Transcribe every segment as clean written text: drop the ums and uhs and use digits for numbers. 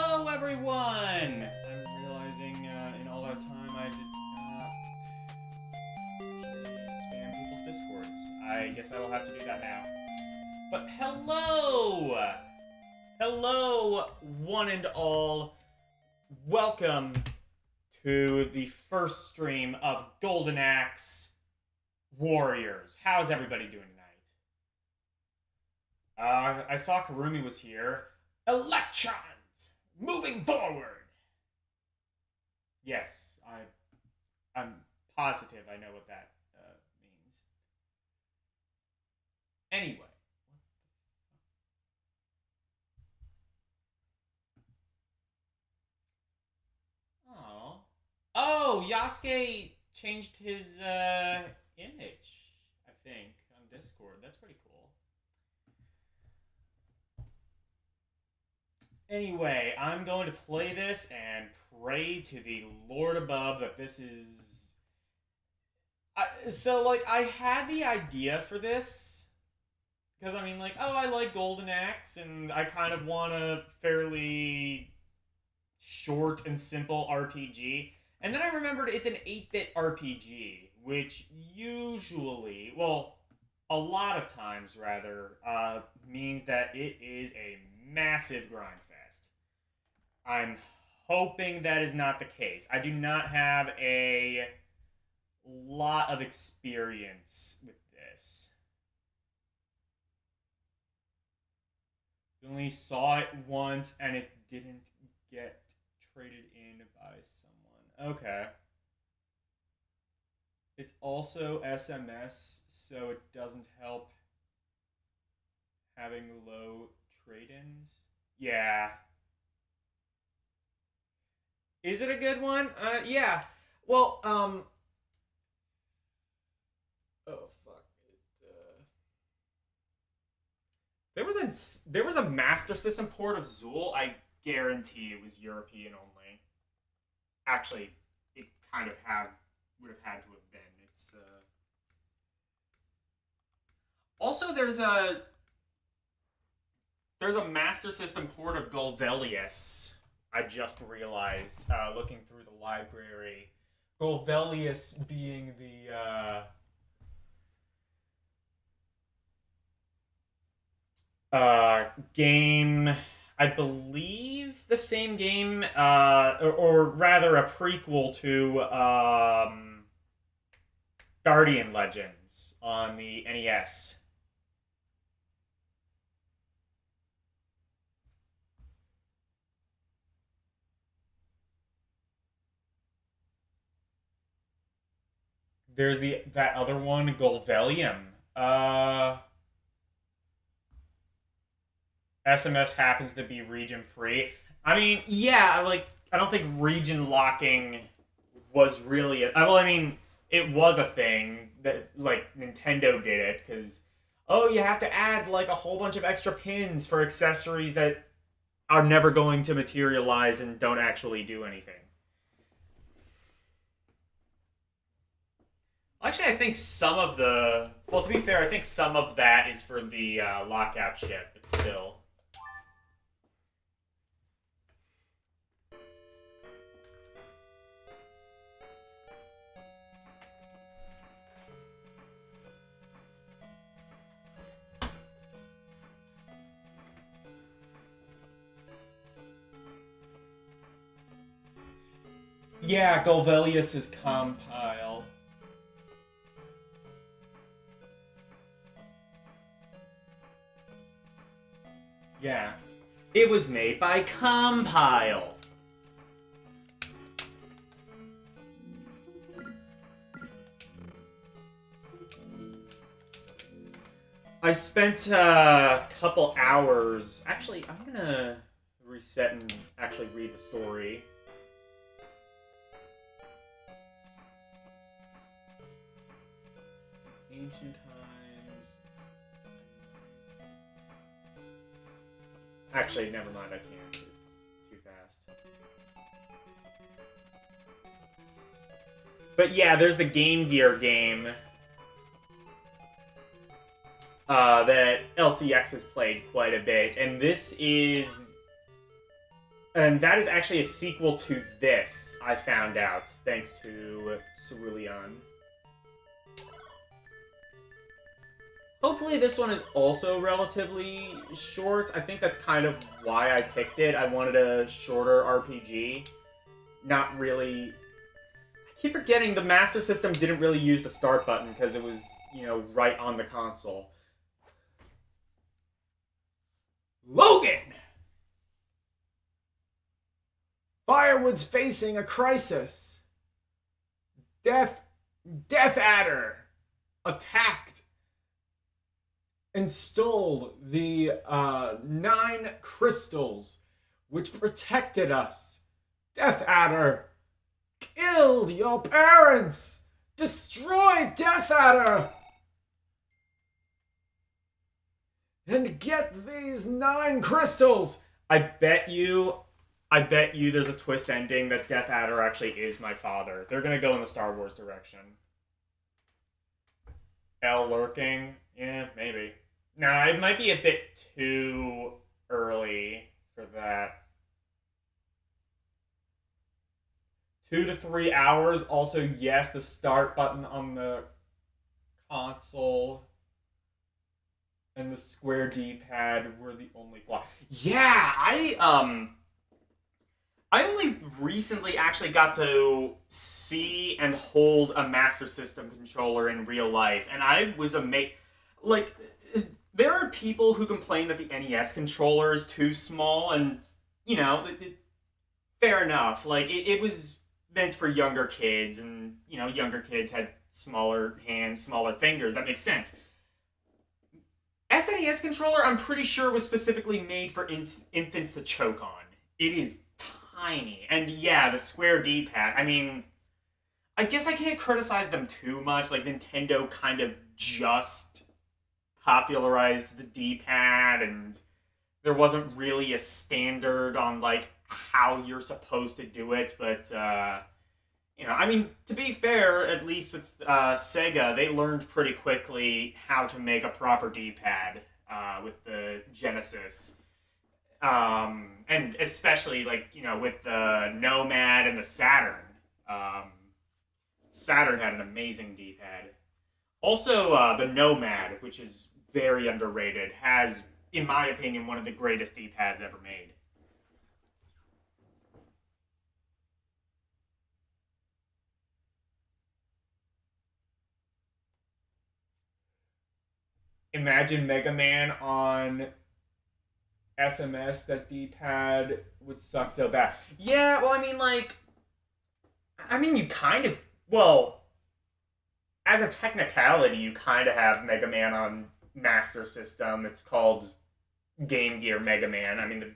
Hello, everyone! I'm realizing in all that time I did not actually spam people's discords. I guess I will have to do that now. But hello! Hello, one and all. Welcome to the first stream of Golden Axe Warriors. How's everybody doing tonight? I saw Karumi was here. Electrons! Moving forward! Yes, I'm positive I know what that means. Anyway. Oh. Oh, Yasuke changed his image, I think, on Discord. That's pretty cool. Anyway, I'm going to play this and pray to the Lord above that this is... I had the idea for this, because, I like Golden Axe, and I kind of want a fairly short and simple RPG. And then I remembered it's an 8-bit RPG, which usually, a lot of times, rather, means that it is a massive grind fest. I'm hoping that is not the case. I do not have a lot of experience with this. We only saw it once, and it didn't get traded in by someone. Okay. It's also SMS, so it doesn't help having low trade-ins. Yeah. Is it a good one? Yeah. Well, oh, fuck. There was a Master System port of Zool. I guarantee it was European only. Actually, it kind of would have had to have been. It's, Also, there's a Master System port of Golvelius. I just realized, looking through the library. Golvelius being the, game, I believe the same game, or rather a prequel to, Guardian Legends on the NES. There's that other one, Golvelium. SMS happens to be region free. Yeah, I don't think region locking was really it was a thing that Nintendo did it because you have to add a whole bunch of extra pins for accessories that are never going to materialize and don't actually do anything. Actually, I think some of the... Well, to be fair, I think some of that is for the lockout chip, but still. Yeah, Golvelius' compile. Yeah. It was made by Compile. I spent a couple hours... Actually, I'm gonna reset and actually read the story. Ancient times... Actually, never mind, I can't. It's too fast. But yeah, there's the Game Gear game that LCX has played quite a bit, and this is And that is actually a sequel to this, I found out, thanks to Cerulean. Hopefully this one is also relatively short. I think that's kind of why I picked it. I wanted a shorter RPG. Not really... I keep forgetting the Master System didn't really use the start button because it was, you know, right on the console. Logan! Firewood's facing a crisis. Death Adder attacked and stole the 9 crystals which protected us. Death Adder killed your parents. Destroy Death Adder and get these 9 crystals. I bet you there's a twist ending that Death Adder actually is my father. They're gonna go in the Star Wars direction. L lurking? Yeah, maybe. Nah, it might be a bit too early for that. 2 to 3 hours. Also, yes, the start button on the console and the square D-pad were the only flaw. Yeah, I only recently actually got to see and hold a Master System controller in real life, and I was amazed. Like, there are people who complain that the NES controller is too small, and, you know, fair enough. Like, it was meant for younger kids, and, you know, younger kids had smaller hands, smaller fingers. That makes sense. SNES controller, I'm pretty sure, was specifically made for infants to choke on. It is tiny. And yeah, the square D-pad, I mean, I guess I can't criticize them too much. Like, Nintendo kind of just popularized the D-pad, and there wasn't really a standard on, like, how you're supposed to do it. But, you know, I mean, to be fair, at least with Sega, they learned pretty quickly how to make a proper D-pad with the Genesis. And especially, like, you know, with the Nomad and the Saturn. Saturn had an amazing D-pad. Also, the Nomad, which is very underrated, has, in my opinion, one of the greatest D-pads ever made. Imagine Mega Man on SMS, that D-pad would suck so bad. Yeah, well, I mean, like, you kind of, well, as a technicality, you kind of have Mega Man on Master System. It's called Game Gear Mega Man. I mean, the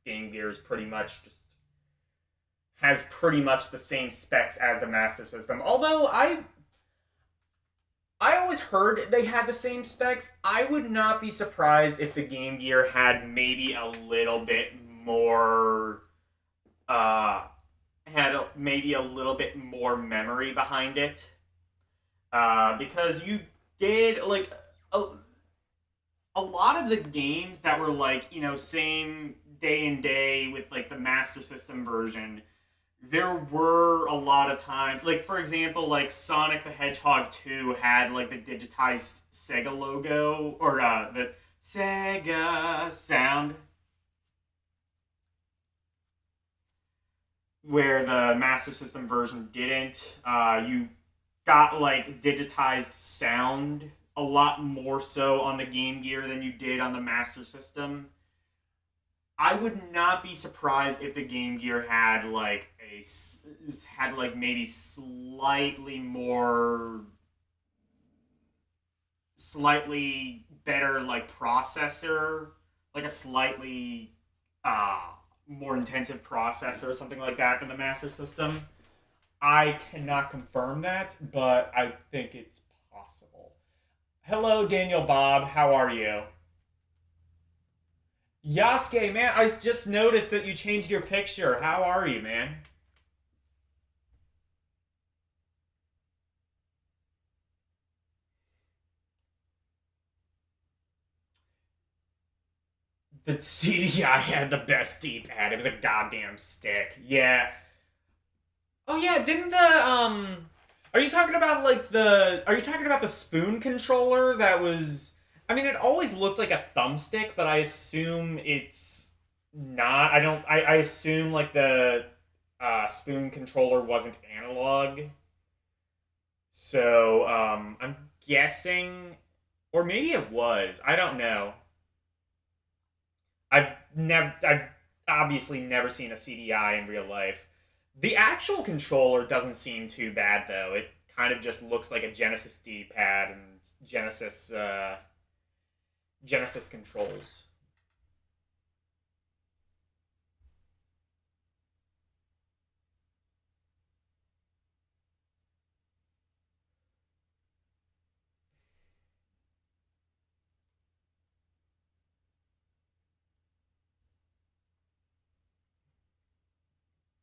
Game Gear is pretty much just has pretty much the same specs as the Master System. Although I always heard they had the same specs. I would not be surprised if the Game Gear had maybe a little bit more maybe a little bit more memory behind it. Because you did, like, a lot of the games that were, like, you know, same day and day with, like, the Master System version, there were a lot of times, like, for example, like, Sonic the Hedgehog 2 had, like, the digitized Sega logo, or the Sega sound, where the Master System version didn't. You got, like, digitized sound a lot more so on the Game Gear than you did on the Master System. I would not be surprised if the Game Gear had, like, maybe slightly better, like, processor, like a slightly more intensive processor or something like that than the Master System. I cannot confirm that, but I think it's possible. Hello, Daniel Bob. How are you? Yasuke, man, I just noticed that you changed your picture. How are you, man? The CDI had the best D-pad. It was a goddamn stick. Yeah. Oh yeah, didn't the are you talking about like the are you talking about the spoon controller that was I mean it always looked like a thumbstick, but I assume it's not. I assume like the spoon controller wasn't analog. So I'm guessing or maybe it was. I don't know. I've obviously never seen a CDI in real life. The actual controller doesn't seem too bad though. It kind of just looks like a Genesis D-pad and Genesis controls.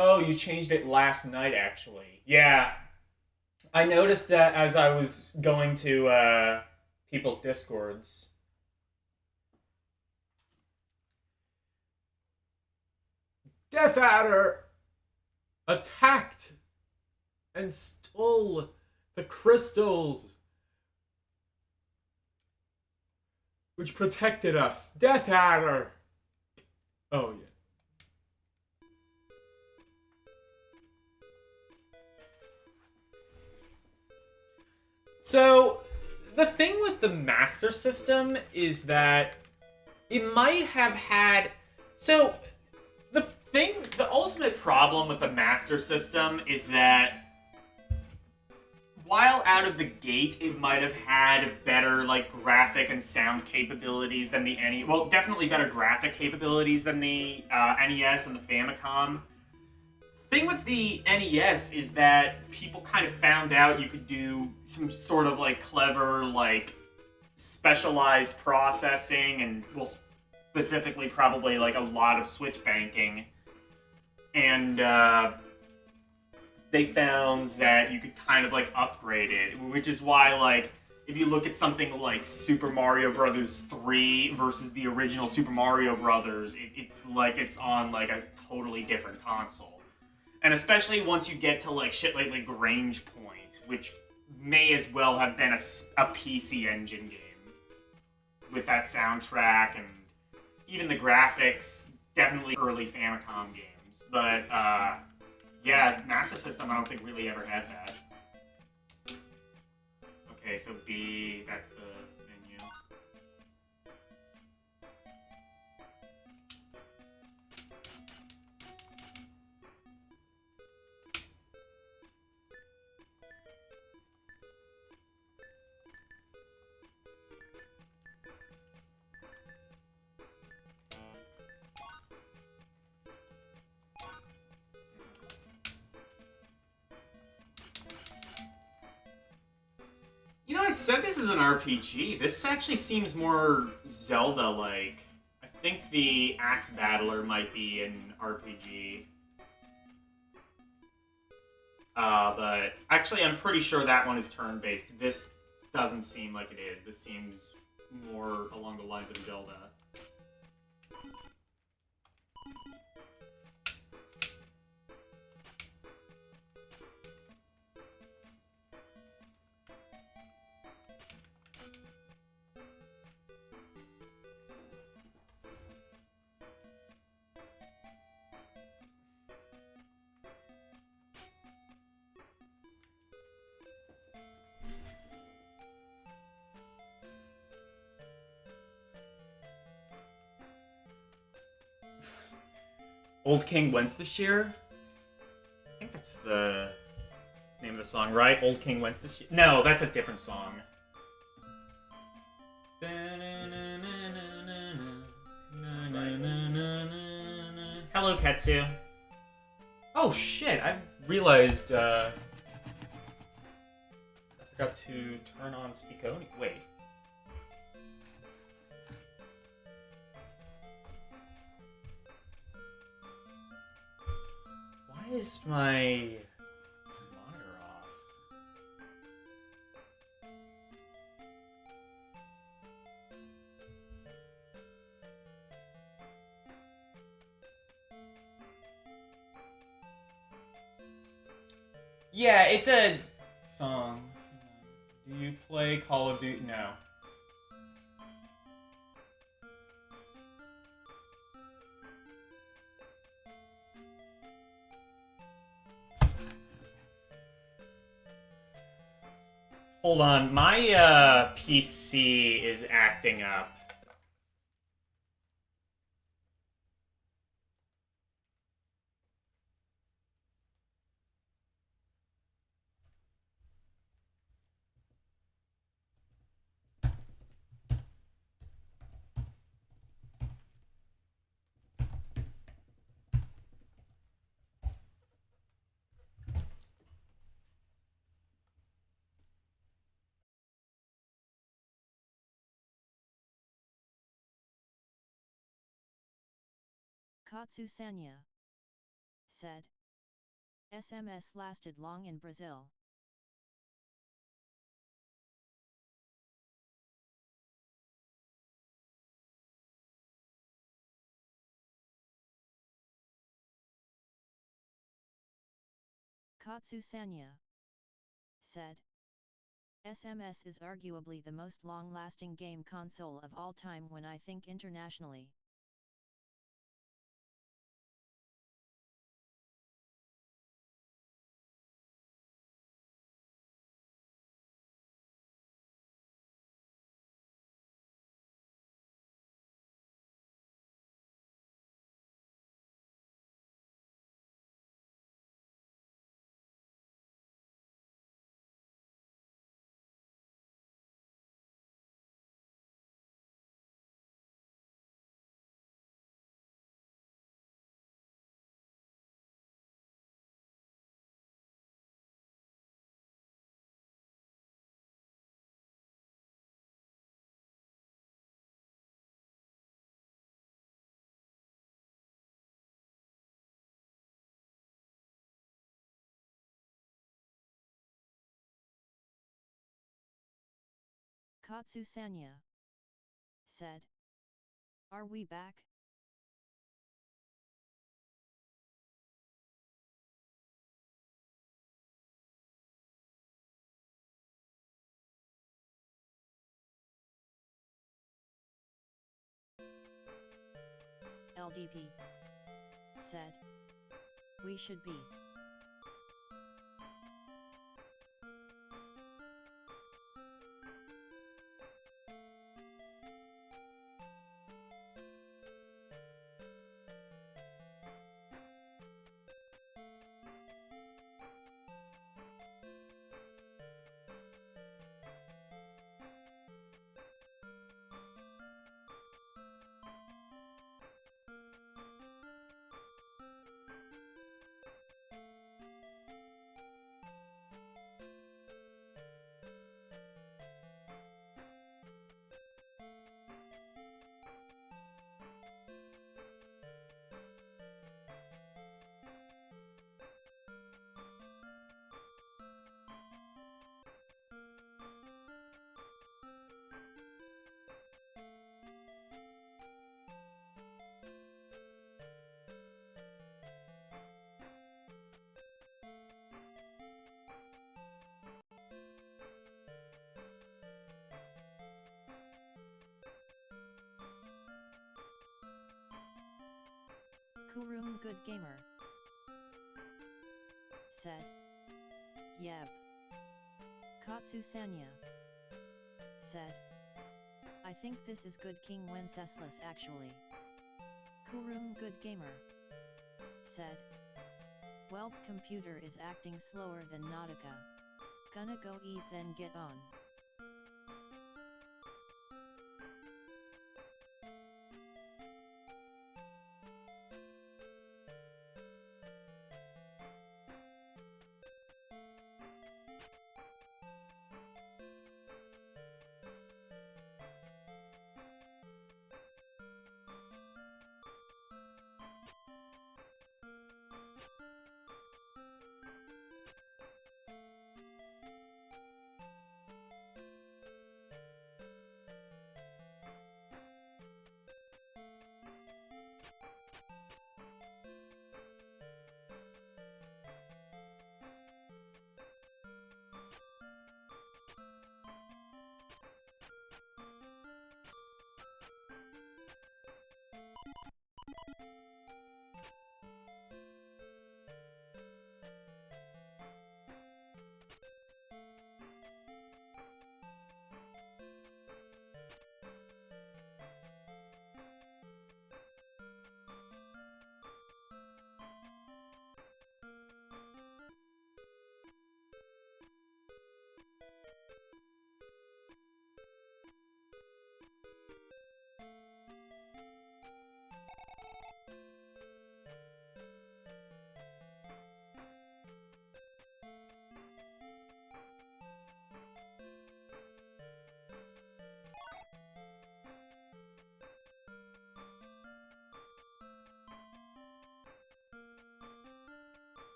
Oh, you changed it last night actually. Yeah. I noticed that as I was going to people's discords. Death Adder attacked and stole the crystals which protected us. Death Adder. Oh yeah. So, the thing with the Master System is that it might have had. So, the ultimate problem with the Master System is that while out of the gate, it might have had better like graphic and sound capabilities than the NES. Well, definitely better graphic capabilities than the NES and the Famicom. Thing with the NES is that people kind of found out you could do some sort of like clever like specialized processing and well specifically probably like a lot of switch banking and they found that you could kind of like upgrade it, which is why like if you look at something like Super Mario Brothers 3 versus the original Super Mario Brothers, it's like it's on like a totally different console. And especially once you get to like shit like Grange Point, which may as well have been a PC Engine game with that soundtrack and even the graphics, definitely early Famicom games. But yeah, Master System I don't think really ever had that. Okay, so B, that's the menu. You know, I said this is an RPG. This actually seems more Zelda-like. I think the Axe Battler might be an RPG. But actually, I'm pretty sure that one is turn-based. This doesn't seem like it is. This seems more along the lines of Zelda. Old King Wenceslas? I think that's the name of the song, right? Old King Wenceslas? No, that's a different song. Hello, Ketsu. Oh shit, I realized I forgot to turn on Speakoni. Wait. Why is my monitor off? Yeah, it's a song. Do you play Call of Duty? No. Hold on, my PC is acting up. Katsu Sanya said, SMS lasted long in Brazil. Katsu Sanya said, SMS is arguably the most long-lasting game console of all time when I think internationally. Katsu Sanya said, "Are we back?" LDP said, "We should be." Kurum Good Gamer said, "Yep." Katsu Sanya said, "I think this is good King Wenceslas actually." Kurum Good Gamer said, "Well, computer is acting slower than Nautica. Gonna go eat then get on."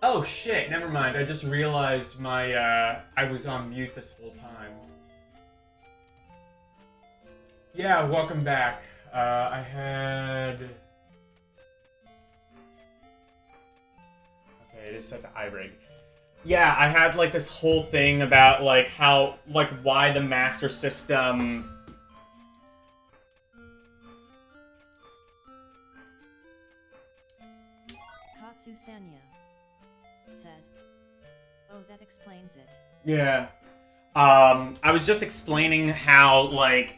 Oh shit, never mind. I just realized my, I was on mute this whole time. Yeah, welcome back. I had... Okay, it is set to iRig. Yeah, I had, like, this whole thing about, like, how, like, why the Master System... Katsu Sanya said, "Oh, that explains it." Yeah. I was just explaining how, like,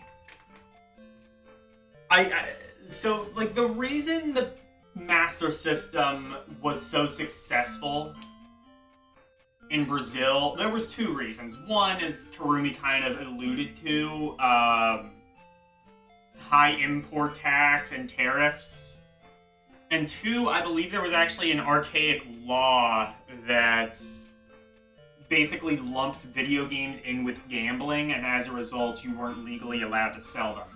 so, like, the reason the Master System was so successful in Brazil, there was two reasons. One, as Karumi kind of alluded to, high import tax and tariffs. And two, I believe there was actually an archaic law that basically lumped video games in with gambling, and as a result, you weren't legally allowed to sell them.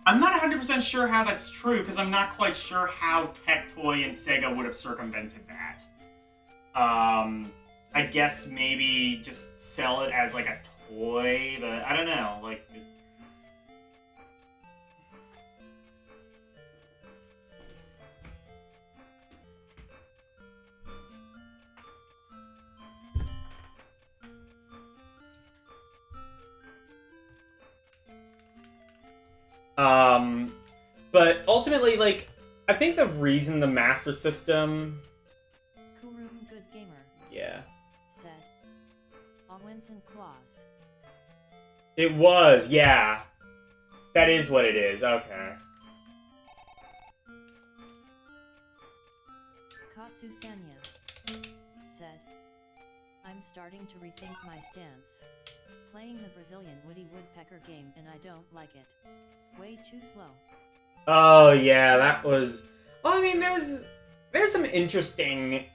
I'm not 100% sure how that's true, because I'm not quite sure how Tectoy and Sega would have circumvented that. I guess maybe just sell it as, like, a toy, but I don't know, like... But ultimately, like, I think the reason the Master System... Kurum Good Gamer Yeah. said, "Owens and Claws." It was, yeah. That is what it is, okay. Katsu Sanya said, "I'm starting to rethink my stance. Playing the Brazilian Woody Woodpecker game and I don't like it. Way too slow." Oh, yeah, that was... Well, I mean, there's some interesting,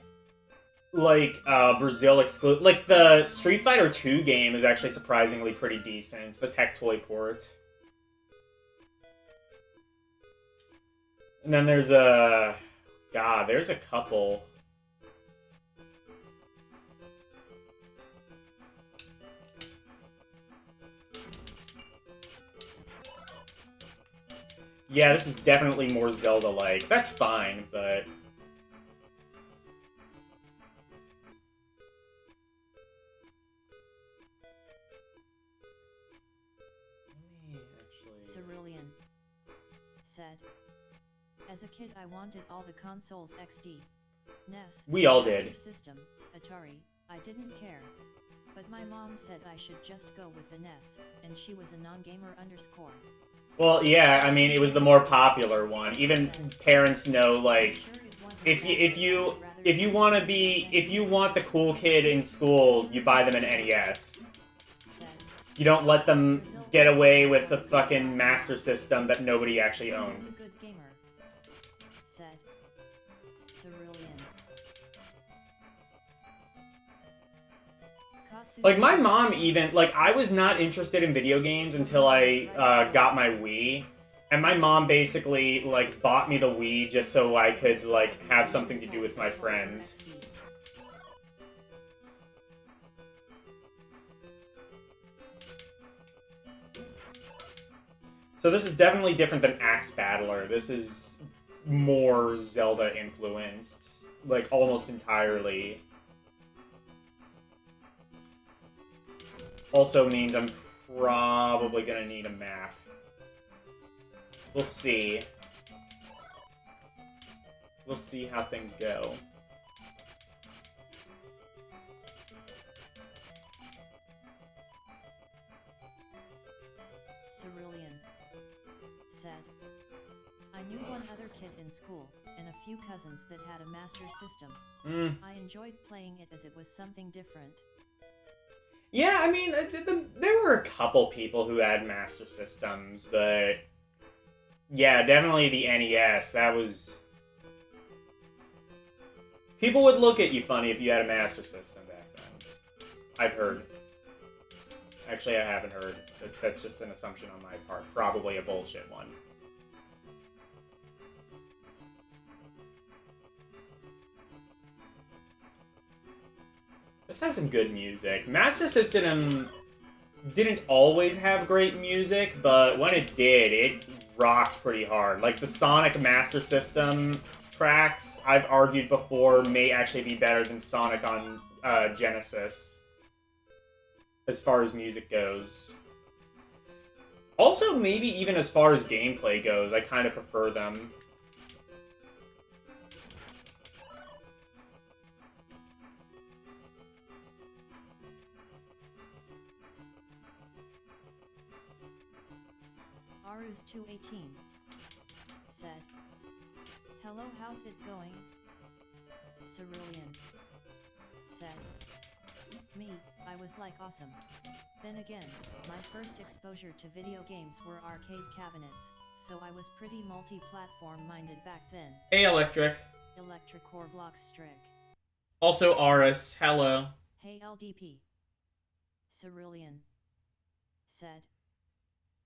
like, Brazil exclusive... Like, the Street Fighter 2 game is actually surprisingly pretty decent. The Tectoy port. And then there's a... God, there's a couple... Yeah, this is definitely more Zelda-like. That's fine, but... Cerulean said, "As a kid I wanted all the consoles XD, NES, We all Master did. System, Atari, I didn't care. But my mom said I should just go with the NES, and she was a non-gamer underscore." Well, yeah, I mean, it was the more popular one. Even parents know, like, if you want the cool kid in school, you buy them an NES. You don't let them get away with the fucking Master System that nobody actually owned. Good Gamer said, "Cerulean." Like, my mom even, like, I was not interested in video games until I got my Wii. And my mom basically, like, bought me the Wii just so I could, like, have something to do with my friends. So this is definitely different than Axe Battler. This is more Zelda-influenced. Like, almost entirely. Also means I'm probably gonna need a map. We'll see. We'll see how things go. Cerulean said, "I knew one other kid in school, and a few cousins that had a Master System. I enjoyed playing it as it was something different." Yeah, I mean, there were a couple people who had Master Systems, but... Yeah, definitely the NES, that was... People would look at you funny if you had a Master System back then. I've heard. Actually, I haven't heard. That's just an assumption on my part. Probably a bullshit one. This has some good music. Master System didn't always have great music, but when it did, it rocked pretty hard. Like, the Sonic Master System tracks, I've argued before, may actually be better than Sonic on Genesis, as far as music goes. Also, maybe even as far as gameplay goes, I kind of prefer them. Arus 218 said, "Hello, how's it going?" Cerulean said, "Me, I was like awesome. Then again, my first exposure to video games were arcade cabinets, so I was pretty multi-platform minded back then." Hey, Electric. Electric Core Blocks Strig. Also, Aris. Hello. Hey, LDP. Cerulean said,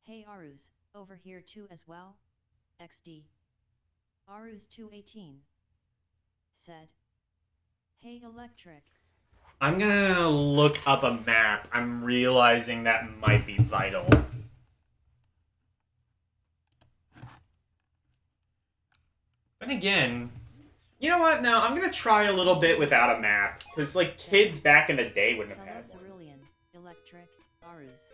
"Hey Arus, over here too as well? XD." Arus 218 said, "Hey Electric." I'm gonna look up a map. I'm realizing that might be vital. Then again, you know what? No, I'm gonna try a little bit without a map. Because, like, kids back in the day wouldn't have Hello had one. Cerulean, Electric, Arus.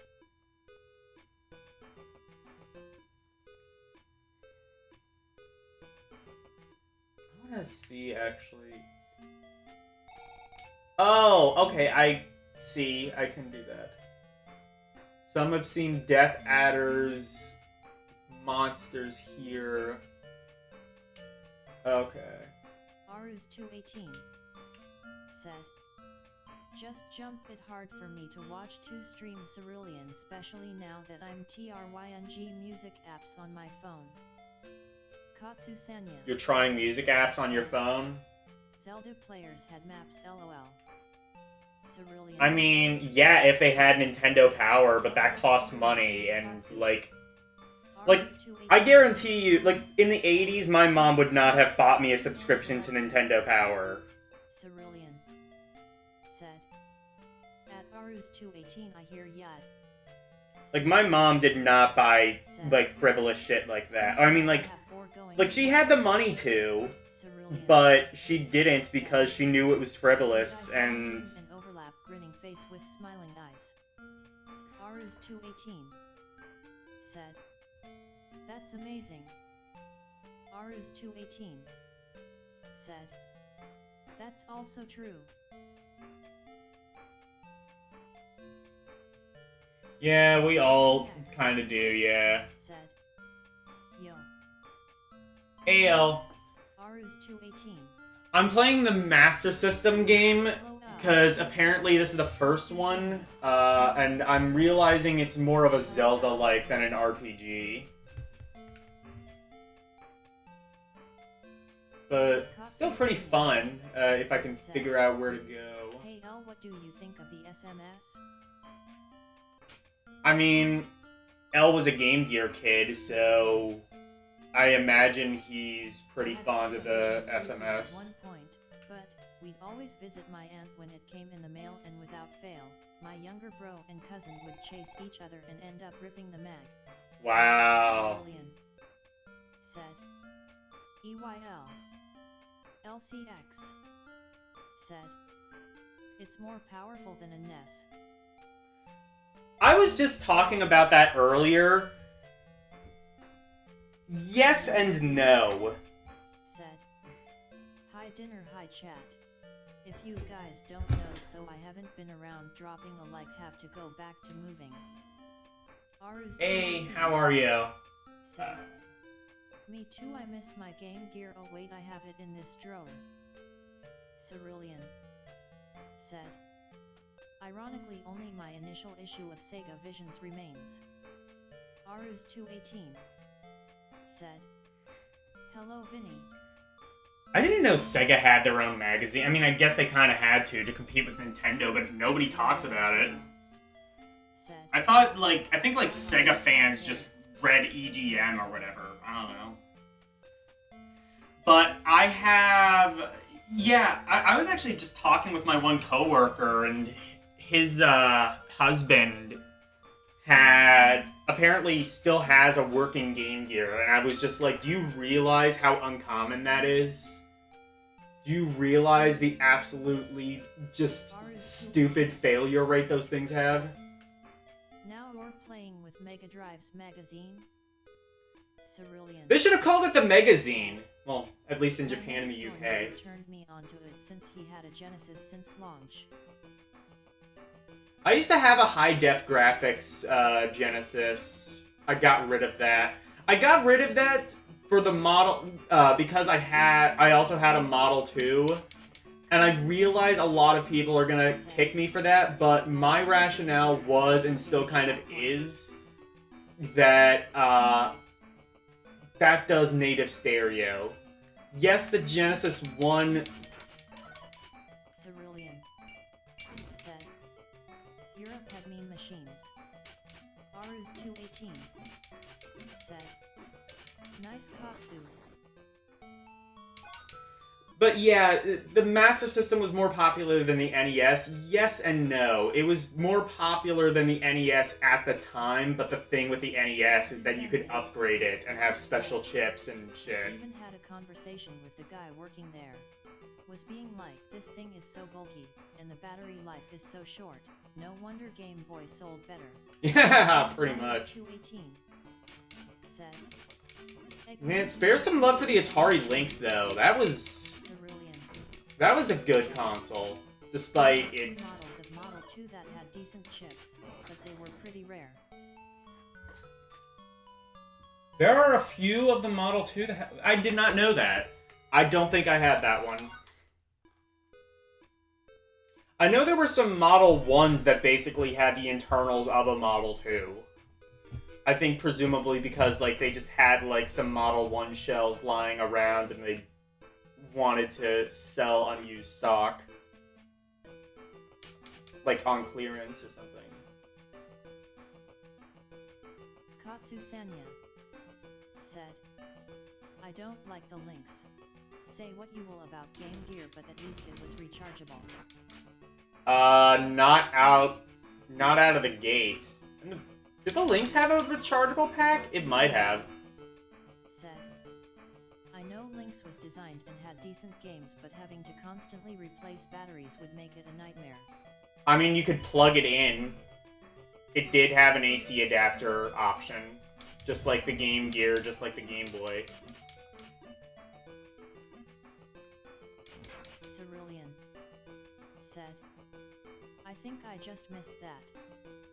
I wanna see, actually. Oh, okay, I see. I can do that. Some have seen Death Adders, monsters here. Okay. Arus 218 said, "Just jump it hard for me to watch two stream Cerulean, especially now that I'm tryng music apps on my phone." Katsu Sanya. You're trying music apps on your phone? Zelda players had maps LOL. Cerulean. I mean, yeah, if they had Nintendo Power, but that cost money, and, like, I guarantee you, like, in the 80s, my mom would not have bought me a subscription to Nintendo Power. Cerulean said, "At Arus 218 I hear yet." Like, my mom did not buy, like, frivolous shit like that. I mean, like, she had the money to, but she didn't because she knew it was frivolous, and... An overlap grinning face with smiling eyes. Arus 218 said, "That's amazing." Arus 218 said, "That's also true." Yeah, we all kind of do, yeah. Said, "Yo." AL. Arus 218. I'm playing the Master System game, LOL. because apparently this is the first one, and I'm realizing it's more of a Zelda-like than an RPG. But still pretty fun, if I can figure out where to go. Hey L, what do you think of the SMS? I mean, L was a Game Gear kid, so I imagine he's pretty fond of the SMS. One point, but we'd always visit my aunt when it came in the mail, and without fail, my younger bro and cousin would chase each other and end up ripping the mag. Wow. Cerulean said, "EYL." LCX said, "It's more powerful than a NES." I was just talking about that earlier. Yes and no. Said, "Hi dinner, hi chat. If you guys don't know, so I haven't been around, dropping a like, have to go back to moving." Arus Hey, how are you? said, "Me too, I miss my Game Gear. Oh wait, I have it in this drawer." Cerulean said, "Ironically, only my initial issue of Sega Visions remains." Arus 218 said, "Hello Vinny." I didn't know Sega had their own magazine. I mean, I guess they kind of had to compete with Nintendo, but nobody talks about it. Said, I think Sega fans just read EGM or whatever. I don't know. But I have... Yeah, I was actually just talking with my one coworker, and his husband apparently still has a working Game Gear, and I was just like, do you realize how uncommon that is? Do you realize the absolutely just stupid failure rate those things have? Now you're playing with Mega Drive's magazine? Cerulean. They should have called it the Magazine. Well, at least in Japan and the My UK. next door neighbor turned me onto it since he had a Genesis since launch. I used to have a high-def graphics Genesis. I got rid of that. I got rid of that for the model because I also had a Model 2, and I realize a lot of people are gonna kick me for that, but my rationale was, and still kind of is, that that does native stereo. Yes, the Genesis 1... Cerulean said, Europe had mean machines. Arus 218 said, nice Katsu. But yeah, the Master System was more popular than the NES. Yes and no. It was more popular than the NES at the time, but the thing with the NES is that you could upgrade it and have special chips and shit. Even had a conversation with the guy working there. Was being like, this thing is so bulky, and the battery life is so short. No wonder Game Boy sold better. Yeah, pretty much. 218 said, Man, spare some love for the Atari Lynx, though. That was a good console, despite its... models of Model 2 that had decent chips, but they were pretty rare. There are a few of the Model 2 that I did not know that. I don't think I had that one. I know there were some Model 1s that basically had the internals of a Model 2. I think presumably because, like, they just had, like, some Model 1 shells lying around and they wanted to sell unused stock. Like, on clearance or something. Katsu Sanya said, I don't like the Lynx. Say what you will about Game Gear, but at least it was rechargeable. Not out of the gate. Did the Lynx have a rechargeable pack? It might have. Said, I know Lynx was designed and had decent games, but having to constantly replace batteries would make it a nightmare. I mean, you could plug it in. It did have an AC adapter option. Just like the Game Gear, just like the Game Boy. Cerulean said, I think I just missed that.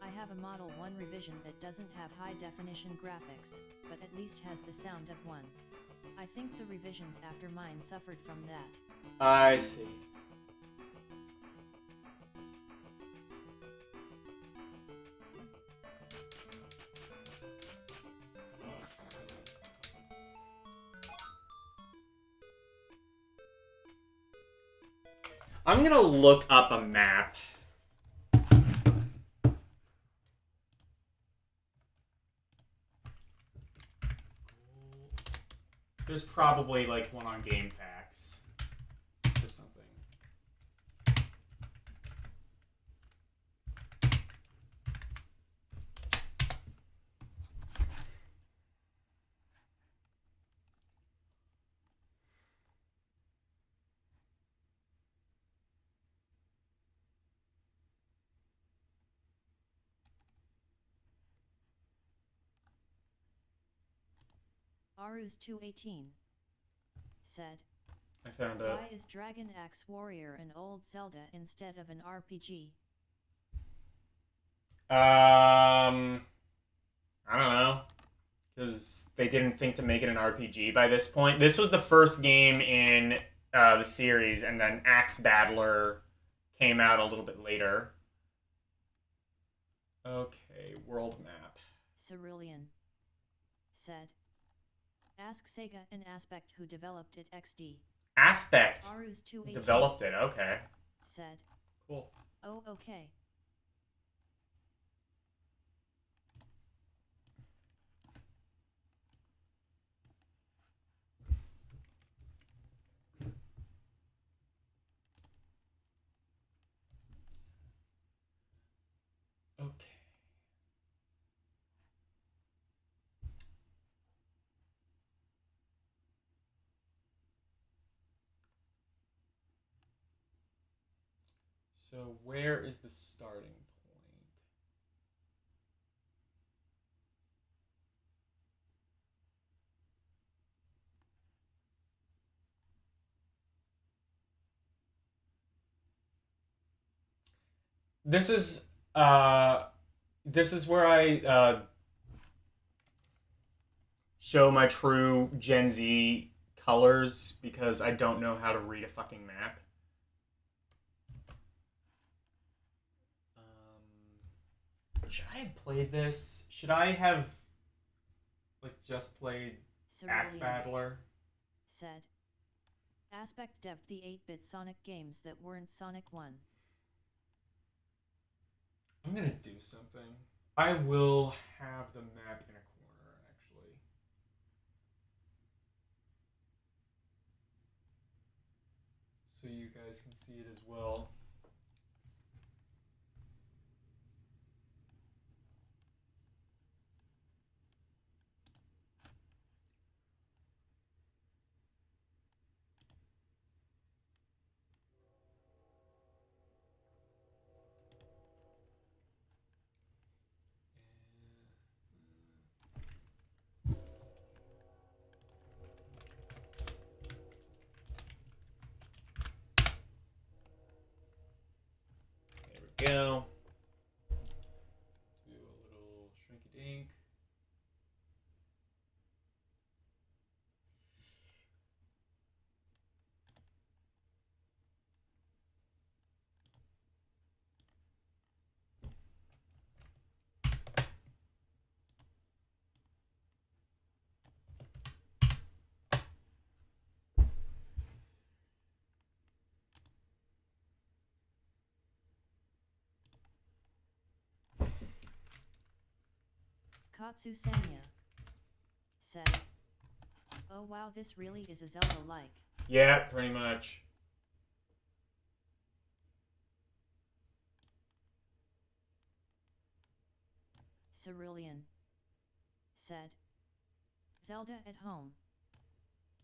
I have a Model 1 revision that doesn't have high-definition graphics, but at least has the sound of one. I think the revisions after mine suffered from that. I see. I'm gonna look up a map. There's probably, like, one on GameFAQs or something. Arus 218 said, I found it. why is Dragon Axe Warrior an old Zelda instead of an RPG? I don't know. Because they didn't think to make it an RPG by this point. This was the first game in the series, and then Axe Battler came out a little bit later. Okay, world map. Cerulean said, ask Sega and Aspect who developed it XD. Aspect Arus 218 developed it, okay. said, Cool. oh okay. So where is the starting point? This is where I show my true Gen Z colors because I don't know how to read a fucking map. Should I have played this? Should I have like just played Axe Cerulean Battler? said. Aspect devved the 8-bit Sonic games that weren't Sonic 1. I'm gonna do something. I will have the map in a corner, actually. So you guys can see it as well. There we go. Do a little shrinky dink. Katsu Sanya said. Oh wow, this really is a Zelda-like. Yeah, pretty much. Cerulean said. Zelda at home.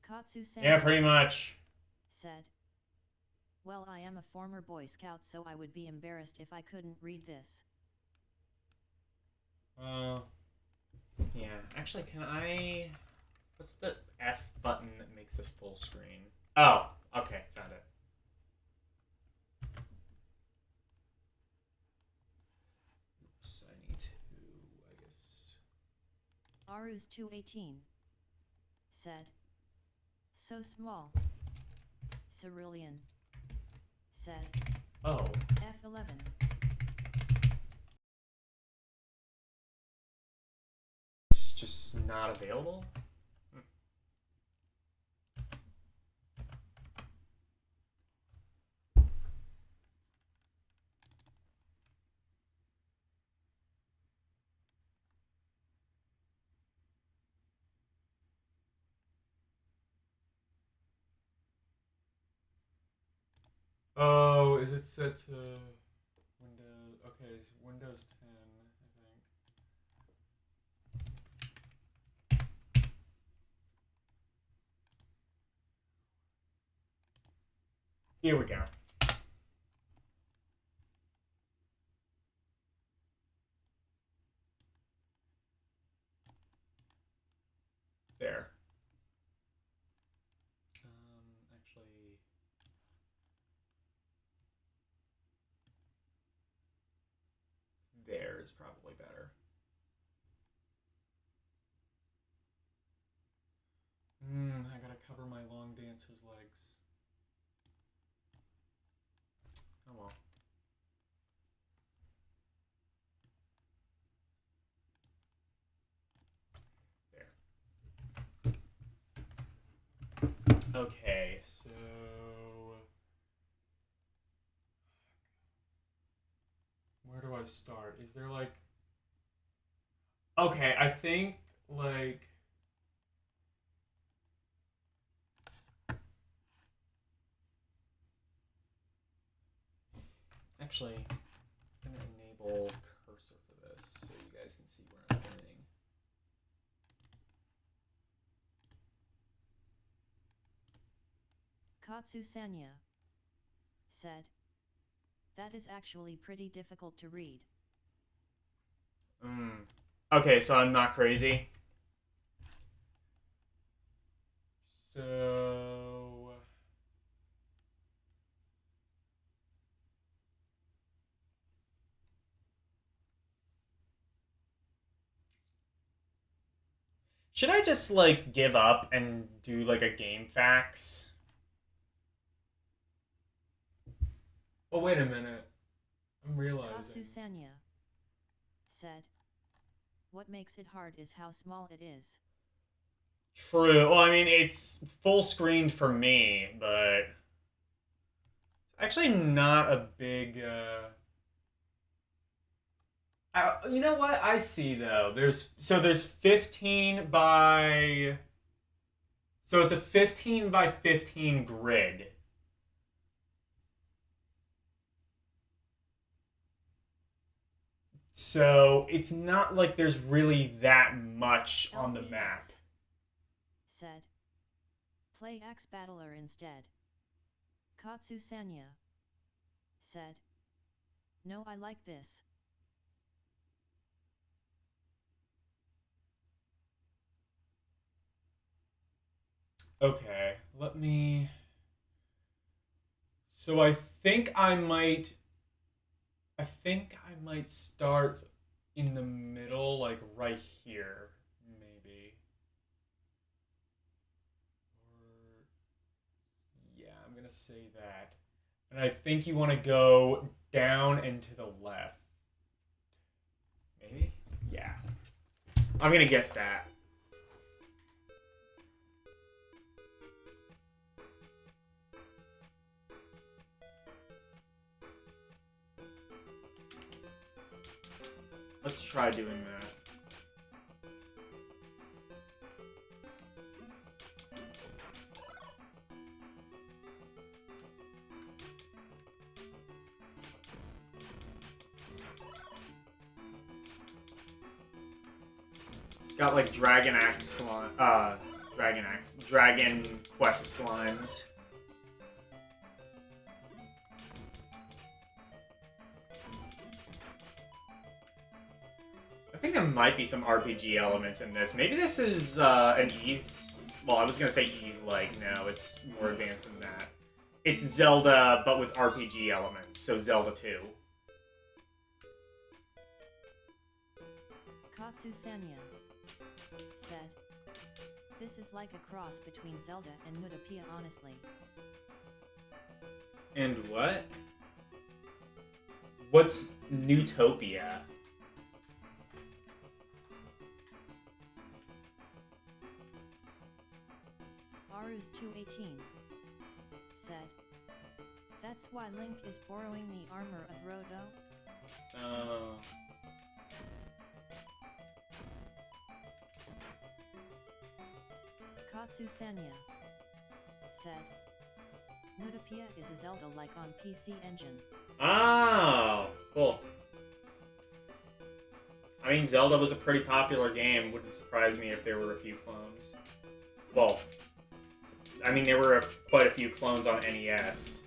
Katsu Sanya Yeah, pretty much. said. Well, I am a former Boy Scout, so I would be embarrassed if I couldn't read this. Yeah. Actually, can I... What's the F button that makes this full screen? Oh, okay, found it. Oops, I need to, I guess... Arus 218 said. So small. Cerulean said. Oh. F11 It's just not available? Oh, is it set to Windows? Okay, Windows 10, I think. Here we go. There. Actually... There is probably better. I gotta cover my long dancer's legs. Oh well. There. Okay, so... Where do I start? Is there like... Okay, I think like... Actually, I'm gonna enable cursor for this so you guys can see where I'm pointing. Katsu Sanya said. That is actually pretty difficult to read. Okay, so I'm not crazy. So... should I just, like, give up and do, like, a game facts? Oh, wait a minute. I'm realizing. Katsu Sanya said, "What makes it hard is how small it is." True. Well, I mean, it's full screened for me, but... it's actually not a big, you know what? I see, though. There's 15 by... so it's a 15 by 15 grid. So it's not like there's really that much on the map. LCX said, "Play Axe Battler instead." Katsu Sanya said, "No, I like this." Okay, let me... so I think I might start in the middle, like right here, maybe. Or... yeah, I'm gonna say that. And I think you want to go down and to the left. Maybe? Yeah. I'm gonna guess that. Let's try doing that. It's got like Dragon Quest slimes. I think there might be some RPG elements in this. Maybe this is an Ys... well, I was gonna say Ys-like. No, it's more advanced than that. It's Zelda, but with RPG elements, so Zelda 2. Katsu Sanya said, "This is like a cross between Zelda and Nutopia, honestly." And what? What's Newtopia? Arus 218 said, "That's why Link is borrowing the armor of Roto?" Oh. Katsu Sanya said, "Nutopia is a Zelda-like on PC Engine." Oh, cool. I mean, Zelda was a pretty popular game. Wouldn't surprise me if there were a few clones. Well, I mean, there were quite a few clones on NES.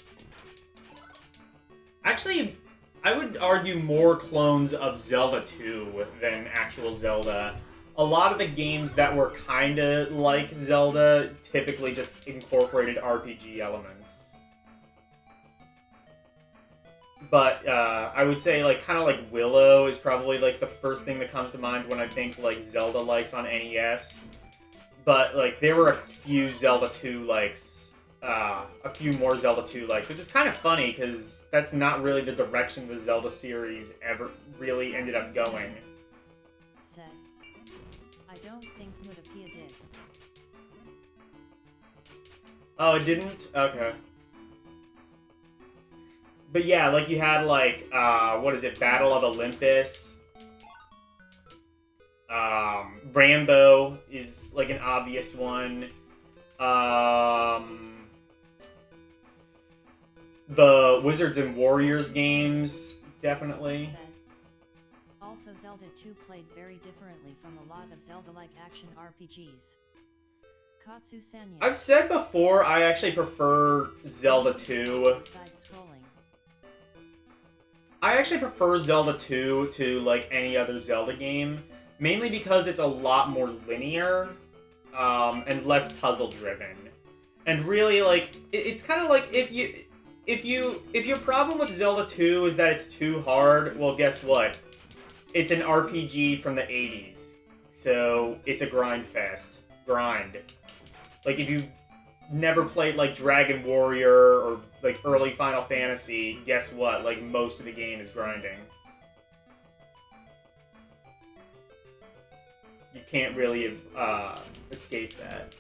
Actually, I would argue more clones of Zelda 2 than actual Zelda. A lot of the games that were kinda like Zelda typically just incorporated RPG elements. But I would say like kind of like Willow is probably like the first thing that comes to mind when I think like Zelda likes on NES. But like there were a few Zelda 2 likes, a few more Zelda 2 likes, which is kind of funny because that's not really the direction the Zelda series ever really ended up going. Said, "I don't think Nutopia did." Oh, it didn't? Okay. But yeah, like you had like, what is it, Battle of Olympus. Rambo is like an obvious one. The Wizards and Warriors games, definitely. Said, "Also Zelda 2 played very differently from a lot of Zelda-like action RPGs." Katsu Sanya I've said before, I actually prefer Zelda 2. side-scrolling. I actually prefer Zelda 2 to, like, any other Zelda game. Mainly because it's a lot more linear, and less puzzle-driven. And really, like, it's kind of like if your problem with Zelda 2 is that it's too hard, well, guess what? It's an RPG from the 80s. So, it's a grind fest. Grind. Like, if you've never played, like, Dragon Warrior or, like, early Final Fantasy, guess what? Like, most of the game is grinding. You can't really, escape that.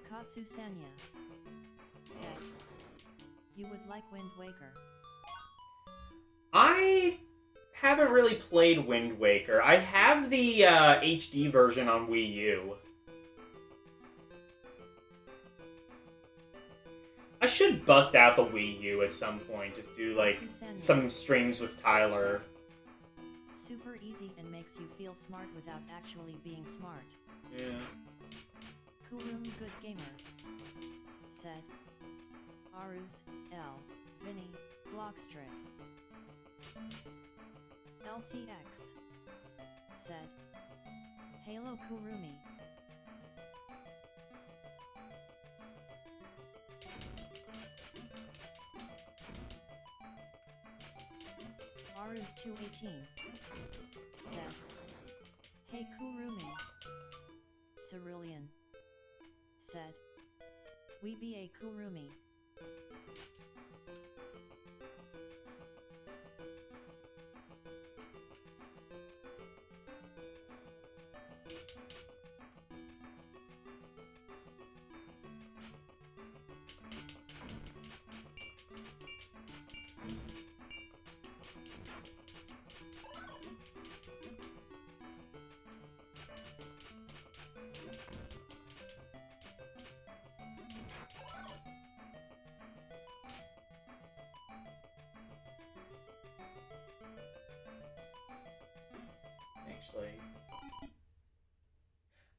Katsu Sanya said, you would like Wind Waker. I haven't really played Wind Waker. I have the HD version on Wii U. I should bust out the Wii U at some point. Just do, like, some streams with Tyler. Super easy and makes you feel smart without actually being smart. Yeah. Kurum Good Gamer said, Arus, L, Vinny, Blockstrip. LCX said, Halo Kurumi. Arus218 said, Hey Kurumi. Cerulean said, we be a Kurumi.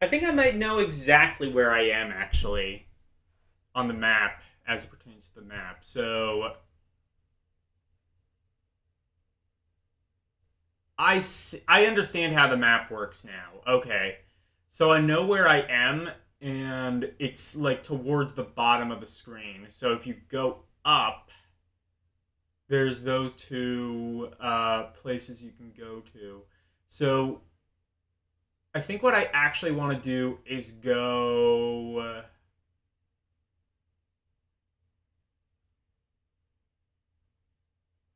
I think I might know exactly where I am, actually, on the map, as it pertains to the map. So, I understand how the map works now. Okay. So I know where I am, and it's, like, towards the bottom of the screen. So if you go up, there's those two places you can go to. So I think what I actually want to do is go...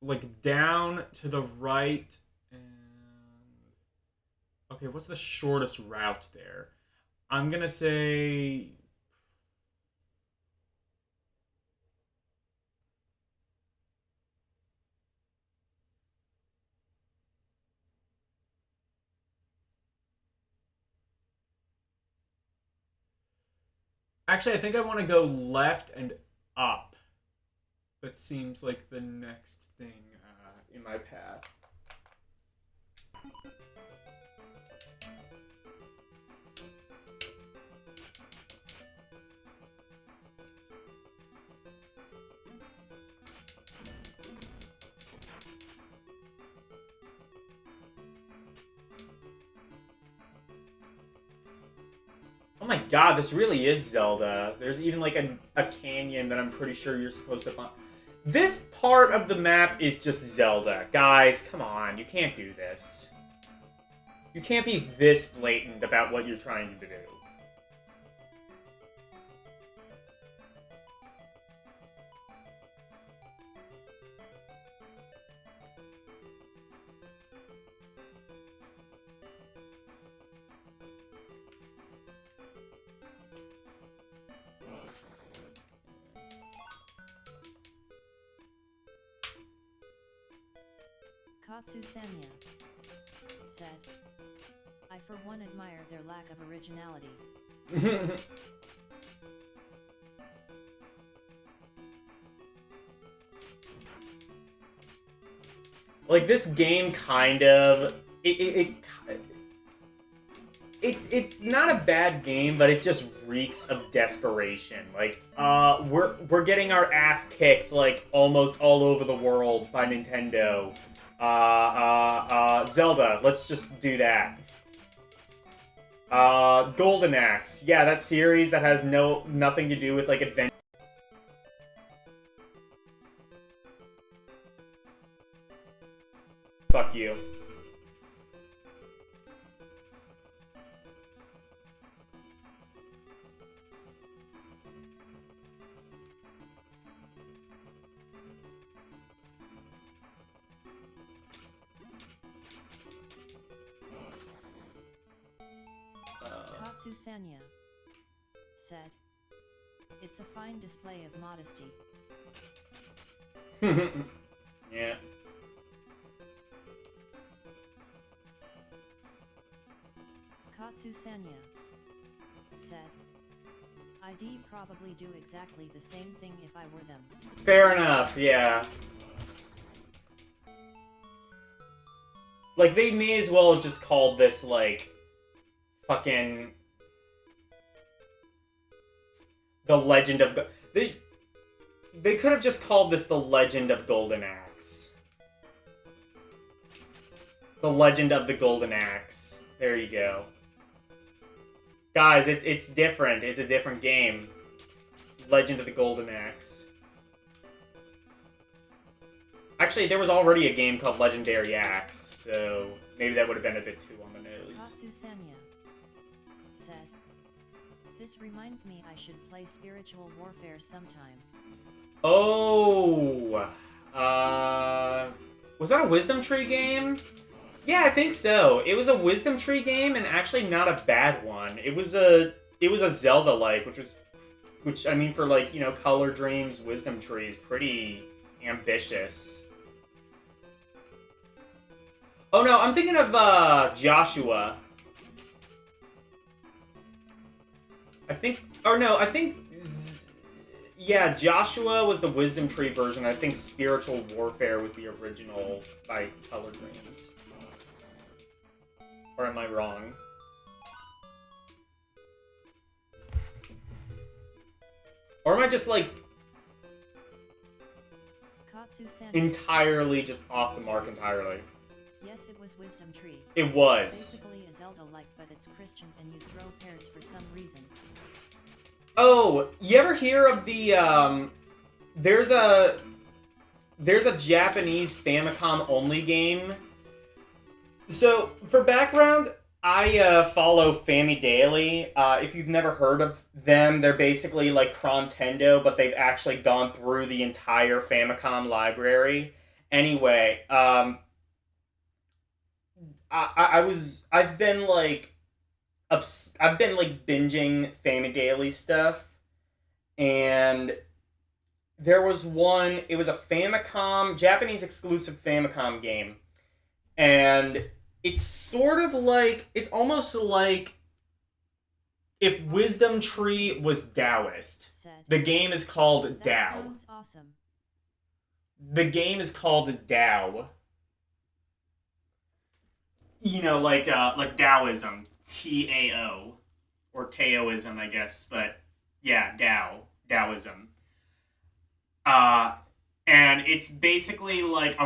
like, down to the right, and... okay, what's the shortest route there? I'm gonna say... actually, I think I want to go left and up. That seems like the next thing in my path. Oh my god, this really is Zelda. There's even like a canyon that I'm pretty sure you're supposed to find. This part of the map is just Zelda. Guys, come on, you can't do this. You can't be this blatant about what you're trying to do. Katsu Sanya said, I for one admire their lack of originality. Like, this game kind of... It it's not a bad game, but it just reeks of desperation. Like, we're getting our ass kicked like almost all over the world by Nintendo. Zelda, let's just do that. Golden Axe, yeah, that series that has nothing to do with like adventure. Fuck you. Katsusanya said, "It's a fine display of modesty." Yeah. Katsusanya said, "I'd probably do exactly the same thing if I were them." Fair enough, yeah. Like, they may as well have just called this, like, fucking... The Legend of... They could have just called this The Legend of Golden Axe. The Legend of the Golden Axe. There you go. Guys, it's different. It's a different game. Legend of the Golden Axe. Actually, there was already a game called Legendary Axe, so maybe that would have been a bit too on the nose. Katsusanya said, "This reminds me I should play Spiritual Warfare sometime." Oh! Was that a Wisdom Tree game? Yeah, I think so. It was a Wisdom Tree game, and actually not a bad one. It was a Zelda-like, which I mean, for like, you know, Color Dreams, Wisdom Tree is pretty ambitious. Oh no, I'm thinking of Joshua. Yeah, Joshua was the Wisdom Tree version. I think Spiritual Warfare was the original by Color Dreams. Or am I wrong? Or am I just, like, Katsusanya. entirely just off the mark entirely? Yes, it was Wisdom Tree. It was. Basically a Zelda-like, but it's Christian and you throw pears for some reason. Oh, you ever hear of the, there's a Japanese Famicom-only game. So, for background, I follow Fami Daily. If you've never heard of them, they're basically like Crontendo, but they've actually gone through the entire Famicom library. Anyway, I've been binging Fami Daily stuff, and there was one. It was a Famicom, Japanese exclusive Famicom game, and it's sort of like, it's almost like if Wisdom Tree was Taoist. The game is called That Tao. sounds awesome. The game is called Tao. You know, like Taoism, Tao, or Taoism, I guess, but yeah, Taoism. And it's basically like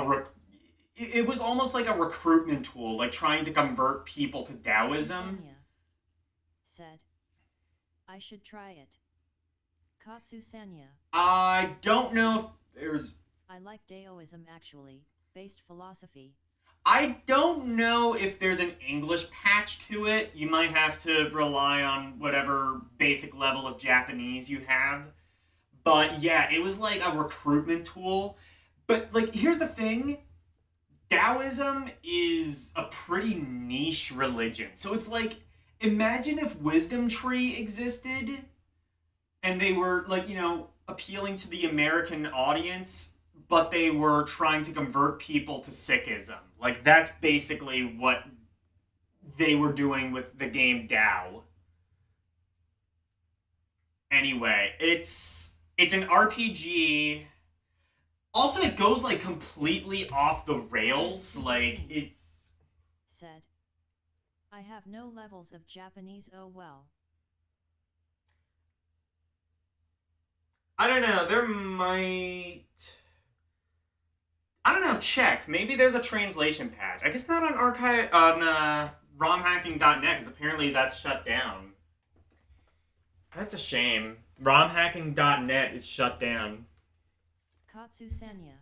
it was almost like a recruitment tool, like trying to convert people to Taoism. Katsusanya said, "I should try it." Katsusanya. I don't know if there's... I like Daoism actually, based philosophy. I don't know if there's an English patch to it. You might have to rely on whatever basic level of Japanese you have. But yeah, it was like a recruitment tool. But like, here's the thing. Taoism is a pretty niche religion. So it's like, imagine if Wisdom Tree existed and they were like, you know, appealing to the American audience, but they were trying to convert people to Sikhism. Like, that's basically what they were doing with the game Tao. Anyway, it's an RPG. Also, it goes, like, completely off the rails. Like, it's... Said, I have no levels of Japanese, oh well. I don't know, there might... I don't know, check. Maybe there's a translation patch. I guess not on archive on romhacking.net, because apparently that's shut down. That's a shame. Romhacking.net is shut down. Katsu Sanya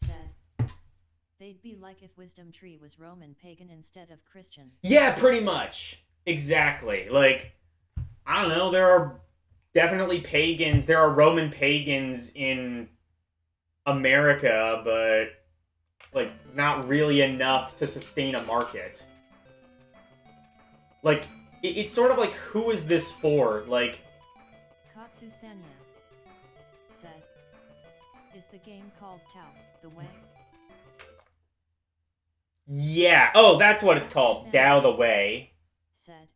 said, they'd be like if Wisdom Tree was Roman pagan instead of Christian. Yeah, pretty much. Exactly. Like, I don't know, there are definitely pagans. There are Roman pagans in America, but, like, not really enough to sustain a market. Like, it's sort of like, who is this for? Like... Katsu Sanya said, is the game called Tao, the Way? Yeah. Oh, that's what it's called. Tao the Way. Said,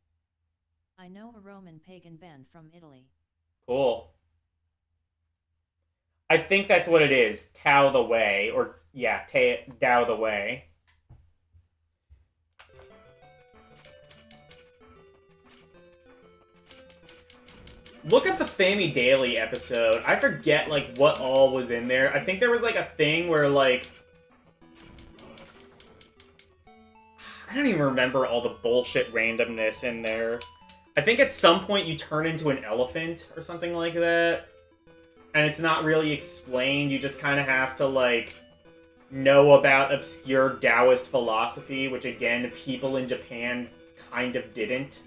I know a Roman pagan band from Italy. Cool. I think that's what it is. Tao the Way. Or, yeah, Tao the Way. Look up the Fammy Daily episode. I forget, like, what all was in there. I think there was, like, a thing where, like... I don't even remember all the bullshit randomness in there. I think at some point you turn into an elephant or something like that. And it's not really explained. You just kind of have to, like, know about obscure Taoist philosophy, which, again, people in Japan kind of didn't.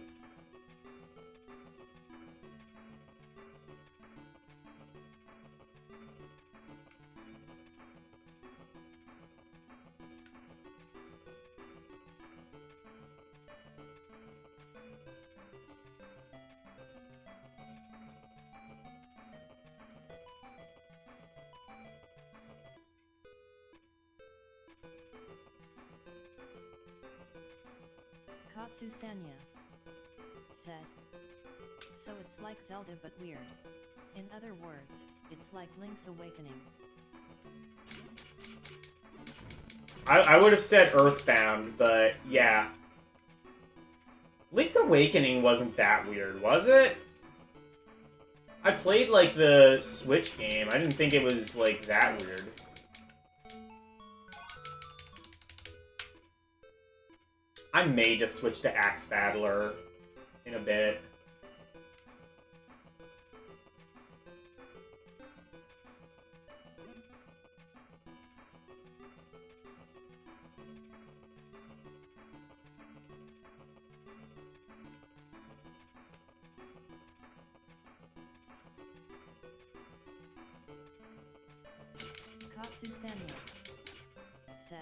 Katsu Sanya said, so it's like Zelda but weird. In other words, it's like Link's Awakening. I would have said Earthbound, but yeah. Link's Awakening wasn't that weird, was it? I played, like, the Switch game. I didn't think it was, like, that weird. I may just switch to Axe Battler in a bit. Katsu Sanya said,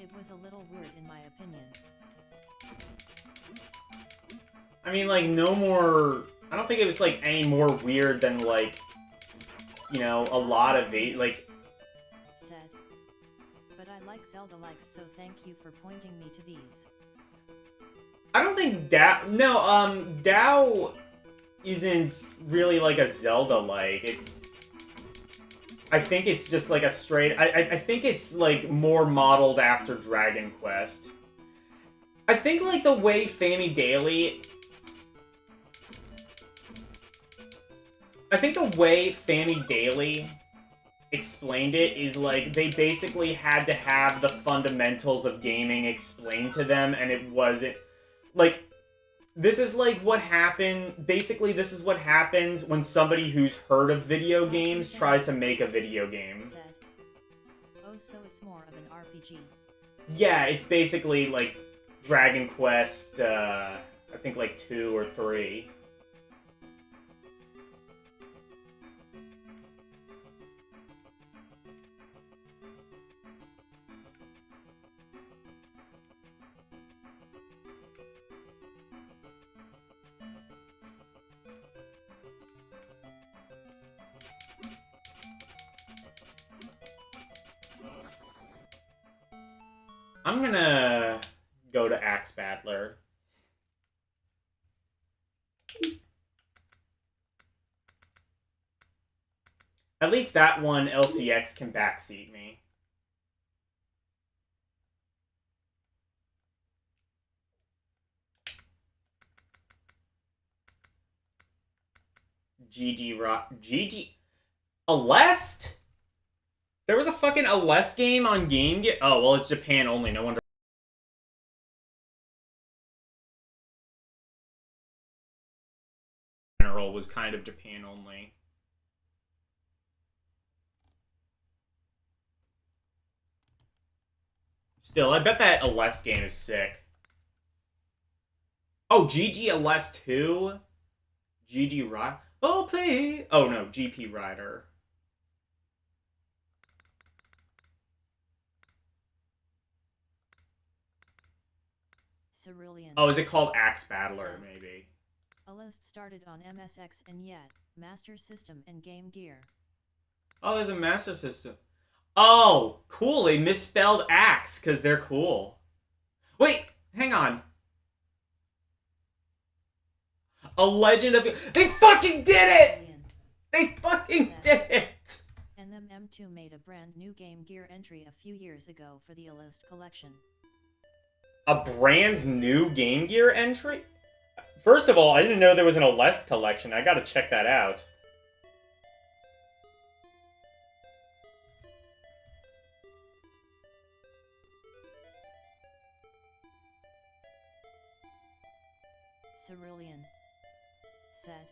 it was a little weird in my opinion. I mean, like, no more... I don't think it was, like, any more weird than, like, you know, a lot of it, like... Said, but I like Zelda likes, so thank you for pointing me to these. I don't think Dao isn't really, like, a Zelda-like. It's... I think it's just, like, a straight... I think it's, like, more modeled after Dragon Quest. I think, like, the way Fammy Daily... I think the way Fammy Daily explained it is, like, they basically had to have the fundamentals of gaming explained to them, and it wasn't... Like, this is, like, what happened... Basically, this is what happens when somebody who's heard of video games tries to make a video game. Said, oh, so it's more of an RPG. Yeah, it's basically, like, Dragon Quest, I think, like, 2 or 3. I'm gonna go to Axe Battler. At least that one LCX can backseat me. GG Alest? There was a fucking Alest game on Game Gear? Oh, well, it's Japan only. No wonder. General was kind of Japan only. Still, I bet that Alest game is sick. Oh, GG Alest 2? GG Rider? Oh, play! Oh, no, GP Rider. Cerulean. Oh, is it called Axe Battler, maybe? Alest started on MSX and yet, Master System and Game Gear. Oh, there's a Master System. Oh, cool. They misspelled Axe because they're cool. Wait, hang on. A Legend of... They fucking did it! Cerulean. They fucking did it! And them M2 made a brand new Game Gear entry a few years ago for the Alest collection. A brand new Game Gear entry? First of all, I didn't know there was an Alest collection. I gotta check that out. Cerulean said.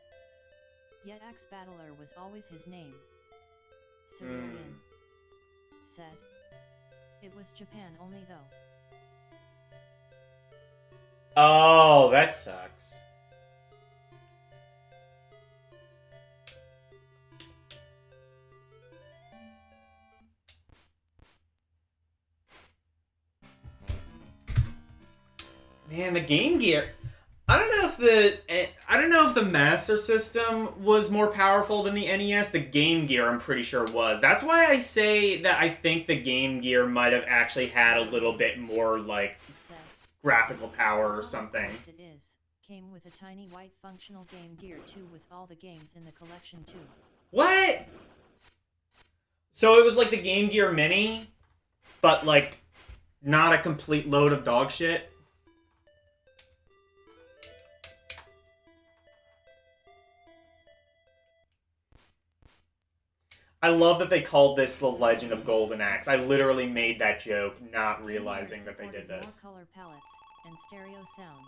Yet Axe Battler was always his name. Cerulean said. It was Japan only though. Oh, that sucks. Man, the Game Gear. I don't know if the Master System was more powerful than the NES. The Game Gear, I'm pretty sure, was. That's why I say that I think the Game Gear might have actually had a little bit more, like, graphical power or something. It is. Came with a tiny white functional Game Gear 2 with all the games in the collection too. What? So it was like the Game Gear Mini, but, like, not a complete load of dog shit? I love that they called this The Legend of Golden Axe. I literally made that joke, not realizing that they did this. More color palettes and stereo sound.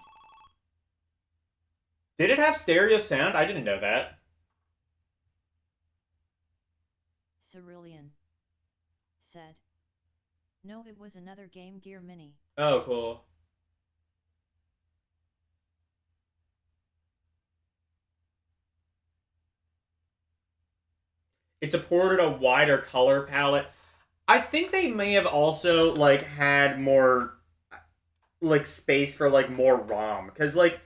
Did it have stereo sound? I didn't know that. Cerulean said. No, it was another Game Gear Mini. Oh, cool. It supported a wider color palette. I think they may have also, like, had more, like, space for, like, more ROM. Because, like,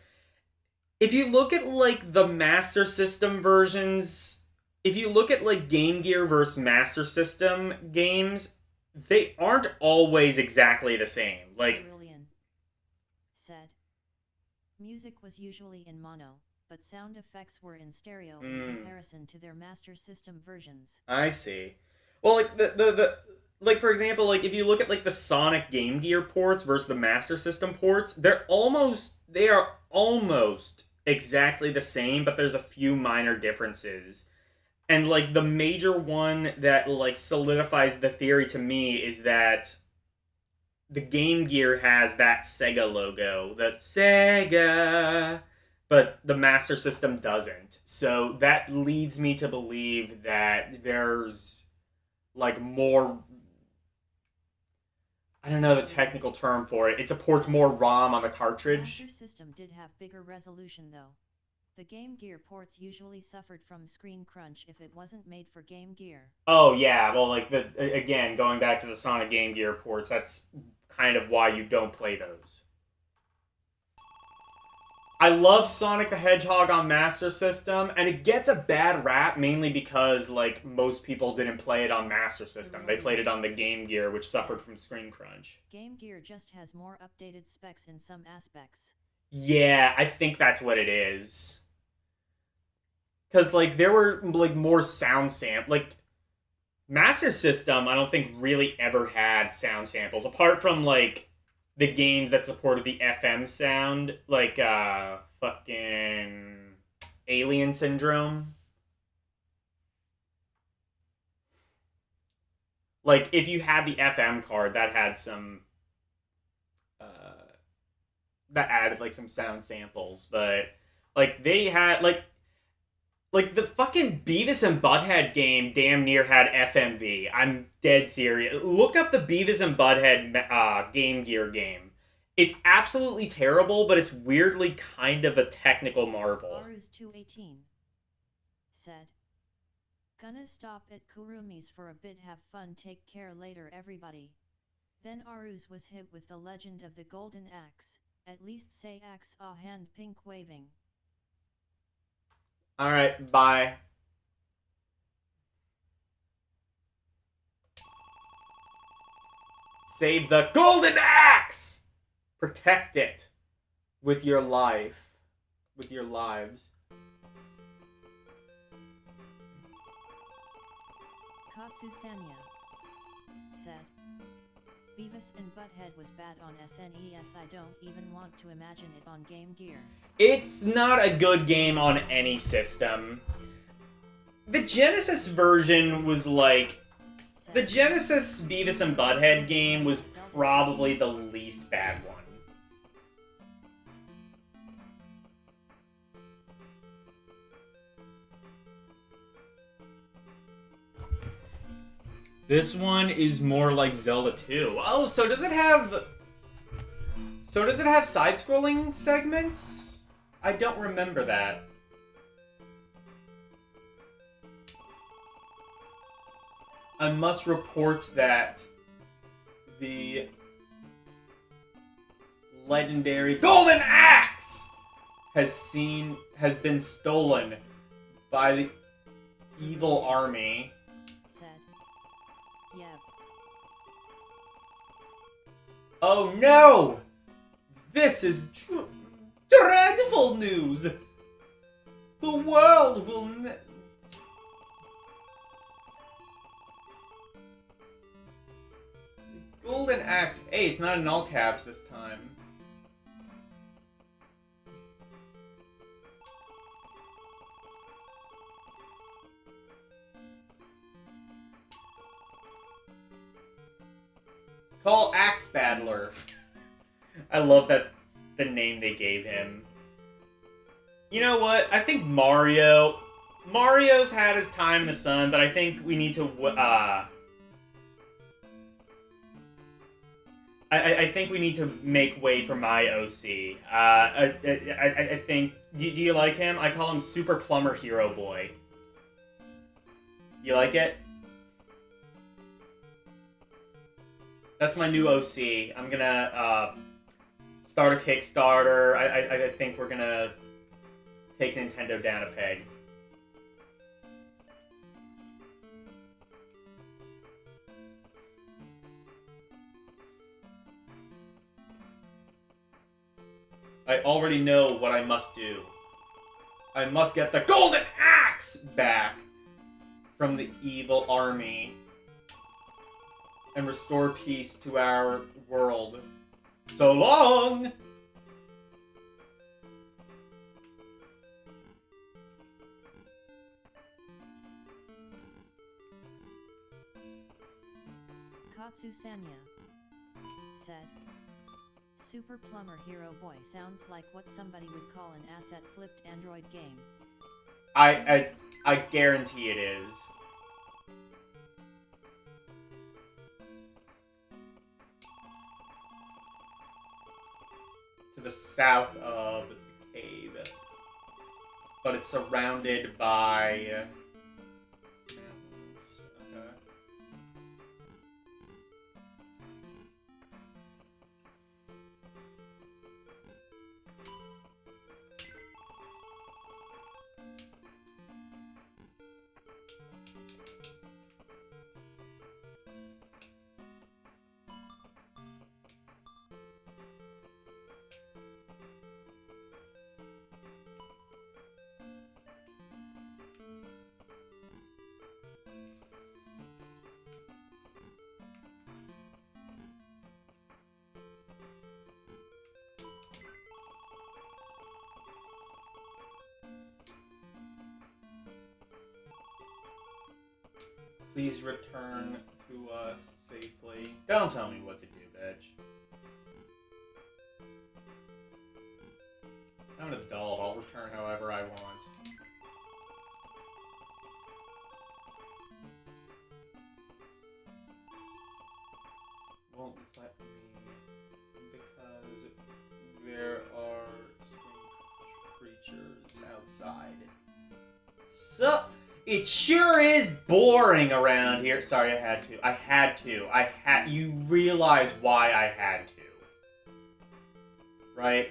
if you look at, like, the Master System versions, if you look at, like, Game Gear versus Master System games, they aren't always exactly the same. Like, Cerulean said. Music was usually in mono, but sound effects were in stereo in comparison to their Master System versions. I see. Well, like, the like, for example, like, if you look at, like, the Sonic Game Gear ports versus the Master System ports, they are almost exactly the same, but there's a few minor differences. And, like, the major one that, like, solidifies the theory to me is that the Game Gear has that Sega logo. That Sega... But the Master System doesn't. So that leads me to believe that there's, like, more... I don't know the technical term for it. It supports more ROM on the cartridge. Master System did have bigger resolution though. The Game Gear ports usually suffered from screen crunch if it wasn't made for Game Gear. Oh, yeah. Well, like, again, going back to the Sonic Game Gear ports, that's kind of why you don't play those. I love Sonic the Hedgehog on Master System, and it gets a bad rap mainly because, like, most people didn't play it on Master System. They played it on the Game Gear, which suffered from screen crunch. Game Gear just has more updated specs in some aspects. Yeah, I think that's what it is. Because, like, there were, like, more sound samples. Like, Master System, I don't think really ever had sound samples, apart from, like, the games that supported the FM sound, like, fucking Alien Syndrome. Like, if you had the FM card, that had some... that added, like, some sound samples, but... Like, they had, like, the fucking Beavis and Butthead game damn near had FMV. I'm dead serious. Look up the Beavis and Butthead Game Gear game. It's absolutely terrible, but it's weirdly kind of a technical marvel. Arus218 said, "Gonna stop at Kurumi's for a bit, have fun, take care later everybody." Then Arus was hit with the legend of the golden axe, at least say axe a hand pink waving. Alright, bye. Save the golden axe! Protect it with your life. With your lives. Katsu Sanya said, "Beavis and Butthead was bad on SNES, I don't even want to imagine it on Game Gear." It's not a good game on any system. The Genesis version was like... The Genesis Beavis and Butthead game was probably the least bad one. This one is more like Zelda 2. Oh, so does it have... So does it have side-scrolling segments? I don't remember that. I must report that the legendary Golden Axe has been stolen by the evil army. Said, "Yep." Oh no! This is dreadful news! The world will Golden Axe. Hey, it's not in all caps this time. Call Axe Battler. I love that the name they gave him. You know what? I think Mario's had his time in the sun, but I think we need to I think we need to make way for my OC. I think... Do you like him? I call him Super Plumber Hero Boy. You like it? That's my new OC. I'm gonna start a Kickstarter. I think we're gonna take Nintendo down a peg. I already know what I must do. I must get the Golden Axe back from the evil army and restore peace to our world. So long! Katsu Sanya said, "Super Plumber Hero Boy sounds like what somebody would call an asset-flipped Android game." I guarantee it is. To the south of the cave. But it's surrounded by mountains. Okay. Please return to us. Don't tell me what to do, bitch. I'm an adult. I'll return however I want. Won't let me because there are strange creatures outside. So it sure is boring around here. Sorry, I had to. You realize why I had to, right?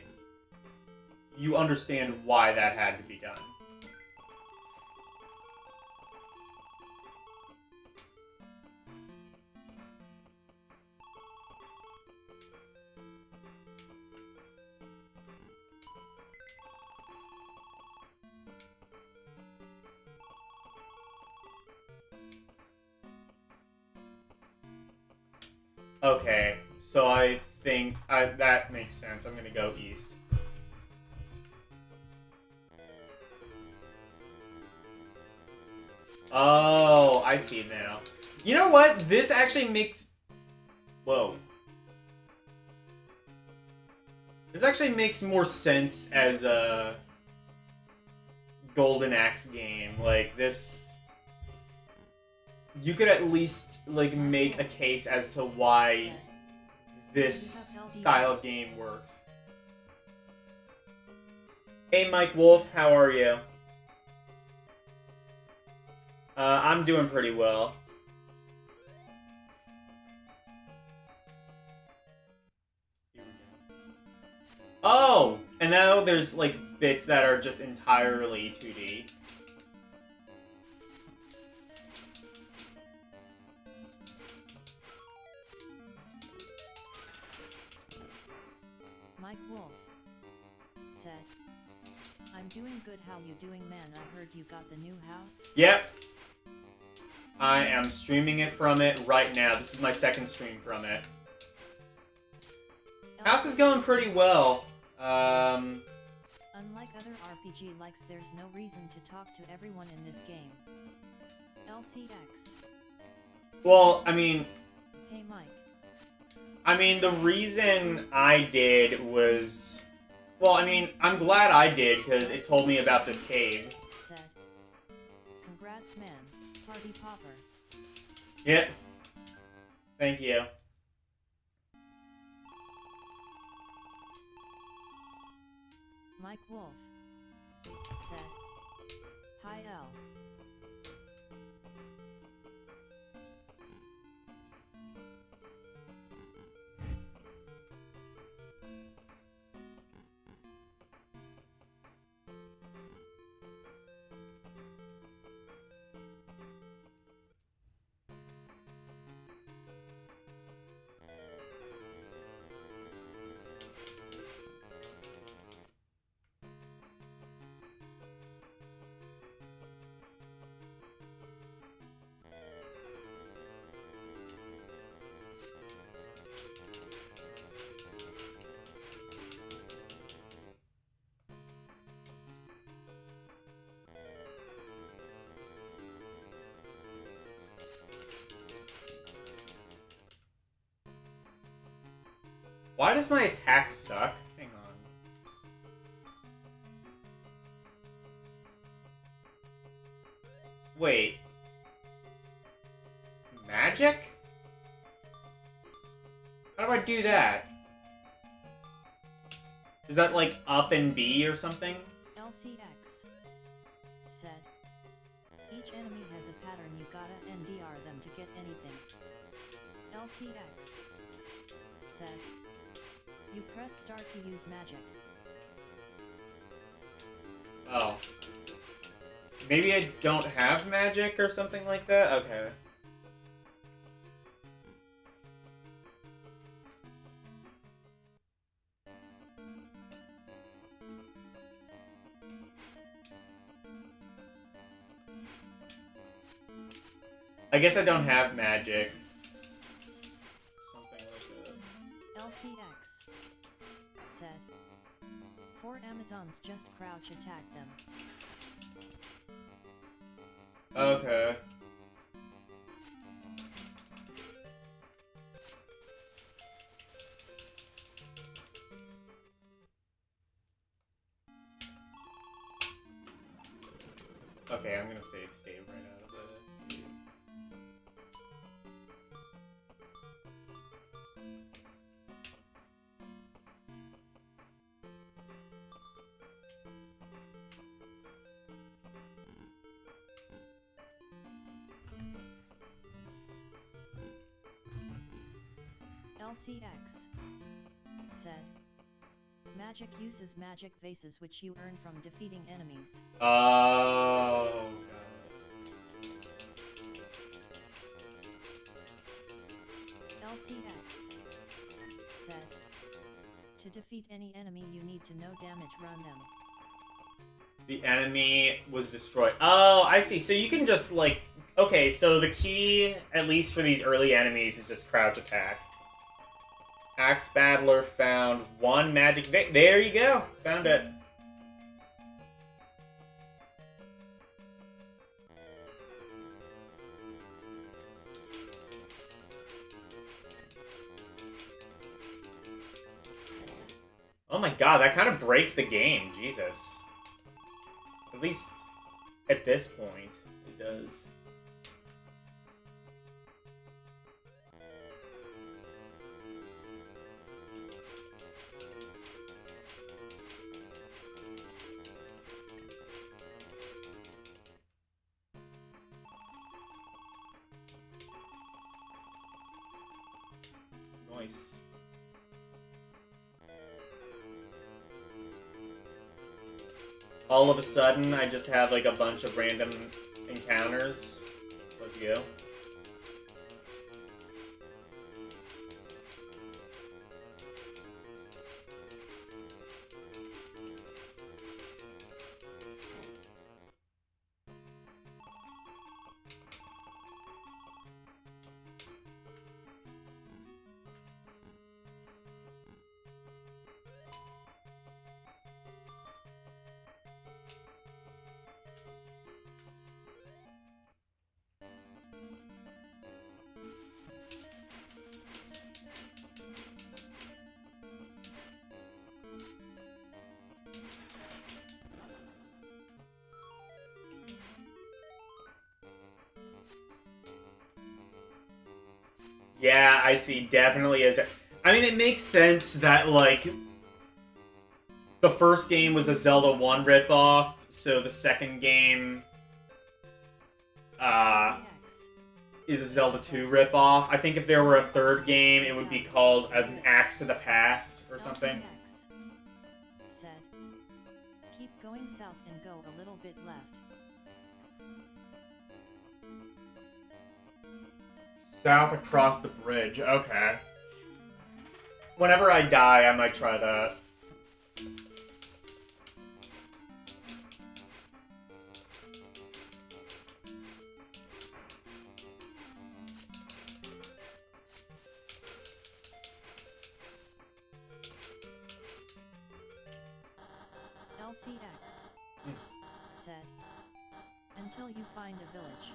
You understand why that had to be done. Okay, so I think that makes sense. I'm gonna go east. Oh, I see now. You know what? This actually makes... Whoa. This actually makes more sense as a Golden Axe game. Like, this... You could at least, like, make a case as to why this style of game works. Hey, Mike Wolf, how are you? I'm doing pretty well. Oh! And now there's, like, bits that are just entirely 2D. Mike Wolf said, I'm doing good. How you doing, man? I heard you got the new house? Yep. I am streaming it from it right now. This is my second stream from it. House is going pretty well. Unlike other RPG likes, there's no reason to talk to everyone in this game. LCX. Well, I mean... Hey, Mike. I mean, the reason I did was... Well, I mean, I'm glad I did, because it told me about this cave. Said, congrats, man. Party popper. Yep. Thank you. Mike Wolf said, hi, L. Why does my attack suck? Hang on. Wait. Magic? How do I do that? Is that like up and B or something? LCX said, each enemy has a pattern, you gotta NDR them to get anything. LCX said, you press start to use magic. Oh. Maybe I don't have magic or something like that? Okay. I guess I don't have magic. Something like that. LCX said, 4 Amazons, just crouch attack them. Okay. Okay, I'm gonna save right out of it. LCX said, magic uses magic vases which you earn from defeating enemies. Oh, God. LCX said, to defeat any enemy you need to know damage run them. The enemy was destroyed. Oh, I see. So you can just, like... Okay, so the key, at least for these early enemies, is just crouch attack. Axe Battler found one magic... There you go! Found it. Oh my god, that kind of breaks the game. Jesus. At least at this point, it does. Nice. All of a sudden, I just have like a bunch of random encounters. Let's go. Yeah, I see. Definitely is. I mean, it makes sense that, like, the first game was a Zelda 1 ripoff, so the second game is a Zelda 2 ripoff. I think if there were a third game, it would be called An Axe to the Past or something. Said, keep going south and go a little bit left. South across the bridge. Okay. Whenever I die, I might try that. LCX said, until you find a village.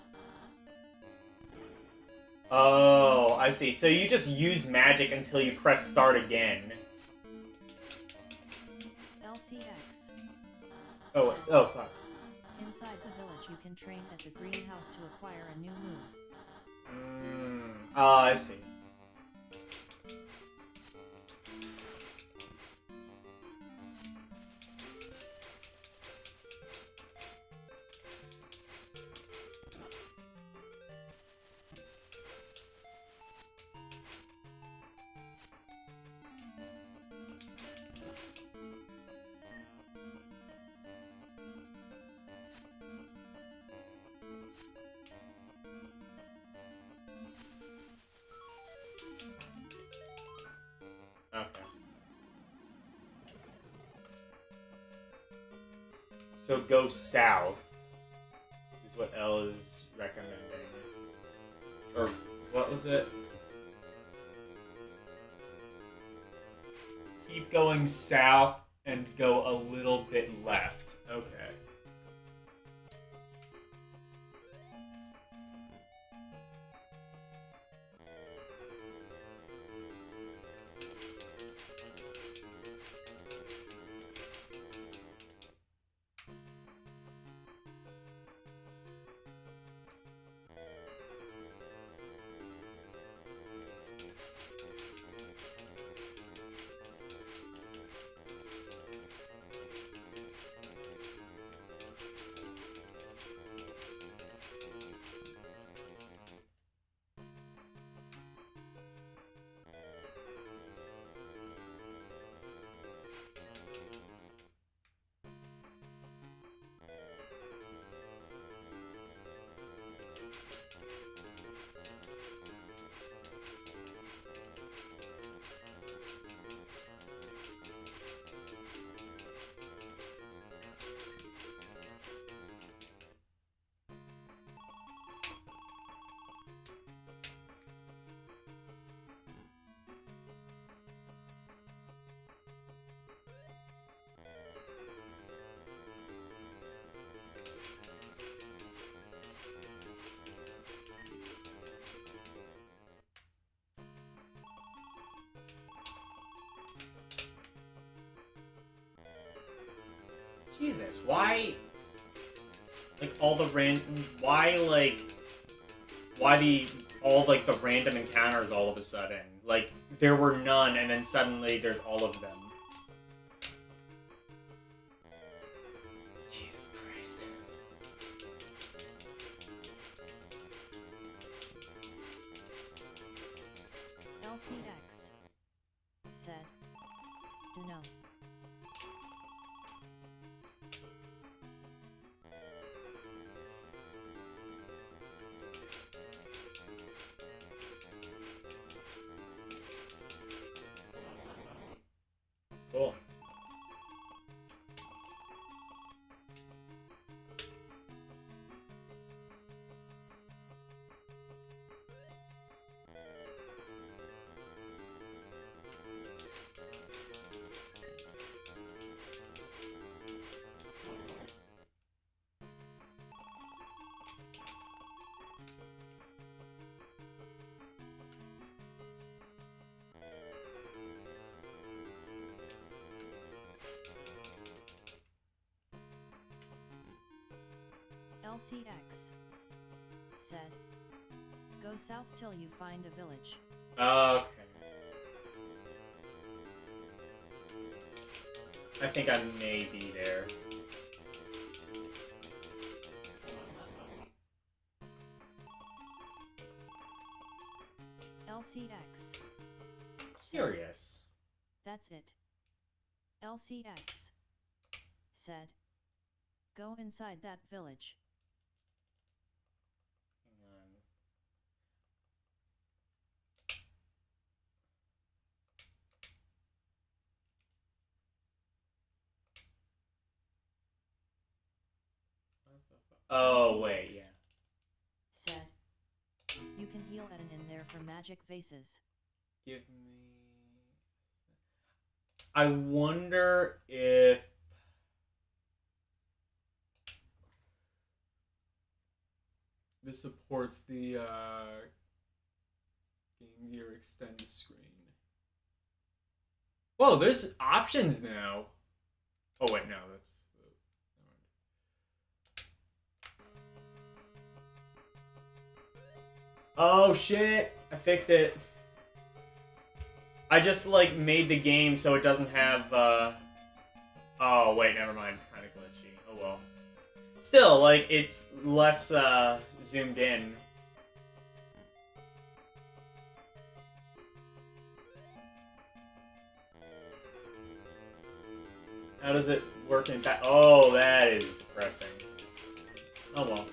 Oh, I see. So you just use magic until you press start again. LCX. Oh, wait. Oh, fuck. Inside the village you can train at the greenhouse to acquire a new move. Oh, I see. Okay. So go south is what L is recommending. Or what was it? Keep going south and go a little bit left. Okay. Jesus, why? Like all the why the random encounters all of a sudden? Like there were none, and then suddenly there's all of them. Jesus Christ. LCX said, "Dunno." Cool. LCX said, "Go south till you find a village." Okay. I think I may be there. LCX Curious. "That's it." LCX said, "Go inside that village." Hang on. Oh, wait, yeah. Said, "You can heal at an inn there for magic vases." Give me... I wonder if... This supports the Game Gear Extend screen. Whoa, there's options now. Oh, wait, no, that's... Oh, shit! I fixed it. I just, like, made the game so it doesn't have, Oh, wait, never mind. It's kind of glitchy. Oh, well. Still, like, it's less, zoomed in. How does it work in that? Oh, that is depressing. Oh, well.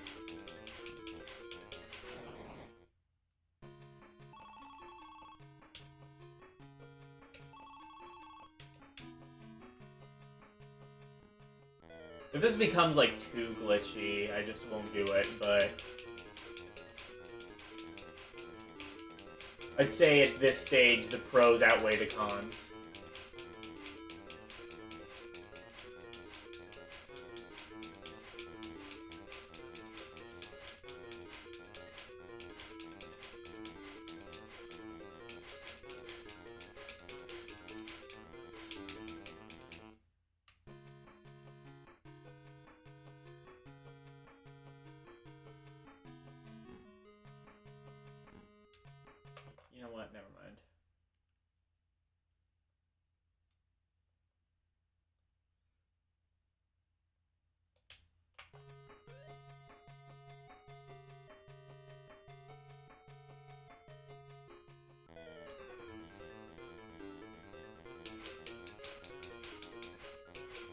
If this becomes, like, too glitchy, I just won't do it, but... I'd say at this stage, the pros outweigh the cons. You know what? Never mind.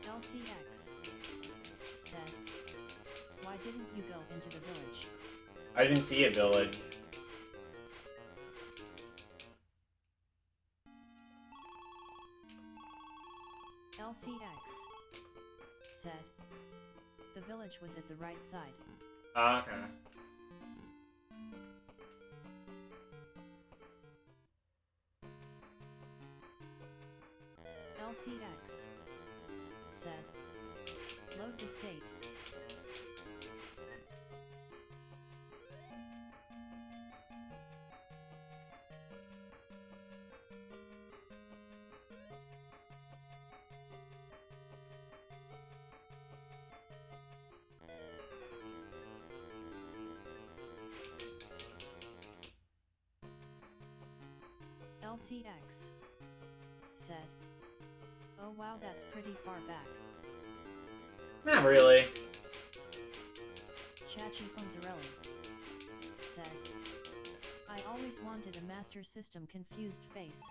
LCX said, "Why didn't you go into the village?" I didn't see a village. LCX said, "The village was at the right side." Okay. LCX said, "Load the state." LCX said, "Oh wow, that's pretty far back." Not really. Chachi Fonzarelli said, "I always wanted a Master System confused face."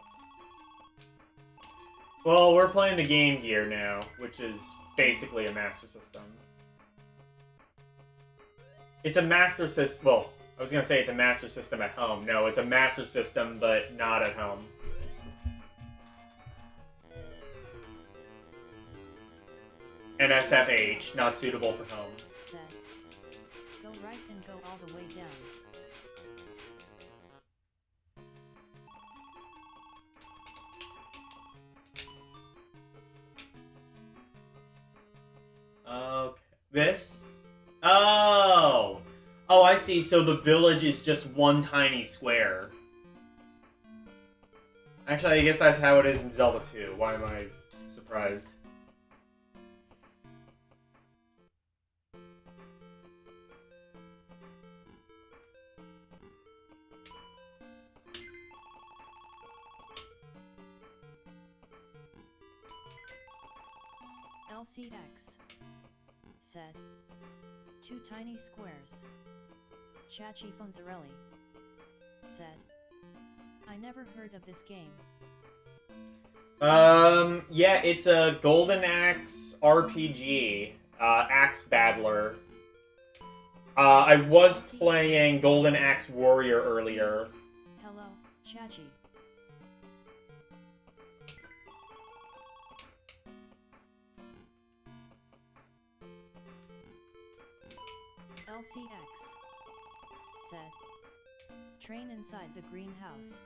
Well, we're playing the Game Gear now, which is basically a Master System. It's a Master System. Well, I was gonna say it's a Master System at home. No, it's a Master System, but not at home. NSFH, not suitable for home. Said, "Go right and go all the way down." Okay. This? Oh! Oh, I see. So the village is just one tiny square. Actually, I guess that's how it is in Zelda 2. Why am I surprised? LCX said, "Two tiny squares." Chachi Fonzarelli said, "I never heard of this game." Yeah, it's a Golden Axe RPG, Axe Battler. I was playing Golden Axe Warrior earlier. Hello, Chachi. LCX said, "Train inside the greenhouse."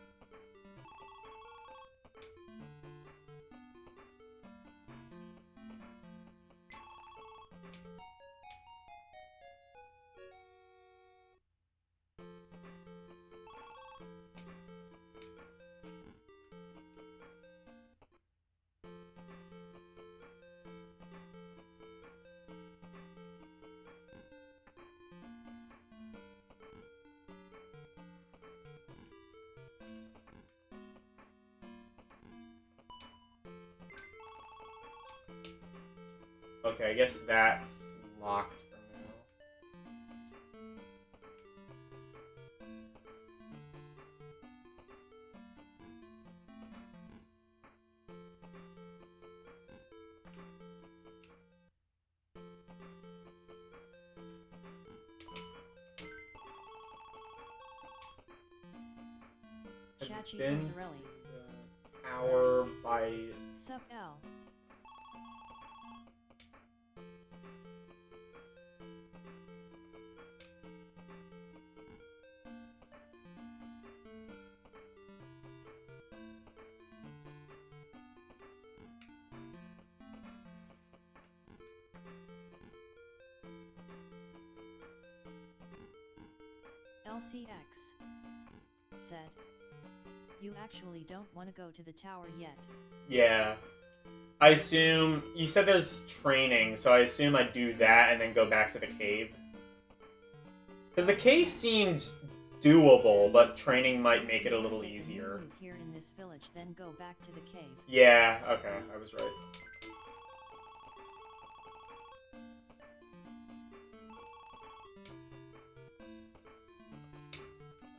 Okay, I guess that's locked for now. Chachi Been Fonzarelli. the tower by... Sup L. LCX said, "You actually don't want to go to the tower yet." Yeah. I assume... You said there's training, so I assume I do that and then go back to the cave. Because the cave seemed doable, but training might make it a little Get the new easier. move here in this village, then go back to the cave. Yeah, okay, I was right.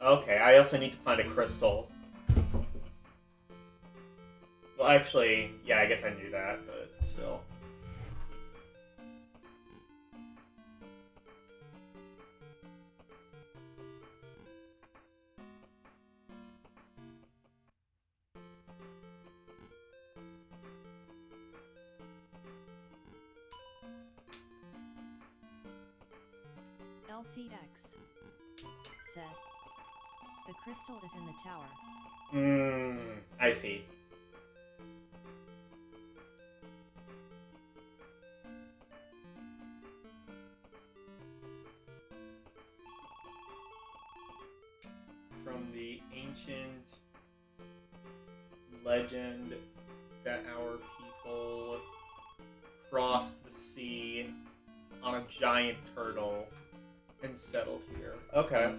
Okay, I also need to find a crystal. Well, actually, yeah, I guess I knew that, but still. LCX said, "The crystal is in the tower." I see. From the ancient legend that our people crossed the sea on a giant turtle and settled here. Okay.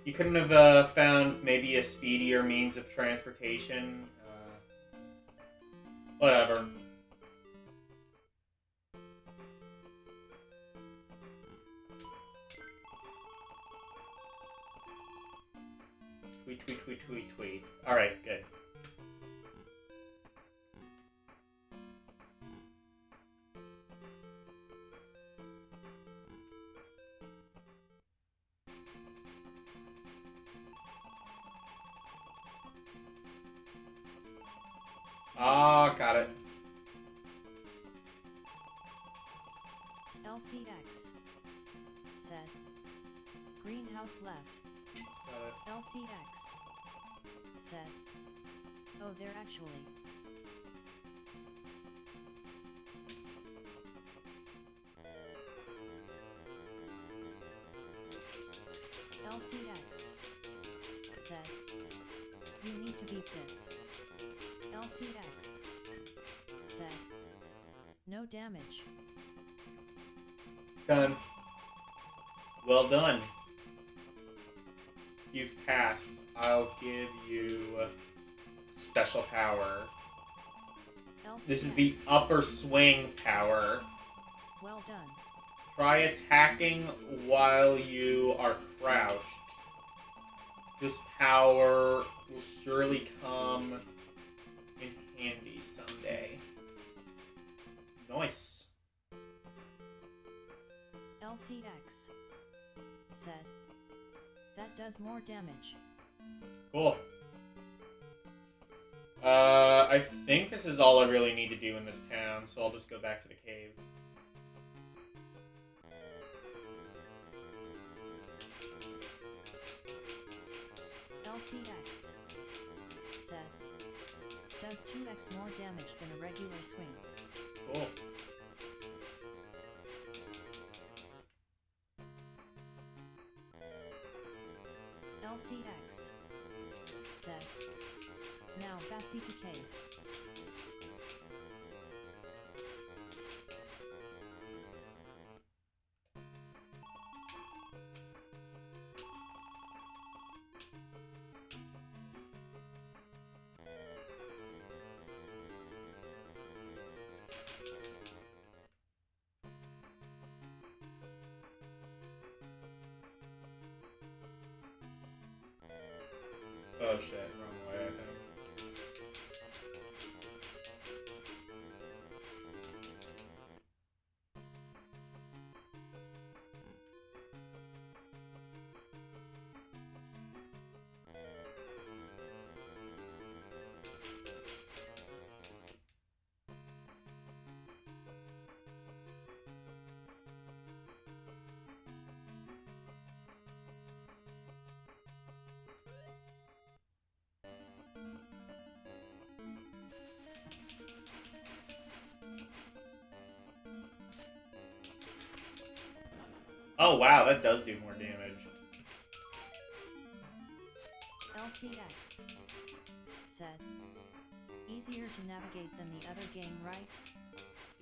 You couldn't have found maybe a speedier means of transportation? Whatever. Tweet, tweet, tweet, tweet, tweet. Alright, good. Ah, got it. LCX said. Greenhouse left. Got it. LCX said. Oh, they're actually. LCX said. You need to beat this. LCX said. No damage. Done. Well done. You've passed. I'll give you special power. LCX. This is the upper swing power. Well done. Try attacking while you are crouched. This power will surely come in handy someday. Nice. LCX said. That does more damage. Cool. I think this is all I really need to do in this town, so I'll just go back to the cave. LCX said. Does 2x more damage than a regular swing. Cool. LCX said. Now Bassi to cave. Oh shit, wrong way, I think. Oh wow, that does do more damage. LCX said. Easier to navigate than the other game, right?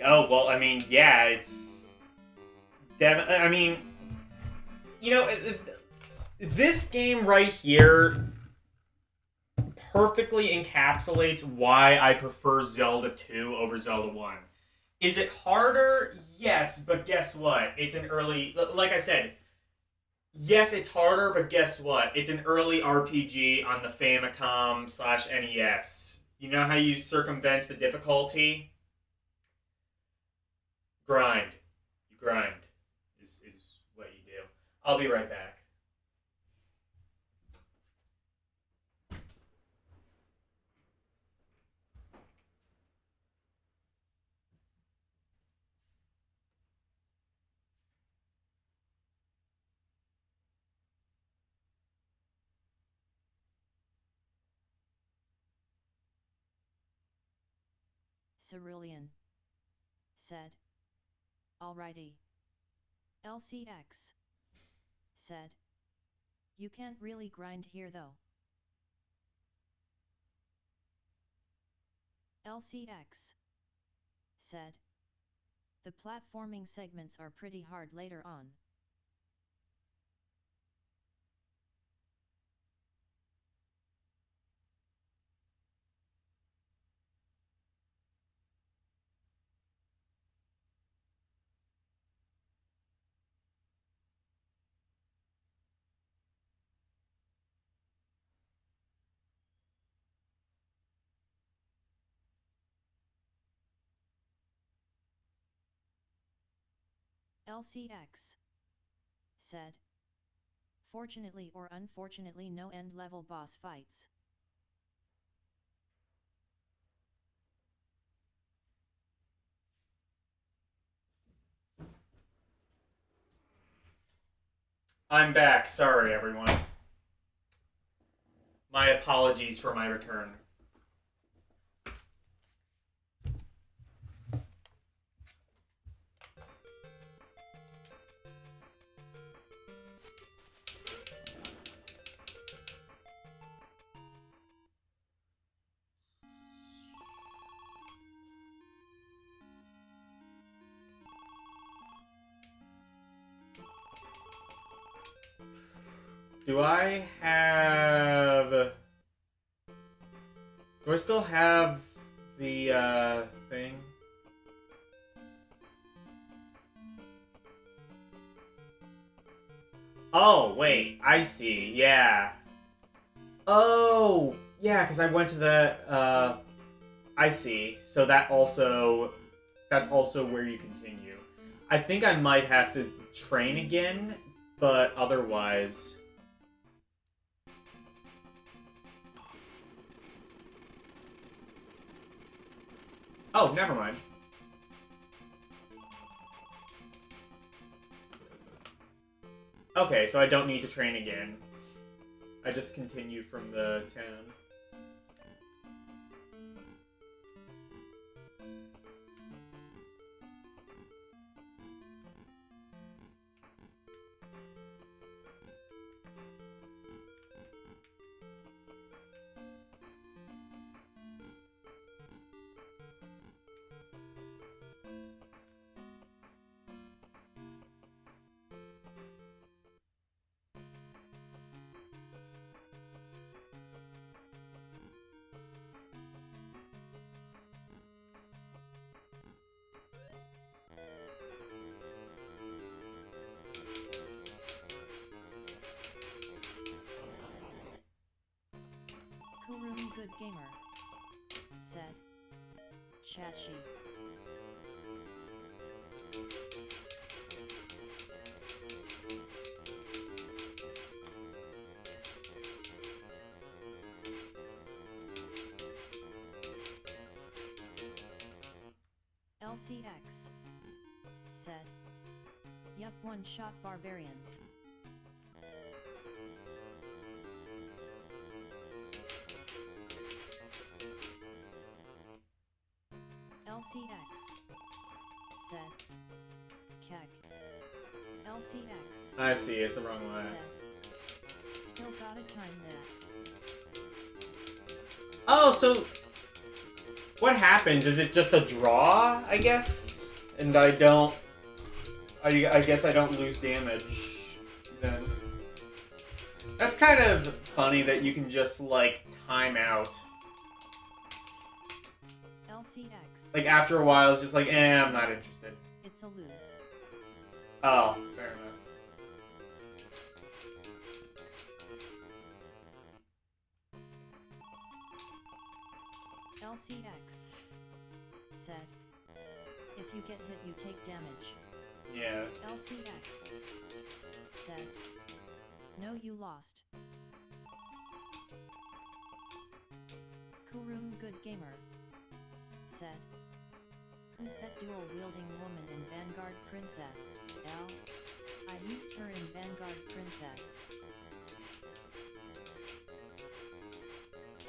Oh, well, I mean, yeah, it's... I mean, you know, this game right here perfectly encapsulates why I prefer Zelda 2 over Zelda 1. Is it harder? Yes, but guess what? It's an early... Like I said, yes, it's harder, but guess what? It's an early RPG on the Famicom/NES. You know how you circumvent the difficulty? Grind. You grind is what you do. I'll be right back. Cerulean said. Alrighty. LCX said. You can't really grind here though. LCX said. The platforming segments are pretty hard later on. LCX said, fortunately or unfortunately no end-level boss fights. I'm back. Sorry, everyone. My apologies for my return. Do I still have the, thing? Oh, wait. I see. Yeah. Oh, yeah, because I went to the, I see. So that's also where you continue. I think I might have to train again, but otherwise... Oh, never mind. Okay, so I don't need to train again. I just continue from the town. Kurum Good Gamer said, Chachi. LCX said, yup, one-shot barbarians. LCX said, Keck. LCX I see, it's the wrong way. said, still gotta time that. Oh, so... What happens? Is it just a draw, I guess? And I don't... I guess I don't lose damage, then. That's kind of funny that you can just, like, time out. LCX. Like, after a while, it's just like, I'm not interested. It's a lose. Oh, fair enough. LCX said, if you get hit you take damage. Yeah. LCX said, no you lost. Kurum Good Gamer said, who's that dual-wielding woman in Vanguard Princess, L? I used her in Vanguard Princess.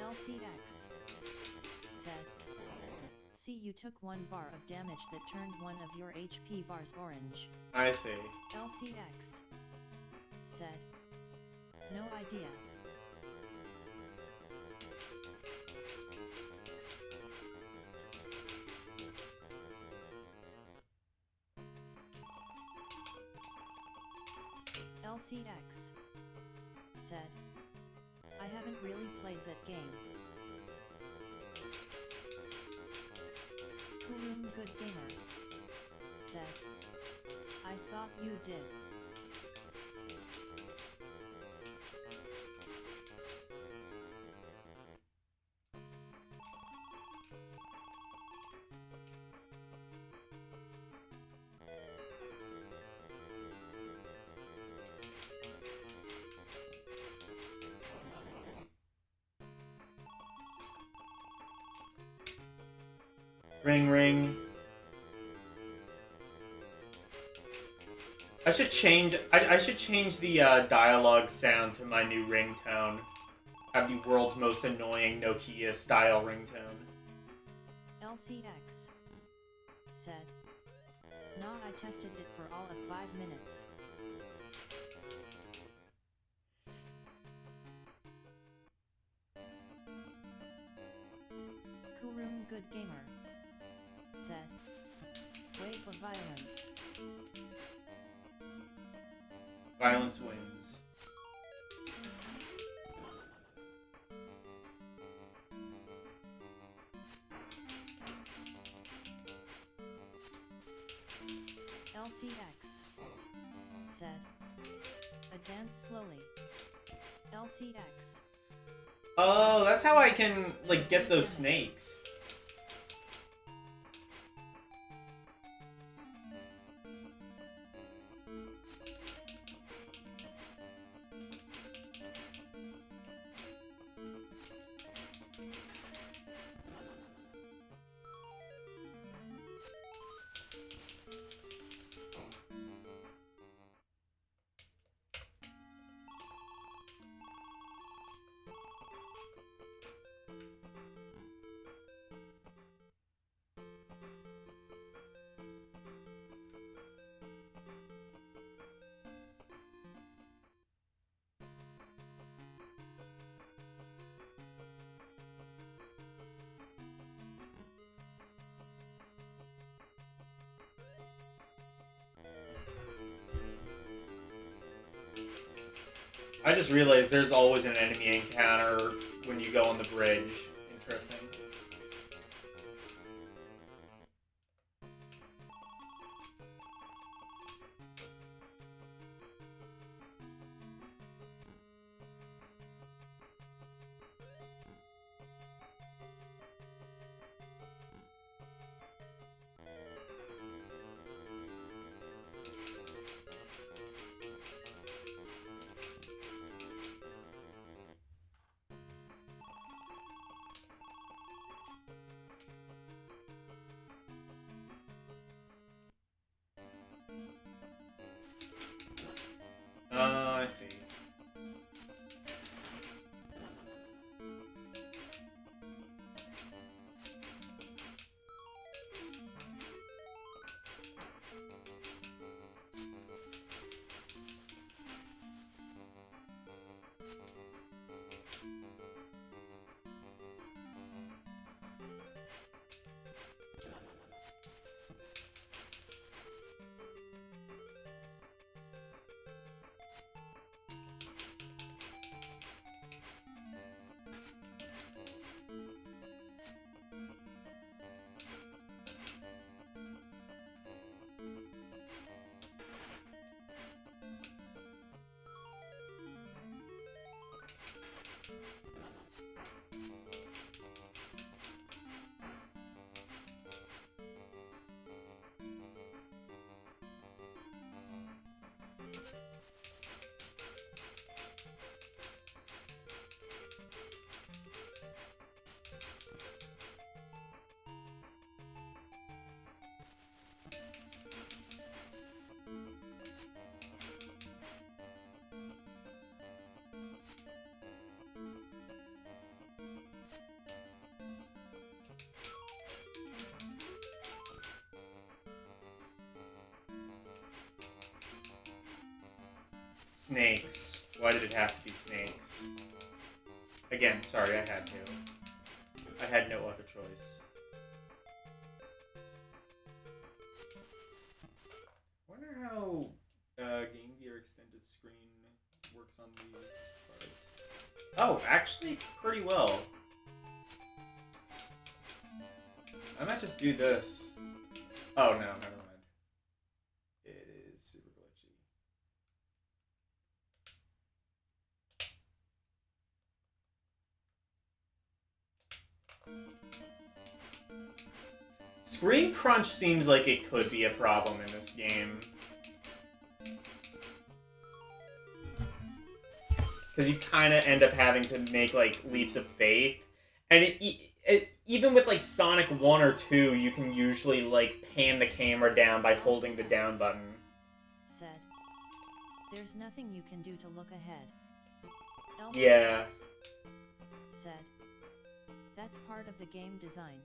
LCX said, see you took 1 bar of damage that turned one of your HP bars orange. I see. LCX said, no idea. LCX said, I haven't really played that game. Kurum Good Gamer said, I thought you did. Ring, ring. I should change. I should change the dialogue sound to my new ringtone. Have the world's most annoying Nokia style ringtone. LCX said, "Nah, I tested it for all of 5 minutes. Kurum Good Gamer said, "Wait for violence." Violence wins. LCX said, "Advance slowly." LCX. Oh, that's how I can, like, get those snakes. I just realized there's always an enemy encounter when you go on the bridge. Interesting. I see. Snakes. Why did it have to be snakes? Again, sorry, I had to. I had no other choice. Wonder how Game Gear Extended Screen works on these cards. Oh, actually, pretty well. I might just do this. Oh, no, never mind. It is super glitchy. Screen crunch seems like it could be a problem in this game. Because you kind of end up having to make, like, leaps of faith. And even with like Sonic 1 or 2, you can usually like pan the camera down by holding the down button. Said, there's nothing you can do to look ahead. Yeah. Said, that's part of the game design.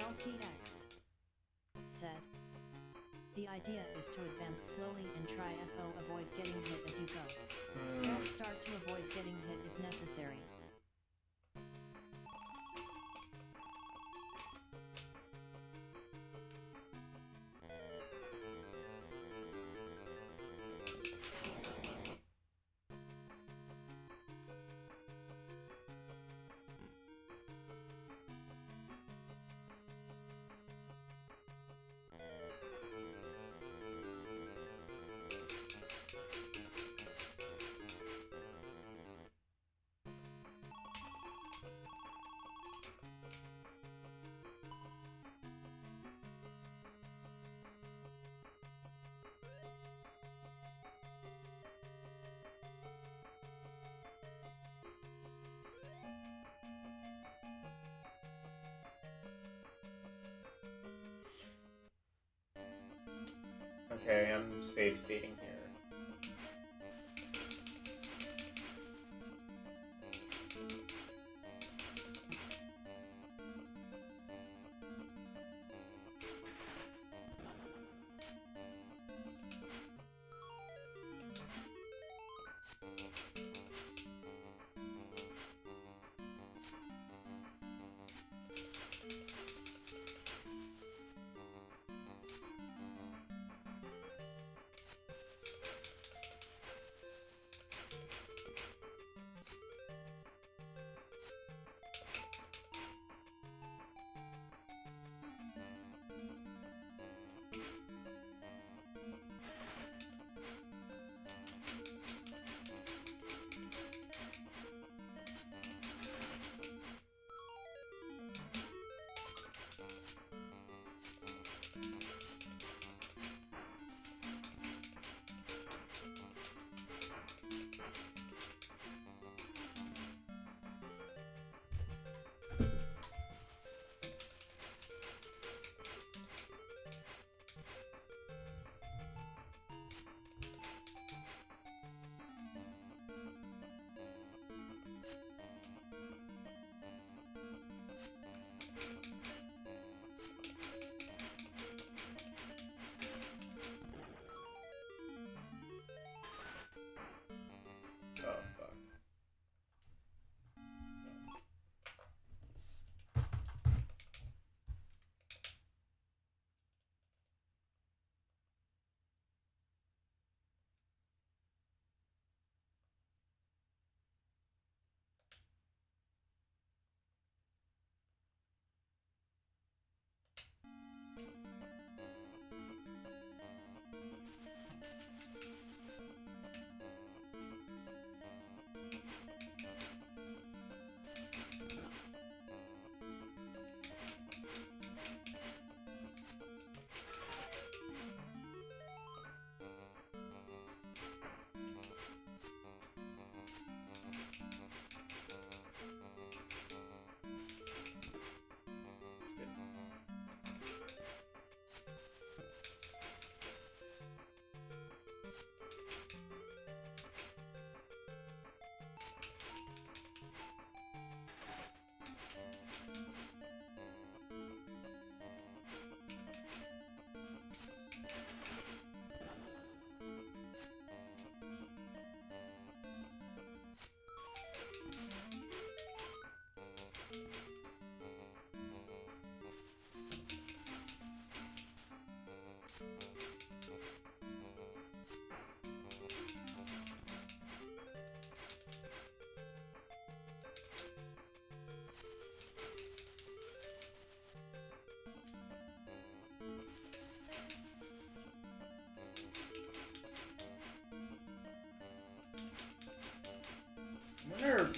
LCX said, the idea is to advance slowly and try FO avoid getting hit as you go. Press start to avoid getting hit if necessary. Okay, I'm save stating here.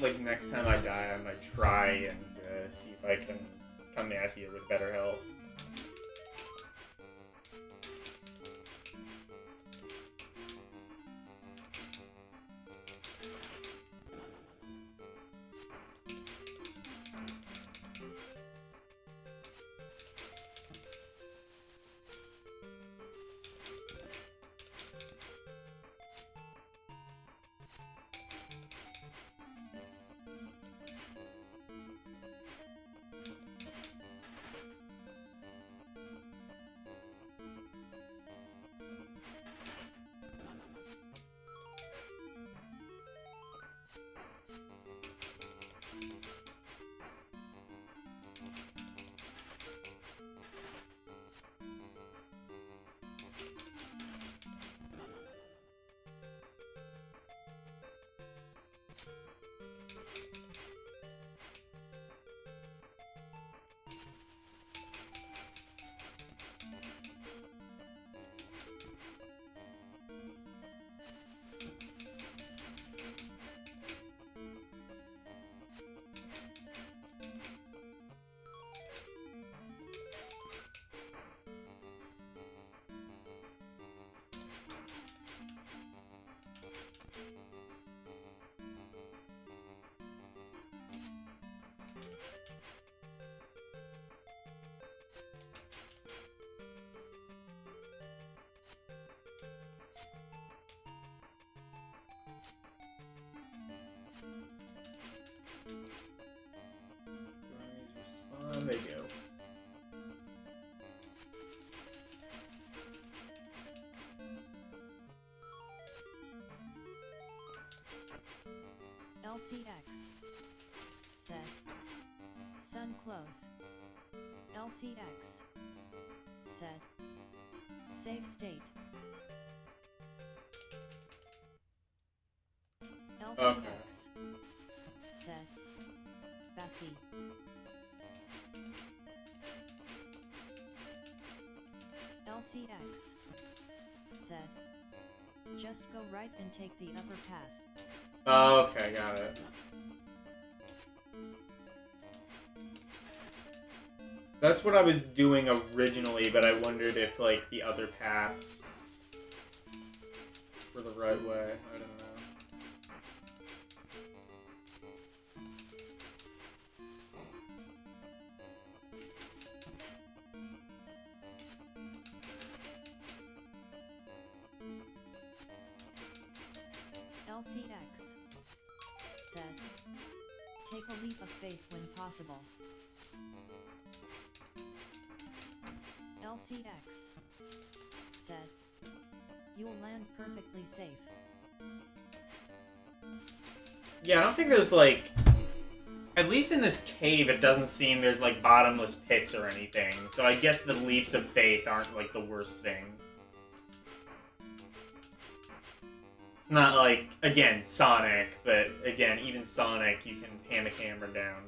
like next time I die, I might try and see if I can come out here with better health. Respond. There you go. LCX said. Sun close. LCX said. Save state. LCX said. Bassi. LCX said. Just go right and take the upper path. Okay, got it. That's what I was doing originally, but I wondered if, like, the other paths were the right way. I don't know. LCX said. Take a leap of faith when possible. LCX said. You'll land perfectly safe. Yeah, I don't think there's, like... At least in this cave, it doesn't seem there's, like, bottomless pits or anything. So I guess the leaps of faith aren't, like, the worst thing. It's not like, again, Sonic, but, again, even Sonic, you can pan the camera down.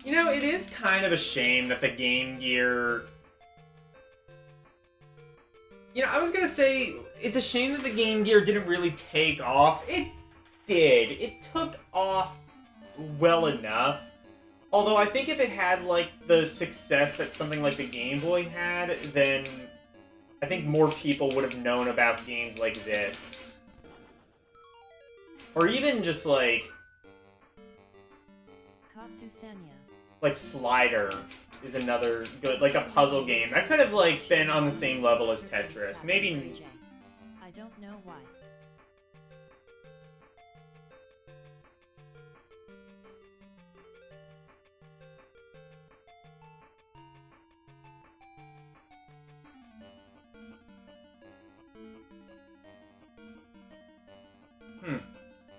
You know, it is kind of a shame that the Game Gear... You know, I was gonna say, it's a shame that the Game Gear didn't really take off. It did. It took off well enough. Although I think if it had, like, the success that something like the Game Boy had, then I think more people would have known about games like this. Or even just, like... Like Slider is another good, like a puzzle game. That could have, like, been on the same level as Tetris. Maybe... I don't know why.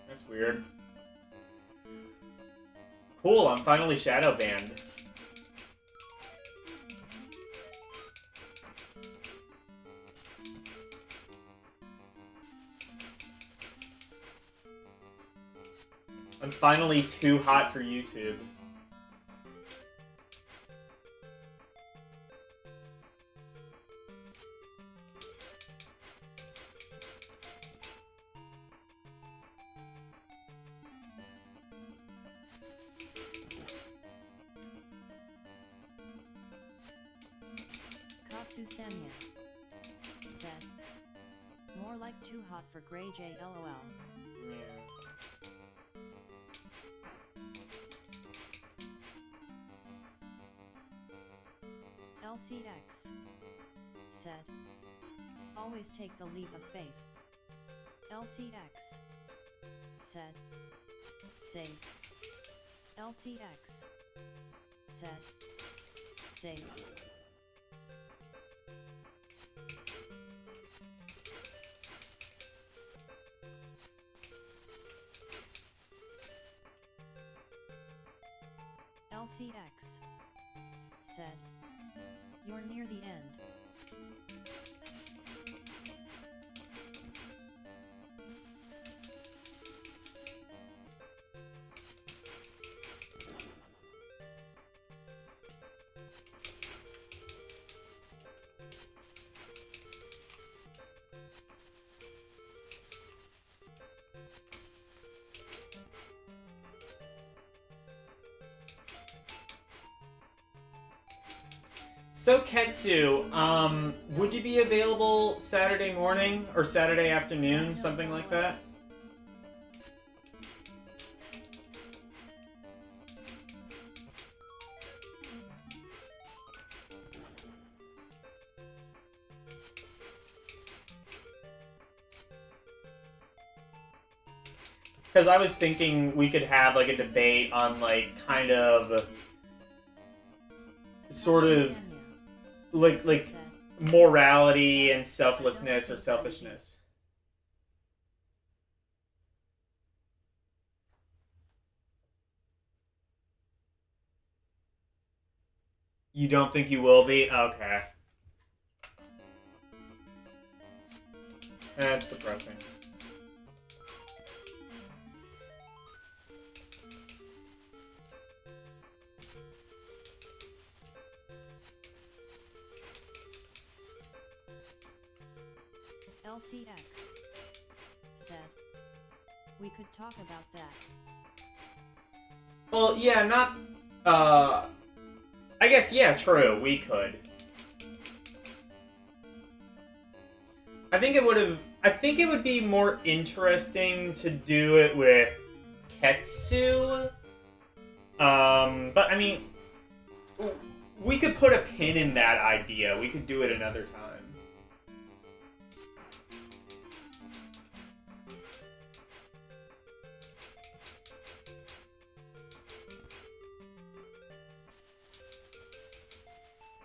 That's weird. Cool, I'm finally shadow banned. I'm finally too hot for YouTube. Sanya said, more like too hot for Gray J LOL. Yeah. LCX said, always take the leap of faith. LCX said, save. LCX said, save. LCX said, you're near the end. So Ketsu, would you be available Saturday morning or Saturday afternoon, something like that? Because I was thinking we could have like a debate on like kind of sort of like morality and selflessness or selfishness. You don't think you will be? Okay. That's depressing. LCX said, we could talk about that. Well, yeah, not, I guess, yeah, true, we could. I think it would be more interesting to do it with Ketsu. But, I mean, we could put a pin in that idea. We could do it another time.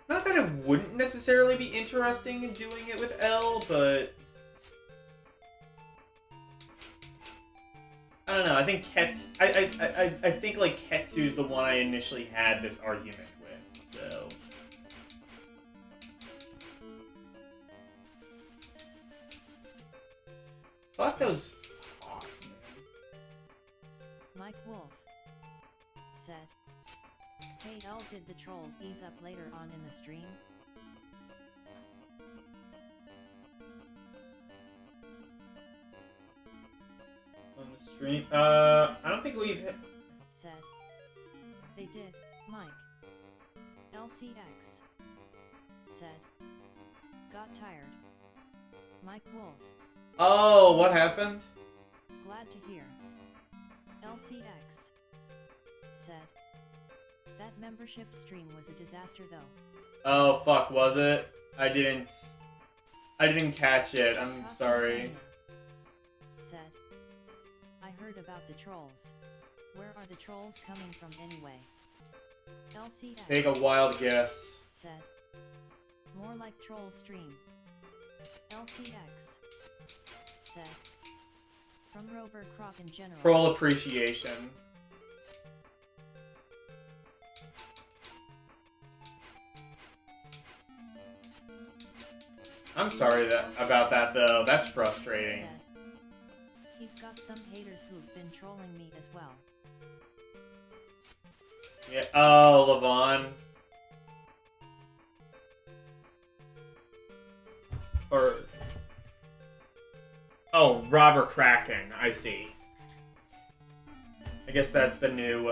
Not that it wouldn't necessarily be interesting in doing it with L, but I don't know. I think I think like Ketsu's the one I initially had this argument with. So fuck those hawks, man. Mike Wolf said, L did the trolls ease up later on in the stream? On the stream? I don't think we've... Said. They did, Mike. LCX. Said. Got tired. Mike Wolf. Oh, what happened? Glad to hear. LCX. Said. That membership stream was a disaster though. Oh, fuck, was it? I didn't catch it. I'm sorry. Said. I heard about the trolls. Where are the trolls coming from anyway? LCX. Take a wild guess. Said. More like troll stream. LCX. Said. From Rover Croc in general. Troll appreciation. I'm sorry about that though. That's frustrating. Said. He's got some haters who've been trolling me as well. Yeah. Oh, Levon. Or. Oh, Robert Kraken. I see. I guess that's the new.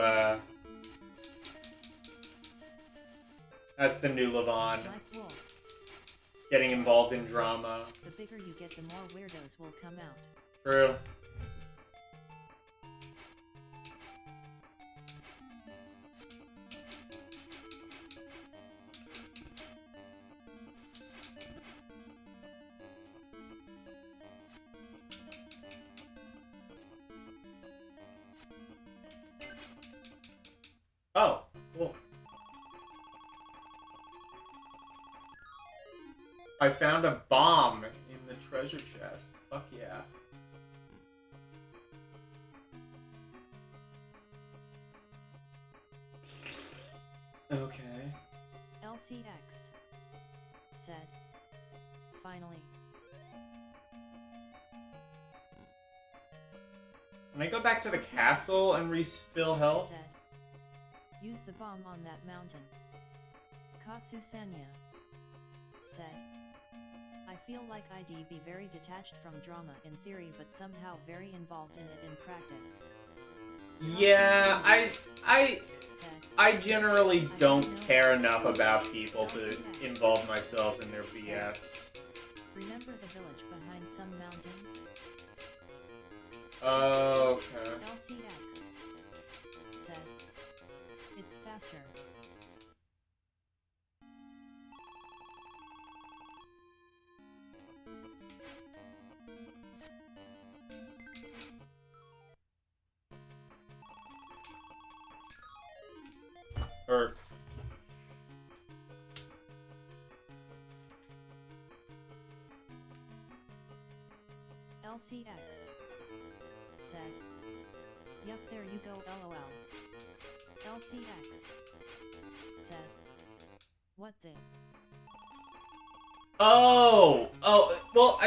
That's the new Levon. Mike Wolf. Getting involved in drama. The bigger you get, the more weirdos will come out. True. Oh, cool. I found a bomb in the treasure chest. Fuck yeah. Okay. LCX. Said. Finally. Can I go back to the castle and refill health? Said. Use the bomb on that mountain. Katsu Sanya. Said. I feel like I'd be very detached from drama in theory but somehow very involved in it in practice. Yeah, Said. I generally don't care enough about people to involve myself in their BS. Remember the village behind some mountains? Okay. LCX. Said. It's faster. Or LCX. Said. Yup, there you go, lol. LCX. Said. What the? oh, well,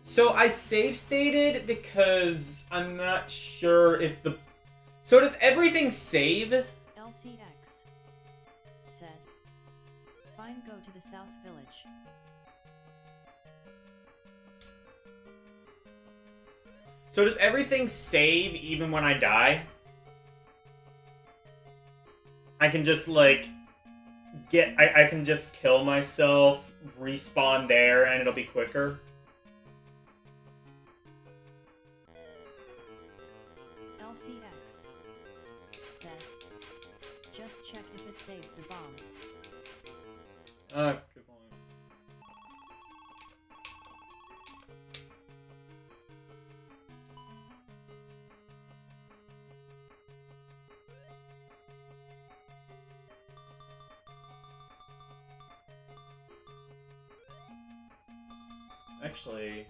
so I save stated because I'm not sure if the. So does everything save? LCX. Said. Fine, go to the South Village. So does everything save even when I die? I can just like I can just kill myself, respawn there, and it'll be quicker. LCX. Said. Just check if it saved the bomb. Good point. Actually,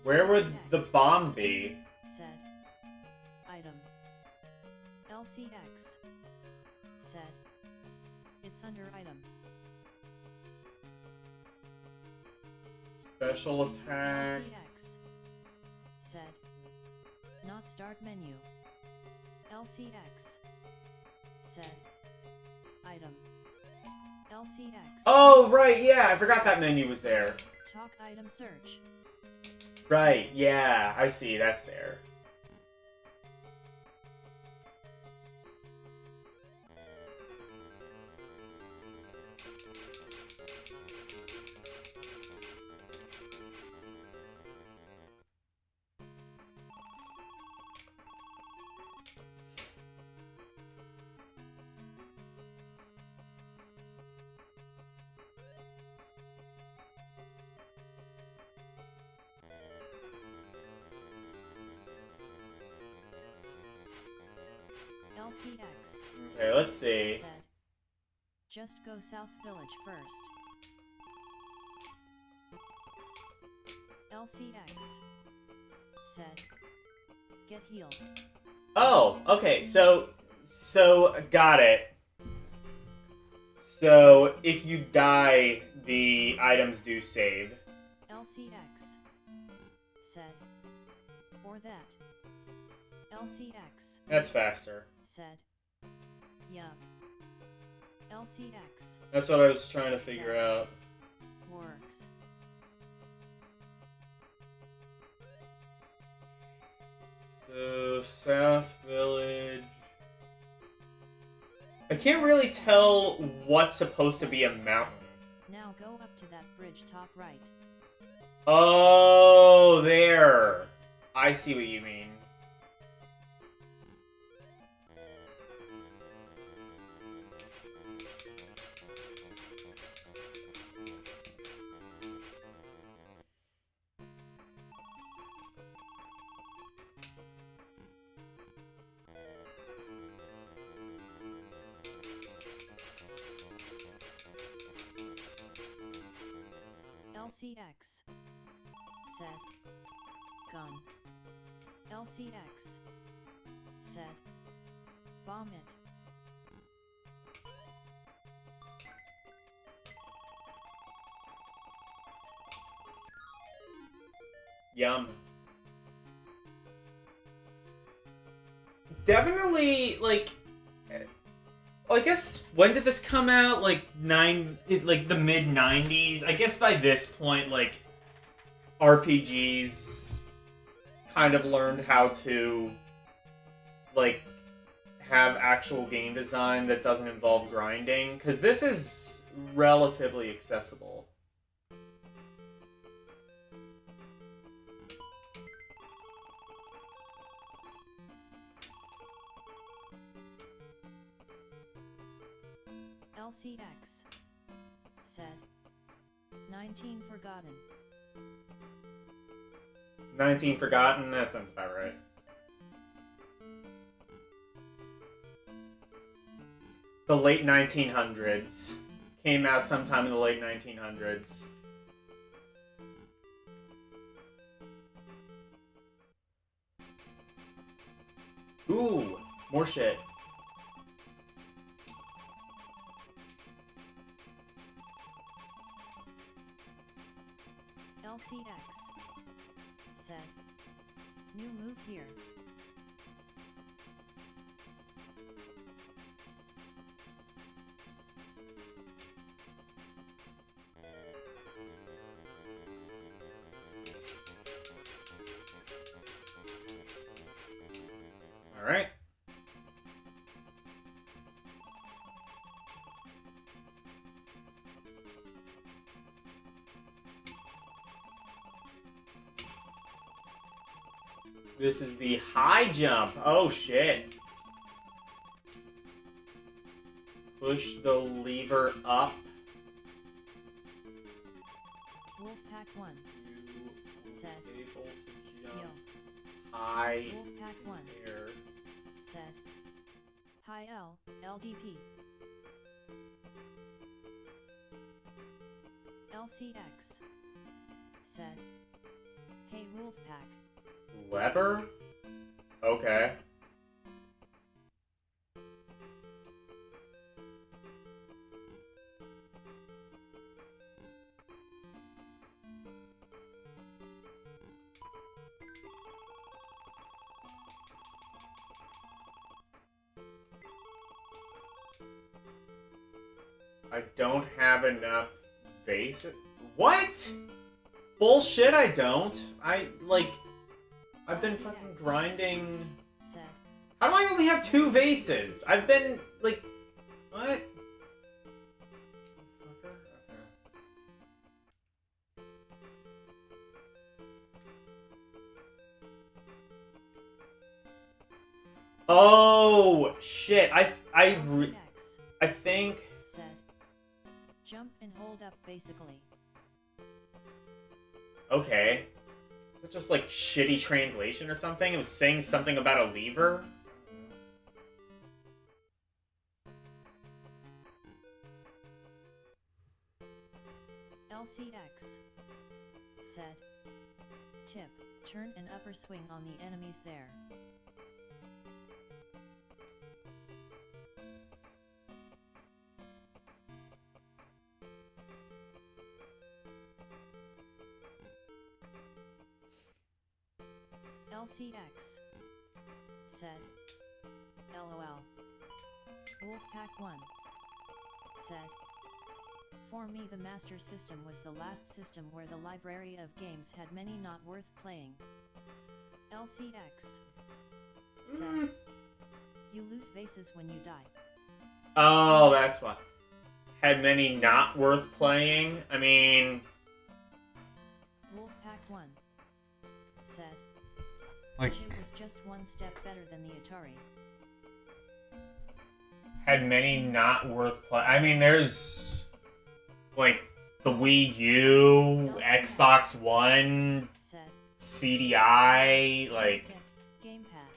where would the bomb be? Said. Item. LCX. Said. It's under item. Special attack. LCX said, not start menu. LCX said, item. LCX. Oh, right, yeah, I forgot that menu was there. Talk item search. Right, yeah, I see, that's there. LCX Okay, let's see. said, just go South Village first. LCX said, get healed. Oh, okay, so got it. So, if you die, the items do save. LCX said, or that. LCX That's faster. said, yup. LCX That's what I was trying to figure out. works. So, South Village... I can't really tell what's supposed to be a mountain. Now go up to that bridge top right. Oh, there. I see what you mean. LCX said, gun. LCX said, bomb it. Yum. Definitely, like... Well, I guess, when did this come out? Like, the mid-90s? I guess by this point, like, RPGs kind of learned how to, like, have actual game design that doesn't involve grinding. Because this is relatively accessible. LCX said, 19 forgotten. 19 Forgotten? That sounds about right. The late 1900s. Came out sometime in the late 1900s. Ooh, more shit. LCX said, new move here. Alright. This is the high jump. Oh shit. Push the lever up. Wolfpack 1 said, Able to yo. jump high Wolfpack 1 in air. said, hi L, LDP. LCX said, hey Wolfpack. Lever? Okay. I don't have enough vases. What? Bullshit, I don't. I've been fucking grinding. Said, How do I only have 2 vases? I've been, like, what? Oh, shit. I think... said, jump and hold up basically. Okay. Is it just, like, shitty translation or something? It was saying something about a lever? LCX said, tip, turn and upper swing on the enemies there. LCX said, LOL. Wolfpack 1 said, for me the Master System was the last system where the library of games had many not worth playing. LCX said, you lose vases when you die. Oh, that's why. Had many not worth playing? I mean... Wolfpack 1 said, Like, it was just one step better than the Atari. Had many not worth playing. I mean, there's... like, the Wii U, Xbox One, Said, CDI, like... joystick, gamepad.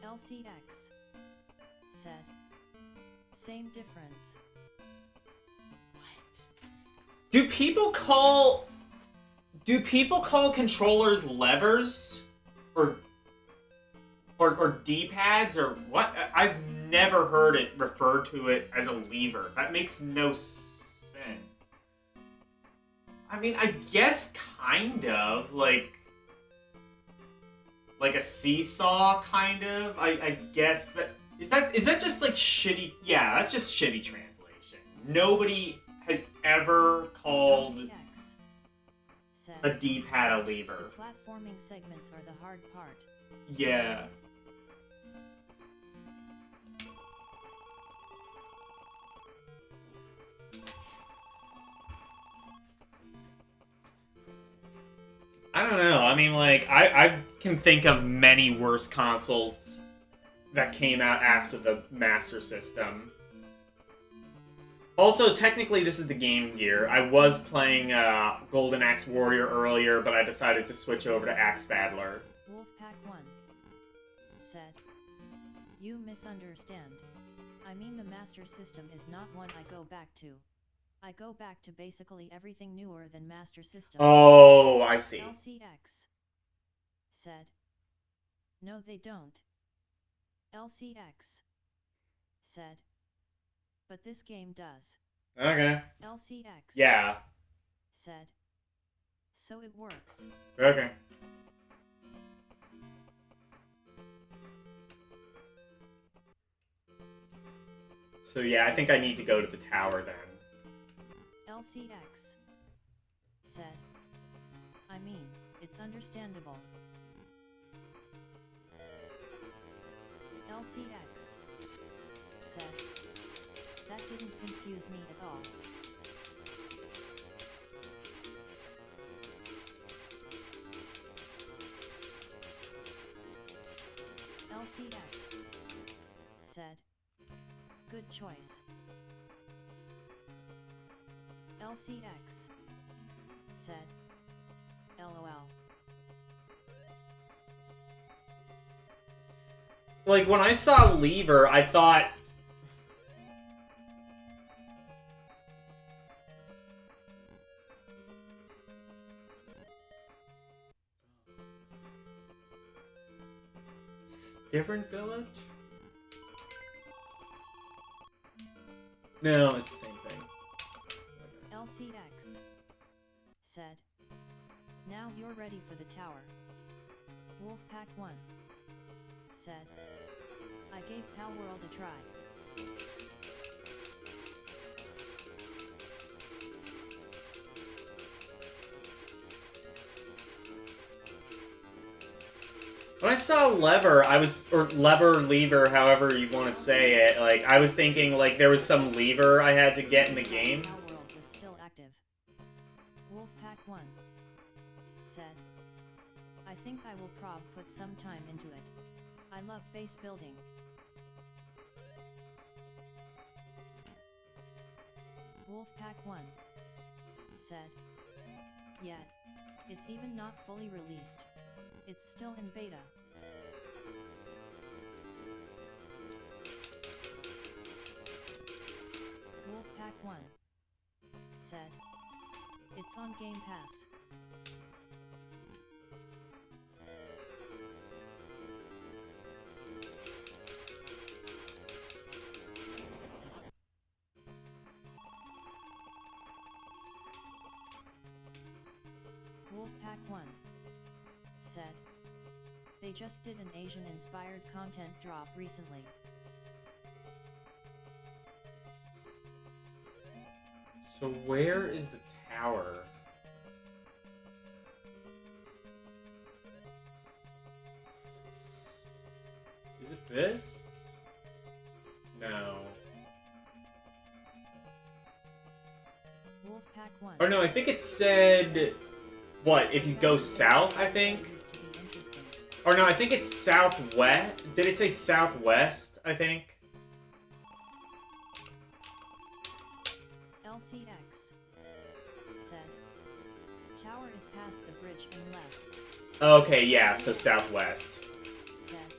LCX said, same difference. Do people call controllers levers? Or D-pads, or what? I've never heard it referred to it as a lever. That makes no sense. I mean, I guess kind of, like a seesaw, kind of. I guess that is that just like shitty? Yeah, that's just shitty translation. Nobody has ever called LCX said, a D-pad a lever. the platforming segments are the hard part. Yeah. I don't know. I mean, like, I can think of many worse consoles that came out after the Master System. Also, technically, this is the Game Gear. I was playing Golden Axe Warrior earlier, but I decided to switch over to Axe Battler. Wolfpack 1 said, you misunderstand. I mean the Master System is not one I go back to. I go back to basically everything newer than Master System. Oh, I see. LCX said, no they don't. LCX said, but this game does. Okay. LCX Yeah. said, so it works. Okay. So yeah, I think I need to go to the tower then. LCX said, I mean, it's understandable. LCX said, that didn't confuse me at all. LCX said, good choice. LCX said, LOL. Like, when I saw lever, I thought... Different village? No, it's the same thing. LCX said, now you're ready for the tower. Wolfpack 1 said, I gave Pal World a try. When I saw lever, or lever, however you want to say it, like, I was thinking, like, there was some lever I had to get in the game. Our world was still active. Wolfpack 1 said, I think I will put some time into it. I love base building. Wolfpack 1 said, yeah, it's even not fully released. It's still in beta. Wolfpack 1 said, it's on Game Pass. Wolfpack 1 said, they just did an Asian-inspired content drop recently. So where is the tower? Is it this? No. Wolfpack 1. Or no, I think it said... What, if you go south, I think? Or no, I think it's southwest. Did it say southwest, I think? LCX said, tower is past the bridge and left. Okay, yeah, so southwest. Said,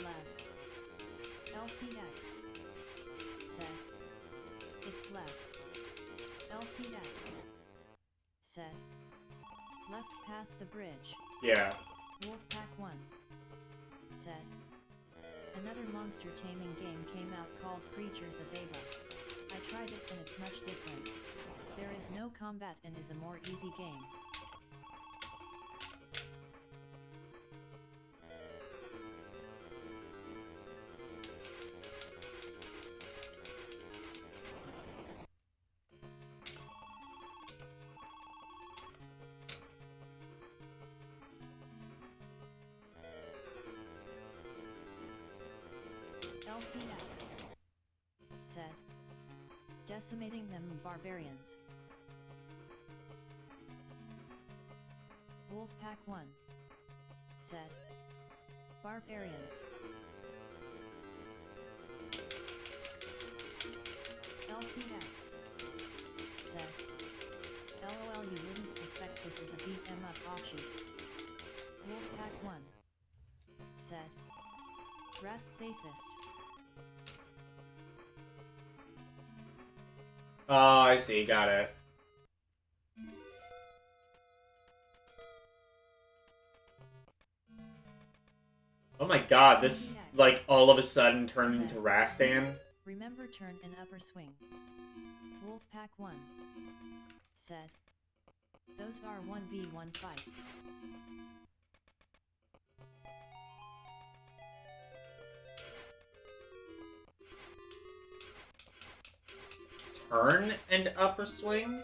left. LCX said, it's left. LCX said, left past the bridge. Yeah. Wolfpack 1 said, another monster taming game came out called Creatures of Ava. I tried it and it's much different. There is no combat and is a more easy game. LCX said, decimating them barbarians. Wolfpack 1 said, barbarians. LCX said, LOL, you wouldn't suspect this is a beat 'em up offshoot. Wolfpack 1 said, Rat's Thacist. Oh, I see. Got it. Oh my god, this, like, all of a sudden turned into Rastan. Remember turn and upper swing. Wolfpack 1 said, those are 1v1 fights. Turn and upper swing?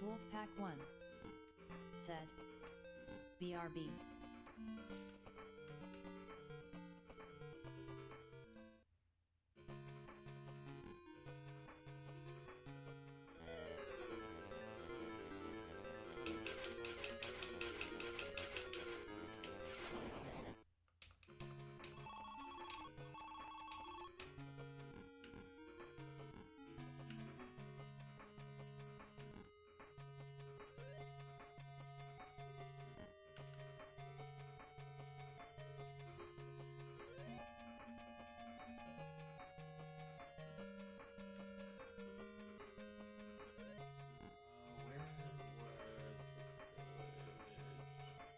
Wolfpack 1 said, BRB.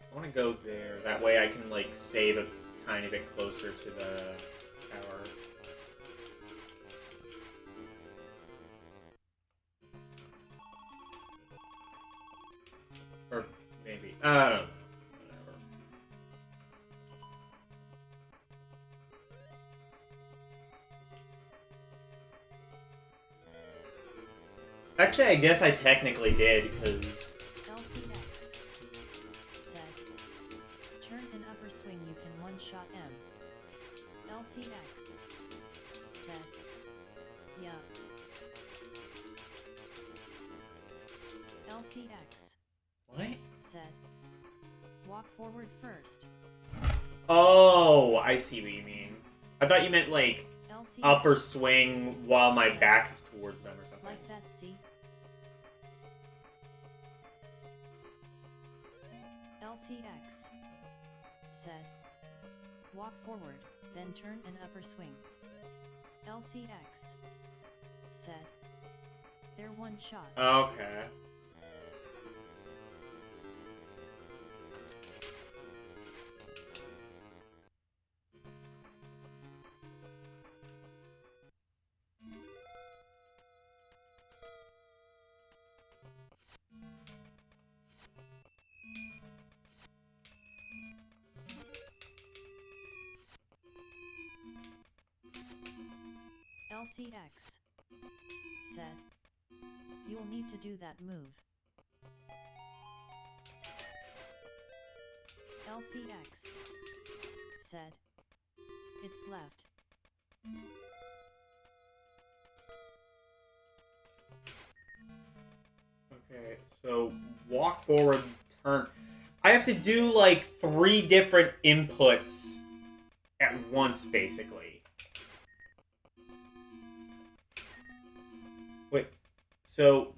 I want to go there. That way I can, like, save a tiny bit closer to the tower. I don't know. Whatever. Actually, I guess I technically did, because... LCX said, turn and upper swing you can one-shot M. LCX said, yeah. LCX What? said, walk forward first. Oh, I see what you mean. I thought you meant, like, LCX upper swing while my back is towards them or something. like that, see? LCX said, walk forward, then turn and upper swing. LCX said, they're one shot. Okay. LCX said, you'll need to do that move. LCX said, it's left. Okay, so walk forward, turn. I have to do like 3 different inputs at once, basically. Wait, so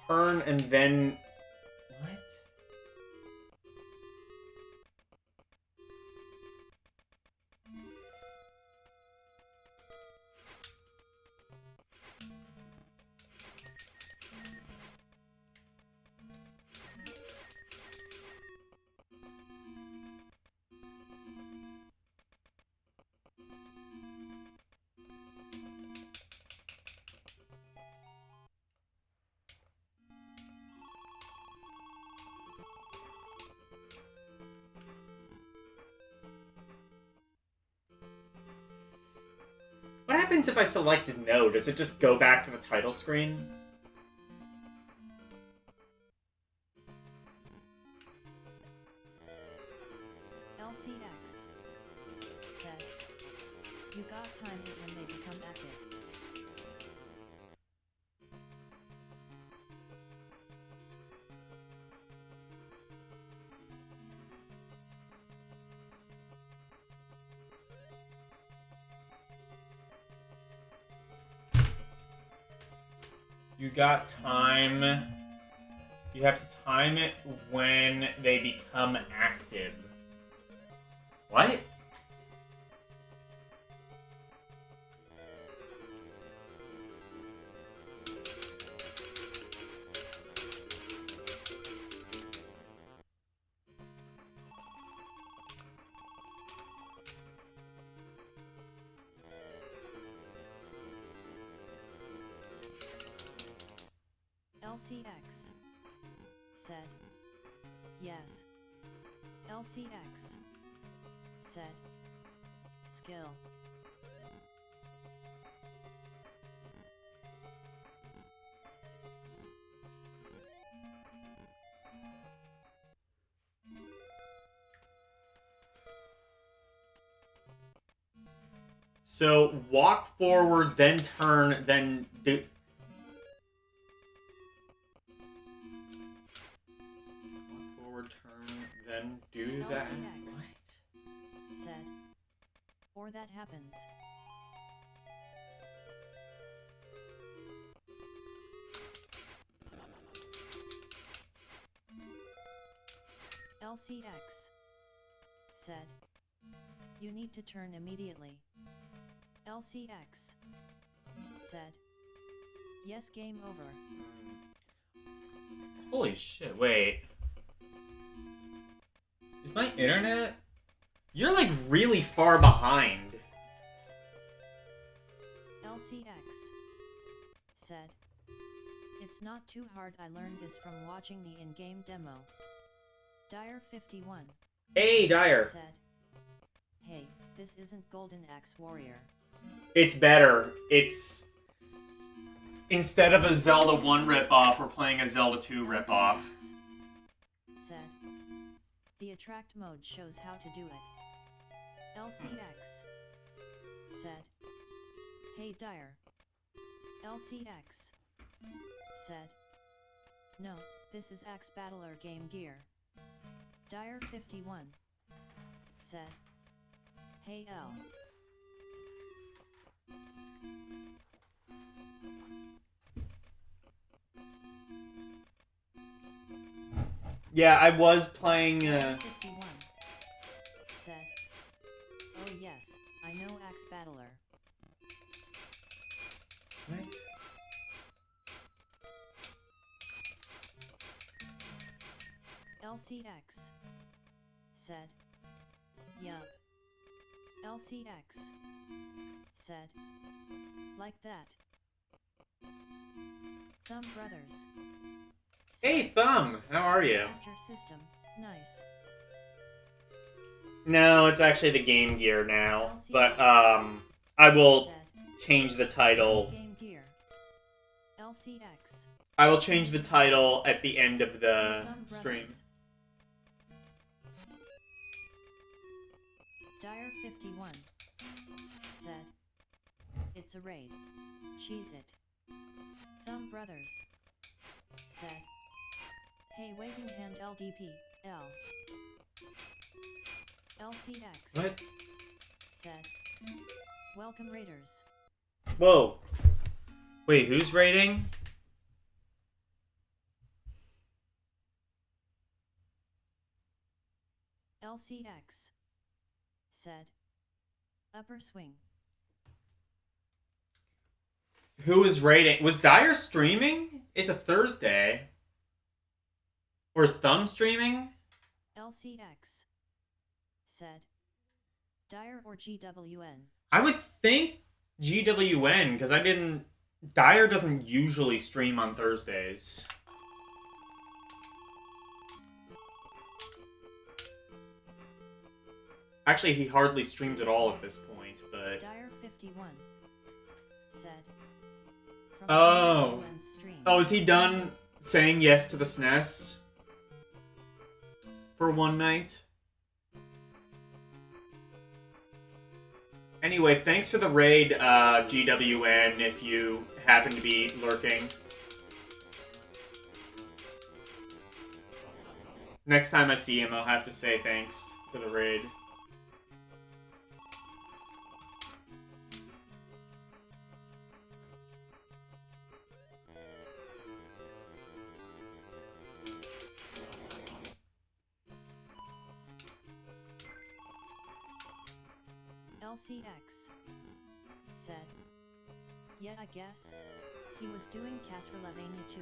turn and then what? What happens if I selected no? Does it just go back to the title screen? LCX said, you got time it when they become active. You got time. You have to time it when they become active. What? LCX said, yes. LCX said, skill. So walk forward, then turn, then do. Walk forward, turn, then do that. LCX What? said, or that happens. LCX said, you need to turn immediately. LCX said, yes, game over. Holy shit, wait. Is my internet? You're like really far behind. LCX said, it's not too hard, I learned this from watching the in-game demo. Dyer 51 Hey, Dyer. said, "Hey, this isn't Golden Axe Warrior." It's better. It's... Instead of a Zelda 1 ripoff, we're playing a Zelda 2 ripoff. LCX said, "The attract mode shows how to do it." LCX said, "Hey Dyer." LCX said, "No, this is Axe Battler Game Gear." Dyer 51 said, "Hey L." Yeah, I was playing, 51 said, "Oh yes, I know Axe Battler." What? LCX said, "Yup." LCX said, "Like that." Thumb Brothers Hey, Thumb! How are you? Master System, nice. No, it's actually the Game Gear now. But, I will Said, change the title. Game Gear. LCX. I will change the title at the end of the Thumb stream. Brothers. Dyer 51 said, "It's a raid. Cheese it." Thumb Brothers said, "Hey waving hand LDP, L." LCX What? said, "Welcome Raiders." Whoa. Wait, who's raiding? LCX said, "Upper swing." Who is raiding? Was Dyer streaming? It's a Thursday. Or is Thumb streaming? LCX said, "Dyer or GWN." I would think GWN, because I didn't... Dyer doesn't usually stream on Thursdays. Actually, he hardly streams at all at this point, but... Dyer 51 said, "From Oh. GWN's stream." Oh, is he done saying yes to the SNES? For one night? Anyway, thanks for the raid, GWN, if you happen to be lurking. Next time I see him, I'll have to say thanks for the raid. LCX said, "Yeah, I guess. He was doing Castlevania 2.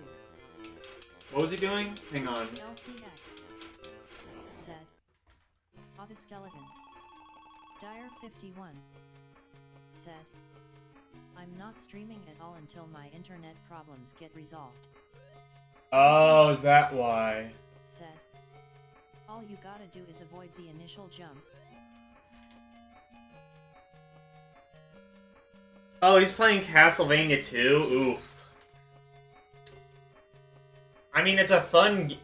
What was he doing? Hang on. LCX said, "Ah, the skeleton." Dyer 51 said, "I'm not streaming at all until my internet problems get resolved." Oh, is that why? Said, "All you gotta do is avoid the initial jump." Oh, he's playing Castlevania 2? Oof. I mean, it's a fun...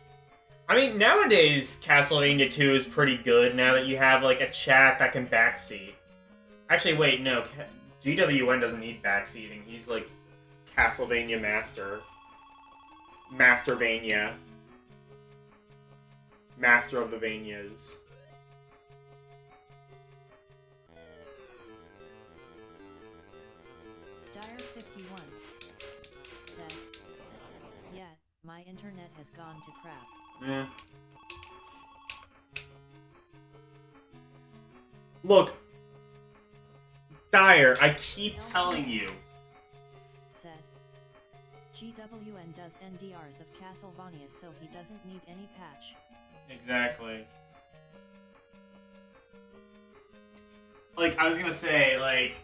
I mean, nowadays, Castlevania 2 is pretty good now that you have, like, a chat that can backseat. Actually, wait, no. GWN doesn't need backseating. He's, like, Castlevania Master. Mastervania. Master of the Vanias. Dyer 51 said, "Yeah, my internet has gone to crap." Eh. Look, Dyer, I keep telling you. Said, "GWN does NDRs of Castlevania so he doesn't need any patch." Exactly. Like, I was gonna say, like,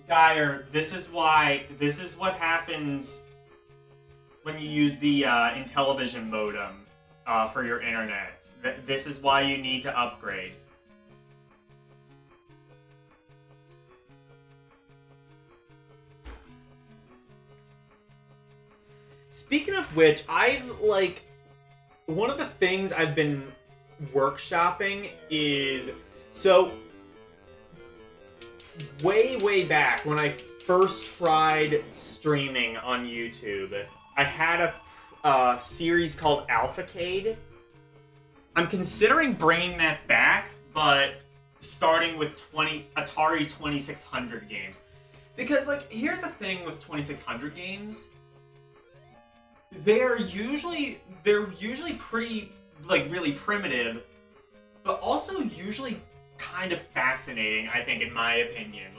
Dyer, this is what happens when you use the Intellivision modem for your internet. This is why you need to upgrade. Speaking of which, one of the things I've been workshopping is, so, way back when I first tried streaming on YouTube, I had a series called Alphacade. I'm considering bringing that back, but starting with Atari 2600 games. Because, here's the thing with 2600 games. They're usually pretty, really primitive, but also usually kind of fascinating, I think, in my opinion.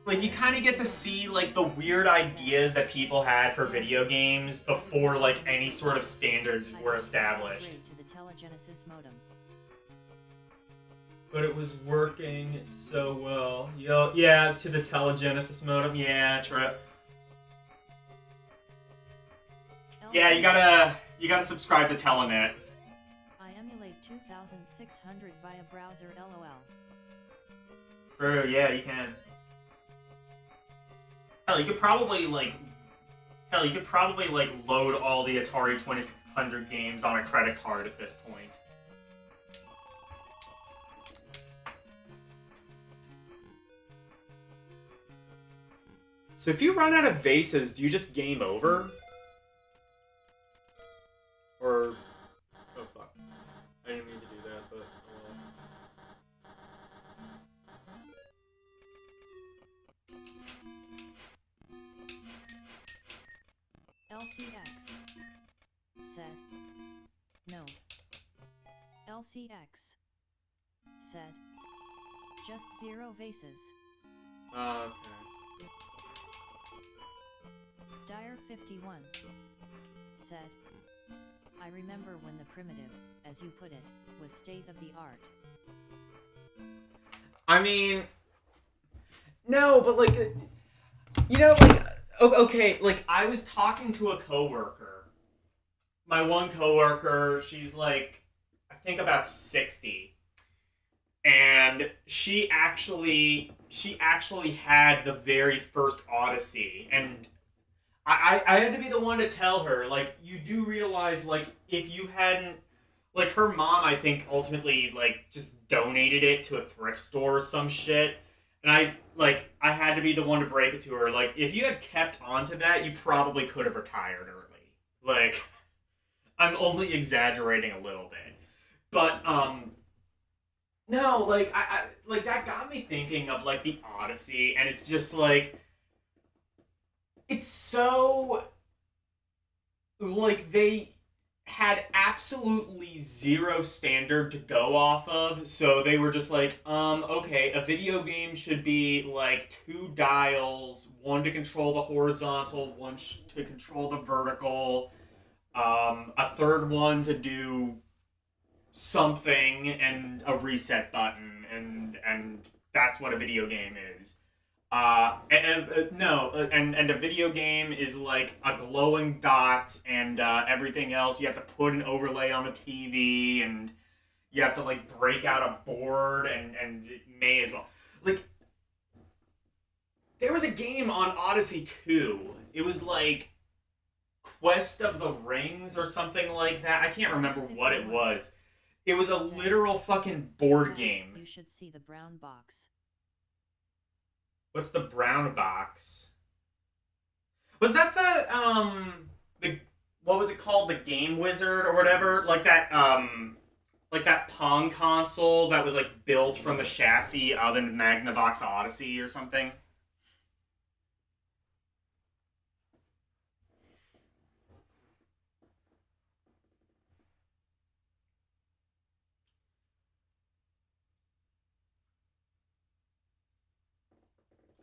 You kind of get to see, the weird ideas that people had for video games before, any sort of standards were established. To the telegenesis modem. But it was working so well. Yeah, to the telegenesis modem. Yeah, true. Yeah, you gotta subscribe to Telenet. I emulate 2600 via browser LOL. True, yeah, you can. Hell, you could probably load all the Atari 2600 games on a credit card at this point. So if you run out of vases, do you just game over? Or... oh fuck. I didn't mean to do that, but... LCX said no. LCX said just 0 vases. Okay. Dyer 51 said, I remember when the primitive, as you put it, was state of the art. I mean, no, but okay, I was talking to a coworker. My one coworker, she's I think about 60. And she actually had the very first Odyssey, and I had to be the one to tell her, you do realize, if you hadn't, her mom, I think, ultimately, just donated it to a thrift store or some shit, and I had to be the one to break it to her, if you had kept onto that, you probably could have retired early. I'm only exaggerating a little bit, but, no, I that got me thinking of, the Odyssey, and it's just, it's so, they had absolutely zero standard to go off of, so they were just okay, a video game should be, 2 dials, one to control the horizontal, one to control the vertical, a third one to do something, and a reset button, and that's what a video game is. And a video game is a glowing dot, and everything else you have to put an overlay on the TV, and you have to break out a board, and it may as well. There was a game on Odyssey 2. It was Quest of the Rings or something like that. I can't remember what it was. It was a literal fucking board game. You should see the brown box. What's the brown box? Was that the what was it called? The Game Wizard or whatever? That Pong console that was built from the chassis of an Magnavox Odyssey or something?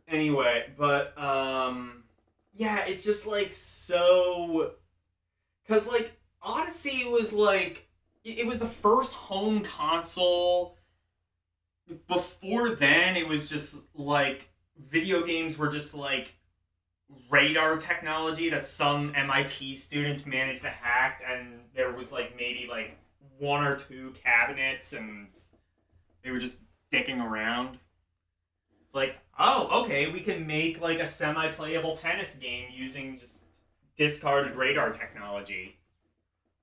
Anyway, but, yeah, it's just, so... Because, Odyssey was, it was the first home console. Before then, it was just, video games were just, radar technology that some MIT student managed to hack, and there was like maybe like one or two cabinets, and they were just dicking around. It's like, oh, okay, we can make like a semi-playable tennis game using just discarded radar technology.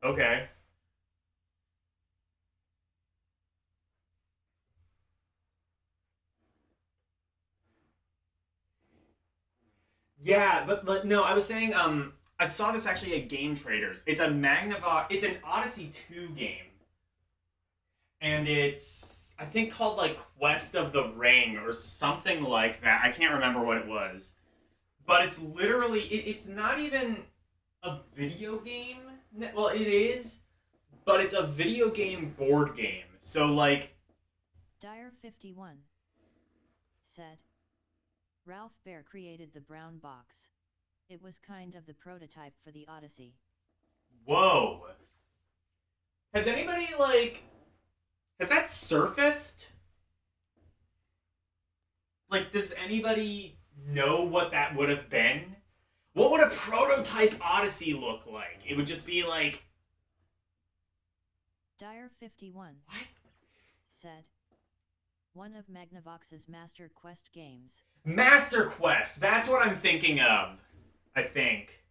Okay. Yeah, but no, I was saying, I saw this actually at Game Traders. It's a Magnavox, it's an Odyssey 2 game, and it's I think called like Quest of the Ring or something like that. I can't remember what it was, but it's literally it's not even a video game. Well, it is, but it's a video game board game. So like, Dyer51 said, Ralph Baer created the brown box. It was kind of the prototype for the Odyssey. whoa. Has anybody like has that surfaced? Like, does anybody know what that would have been? What would a prototype Odyssey look like? It would just be like, Dyer51 what? said, one of Magnavox's Master Quest games. Master Quest. That's what I'm thinking of. I think.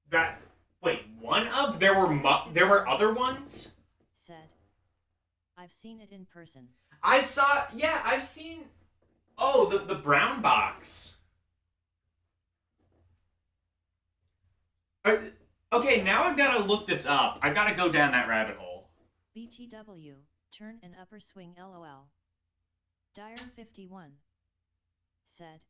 That. Wait, one of? There were other ones? Said, I've seen it in person. I saw. Yeah, I've seen. Oh, the brown box. Okay, now I've got to look this up. I've got to go down that rabbit hole. BTW, turn and upper swing LOL. Dyer51 said,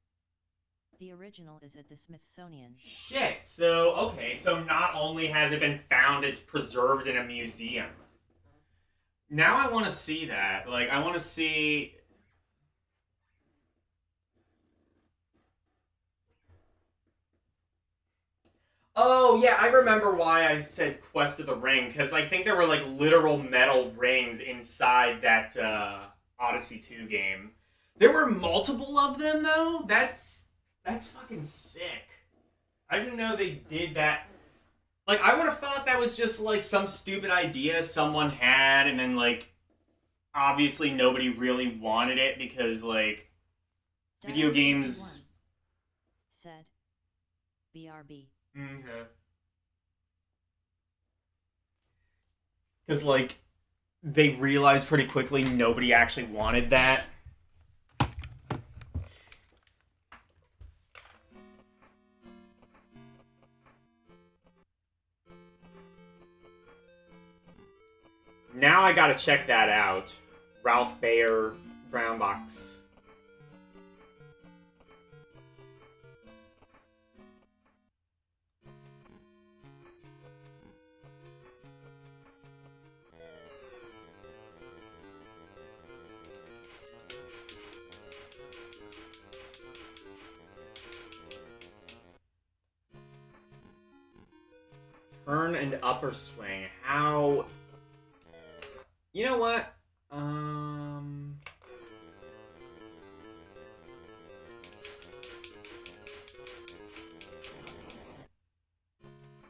the original is at the Smithsonian. Shit. So, okay, so not only has it been found, it's preserved in a museum. Now I want to see that. Like, I want to see. Oh, yeah, I remember why I said Quest of the Ring, because I think there were, like, literal metal rings inside that Odyssey 2 game. There were multiple of them, though? That's fucking sick. I didn't know they did that. Like, I would have thought that was just, like, some stupid idea someone had, and then, like, obviously nobody really wanted it because, like, video games. Said, BRB. Okay. Because, like, they realized pretty quickly nobody actually wanted that. Now I gotta check that out. Ralph Baer, Brown Box. Turn and upper swing. How? You know what?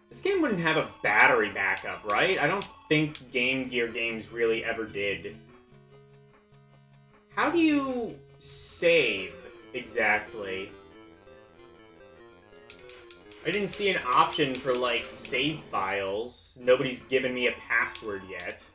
This game wouldn't have a battery backup, right? I don't think Game Gear games really ever did. How do you save exactly? I didn't see an option for, like, save files. Nobody's given me a password yet.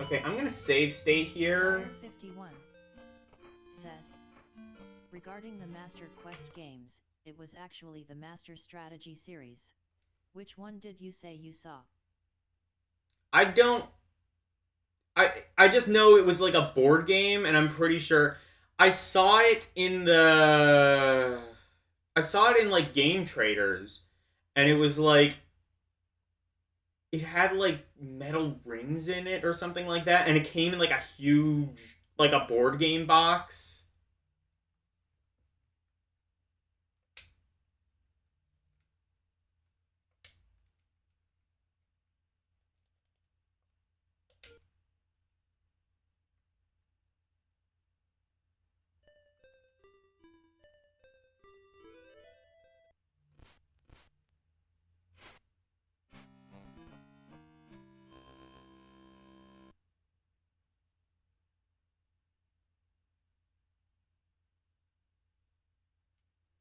Okay, I'm gonna save state here. Fire 51 said, regarding the Master Quest games, it was actually the Master Strategy series. Which one did you say you saw? I don't. I just know it was like a board game, and I'm pretty sure I saw it in the. I saw it in like Game Traders, and it was like it had like metal rings in it or something like that, and it came in like a huge like a board game box.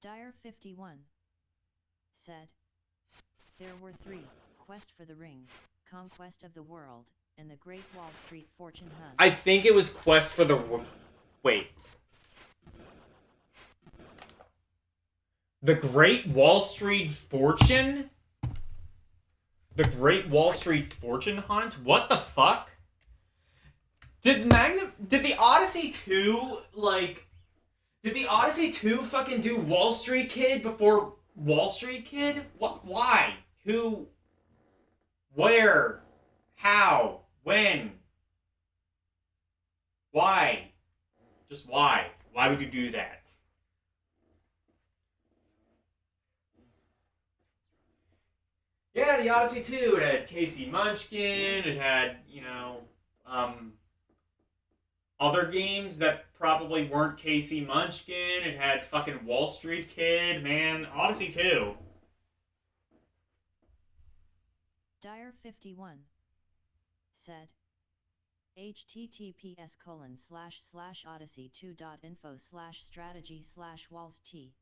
Dyer 51 said, there were 3, Quest for the Rings, Conquest of the World, and the Great Wall Street Fortune Hunt. I think it was Quest for the. Wait. The Great Wall Street Fortune? The Great Wall Street Fortune Hunt? What the fuck? Did the Odyssey 2, like... Did the Odyssey 2 fucking do Wall Street Kid before Wall Street Kid? What? Why? Who? Where? How? When? Why? Just why? Why would you do that? Yeah, the Odyssey 2, it had Casey Munchkin, it had, other games that probably weren't Casey Munchkin, it had fucking Wall Street Kid, man, Odyssey 2. Dyer 51 said, https://odyssey2.info/strategy/walls-t.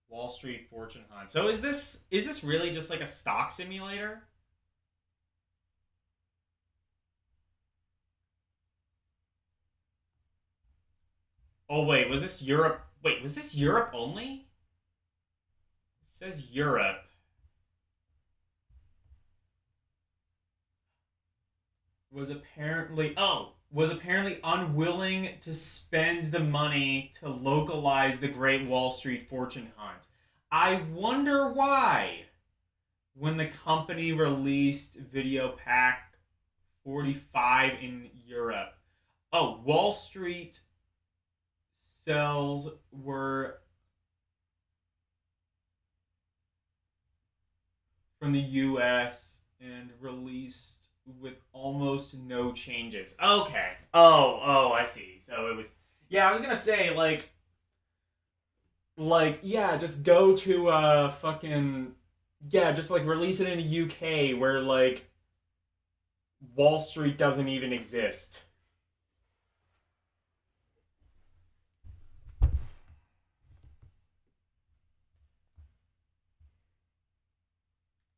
Wall Street Fortune Hunt. So is this really just like a stock simulator? Oh wait, was this Europe? Wait, was this Europe only? It says Europe. Was apparently unwilling to spend the money to localize the Great Wall Street Fortune Hunt. I wonder why. When the company released Video Pack 45 in Europe. Oh, Wall Street sales were from the US and released with almost no changes. Okay. Oh, I see. So it was. Yeah, I was gonna say yeah, just go to fucking just like release it in the UK where like Wall Street doesn't even exist.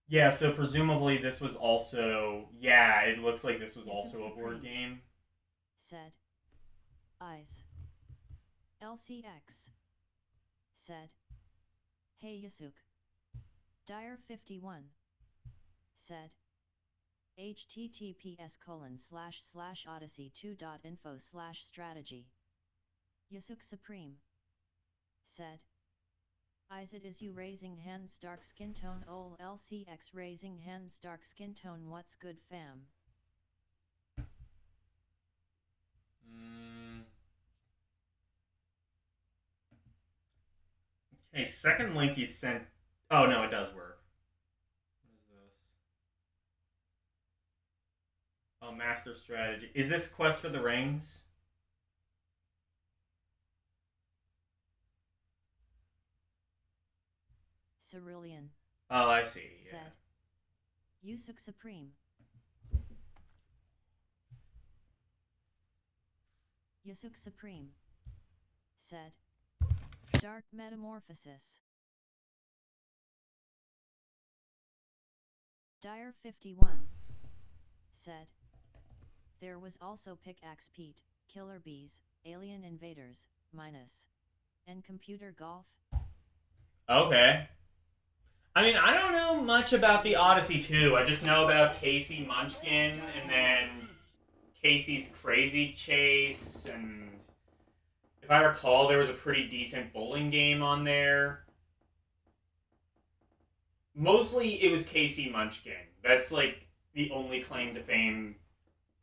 Yeah, so presumably this was also... Yeah, it looks like this was also a board game. Said. Eyes. LCX. Said. Hey Yasuk. Dyer 51. Said. https://odyssey2.info/strategy. Yasuk Supreme. Said. Is it is you raising hands dark skin tone ol LCX raising hands dark skin tone what's good fam? Okay, second link you sent... Oh, no, it does work. What is this? Oh, Master Strategy. Is this Quest for the Rings? Cerulean. Oh, I see. Yeah. Said. Yusuk Supreme. Yusuk Supreme. Said. Dark Metamorphosis. Dire51 said, there was also Pickaxe Pete, Killer Bees, Alien Invaders, minus, and Computer Golf. Okay. I mean, I don't know much about the Odyssey 2. I just know about Casey Munchkin and then Casey's Crazy Chase, and if I recall, there was a pretty decent bowling game on there. Mostly, it was Casey Munchkin. That's, like, the only claim to fame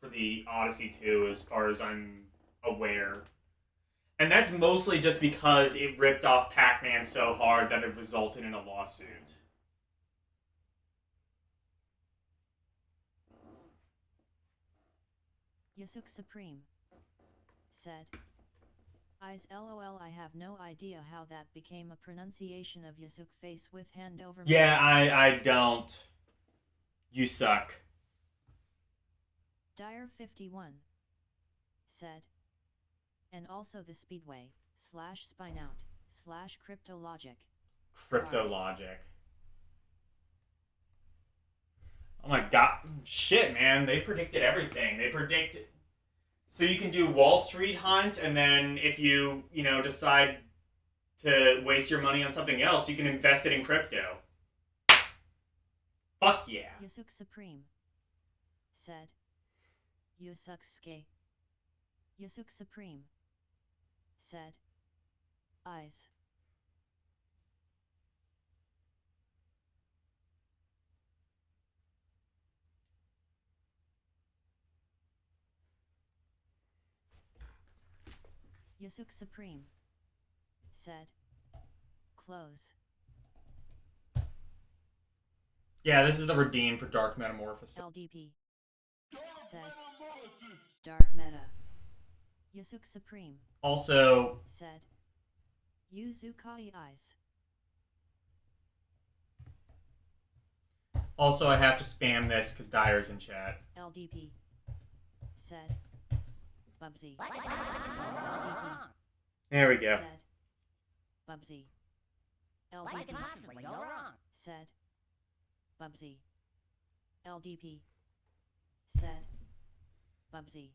for the Odyssey 2, as far as I'm aware. And that's mostly just because it ripped off Pac-Man so hard that it resulted in a lawsuit. Yusuk Supreme said, Eyes lol, I have no idea how that became a pronunciation of Yusuk face with hand over mouth. Yeah, I don't. You suck. Dire51 said, and also the Speedway, /Spinout, /Cryptologic. Cryptologic. Oh my god. Shit, man. They predicted everything. They predicted... So you can do Wall Street Hunt, and then if you decide to waste your money on something else, you can invest it in crypto. Fuck yeah. Yusuk Supreme said, Yusukske. Yusuk Supreme said, Eyes. Yusuk Supreme said, Close. Yeah, this is the redeem for Dark Metamorphosis. LDP said, Dark Meta. Yusuk Supreme Also, said, Yuzukai Eyes. I have to spam this because Dyer's in chat. LDP said, Bubsy. LDP There we go. said, Bubsy. LDP said, Bubsy. LDP said, Bubsy.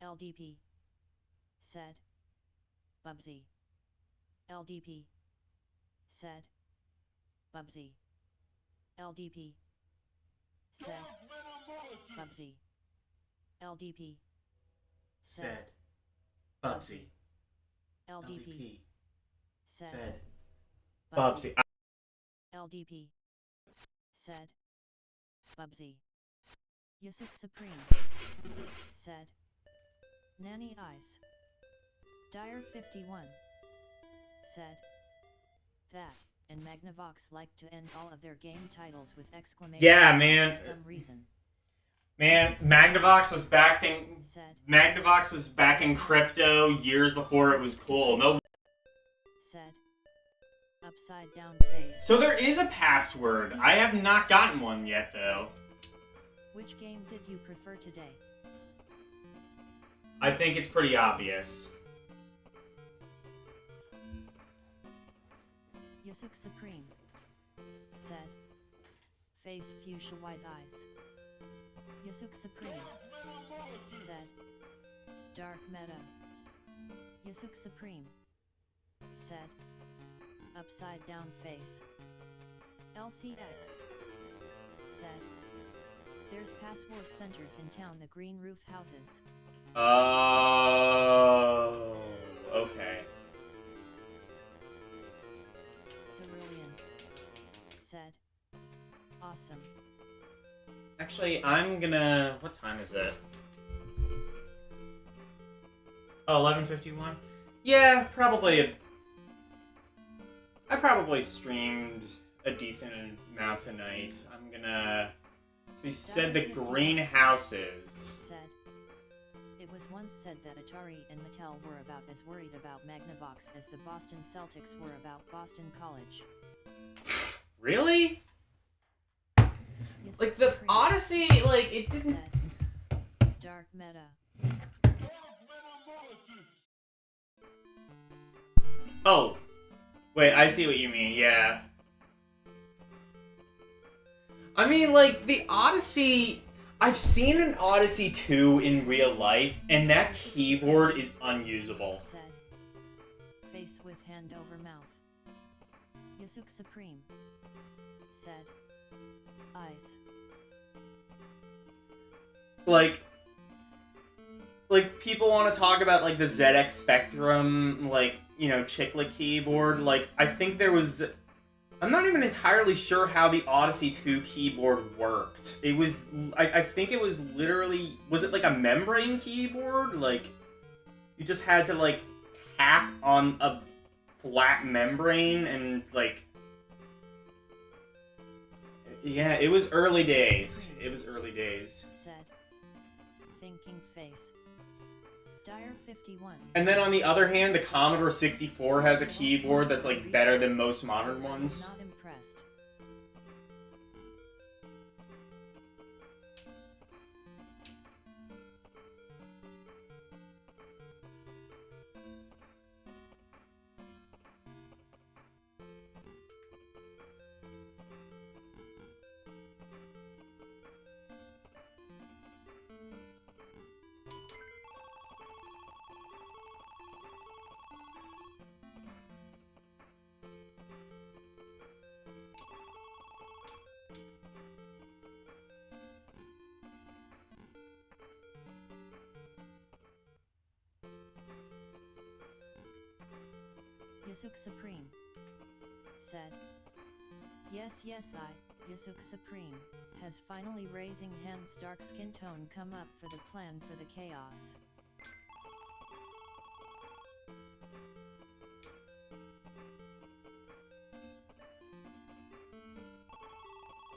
LDP said, Bubsy. LDP said, Bubsy. LDP said, Bubsy. LDP Said. Bubsy. LDP said, Said. Bubsy. Bubsy. LDP said, Bubsy. Yusuk Supreme said, Nanny Eyes. Dire51 said, that, and Magnavox like to end all of their game titles with exclamation Yeah, points man. for some reason. Man, Magnavox was Said, backing crypto years before it was cool. No. said, upside down face. So there is a password. I have not gotten one yet, though. Which game did you prefer today? I think it's pretty obvious. Yusuk Supreme said, face fuchsia white eyes. Yusuk Supreme said, dark meta. Yusuk Supreme said, upside down face. LCX said, there's password centers in town, the green roof houses. Oh, okay. Cerulean said, awesome. Actually, I'm gonna... What time is it? Oh, 11:51? Yeah, probably... I probably streamed a decent amount tonight. I'm gonna... So you said the greenhouses. Said, it was once said that Atari and Mattel were about as worried about Magnavox as the Boston Celtics were about Boston College. Really? Yusuk Like, the Supreme Odyssey, like, it didn't... said, dark meta. Oh. Wait, I see what you mean, yeah. I mean, like, the Odyssey... I've seen an Odyssey 2 in real life, and that keyboard is unusable. Said. Face with hand over mouth. Yasuke Supreme. Said. Eyes. Like, people want to talk about, like, the ZX Spectrum, like, you know, chiclet keyboard. Like, I think there was... I'm not even entirely sure how the Odyssey 2 keyboard worked. It was... I think it was literally... Was it, like, a membrane keyboard? Like, you just had to, like, tap on a flat membrane and, like... Yeah, it was early days. It was early days. Said. Thinking face. Dire 51. And then on the other hand, the Commodore 64 has a keyboard that's like better than most modern ones. Not impressed. Yasuke Supreme. Said. Yes, Yasuke Supreme, has finally raising hands dark skin tone come up for the plan for the chaos.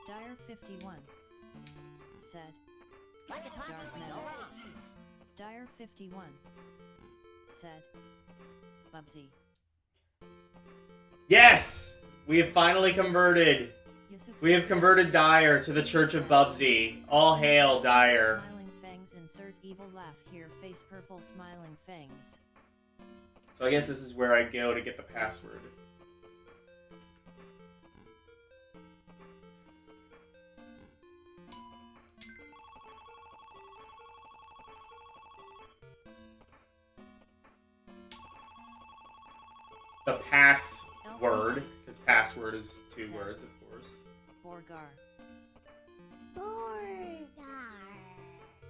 Dire 51. Said. Dark metal. Dire 51. Said. Bubsy. Yes! We have finally converted. Yasuke We have converted Dyer to the Church of Bubsy. All hail, Dyer. Smiling fangs, insert evil laugh here, face purple smiling fangs. So I guess this is where I go to get the password. The password. His password is 2 words, of course. Borgar.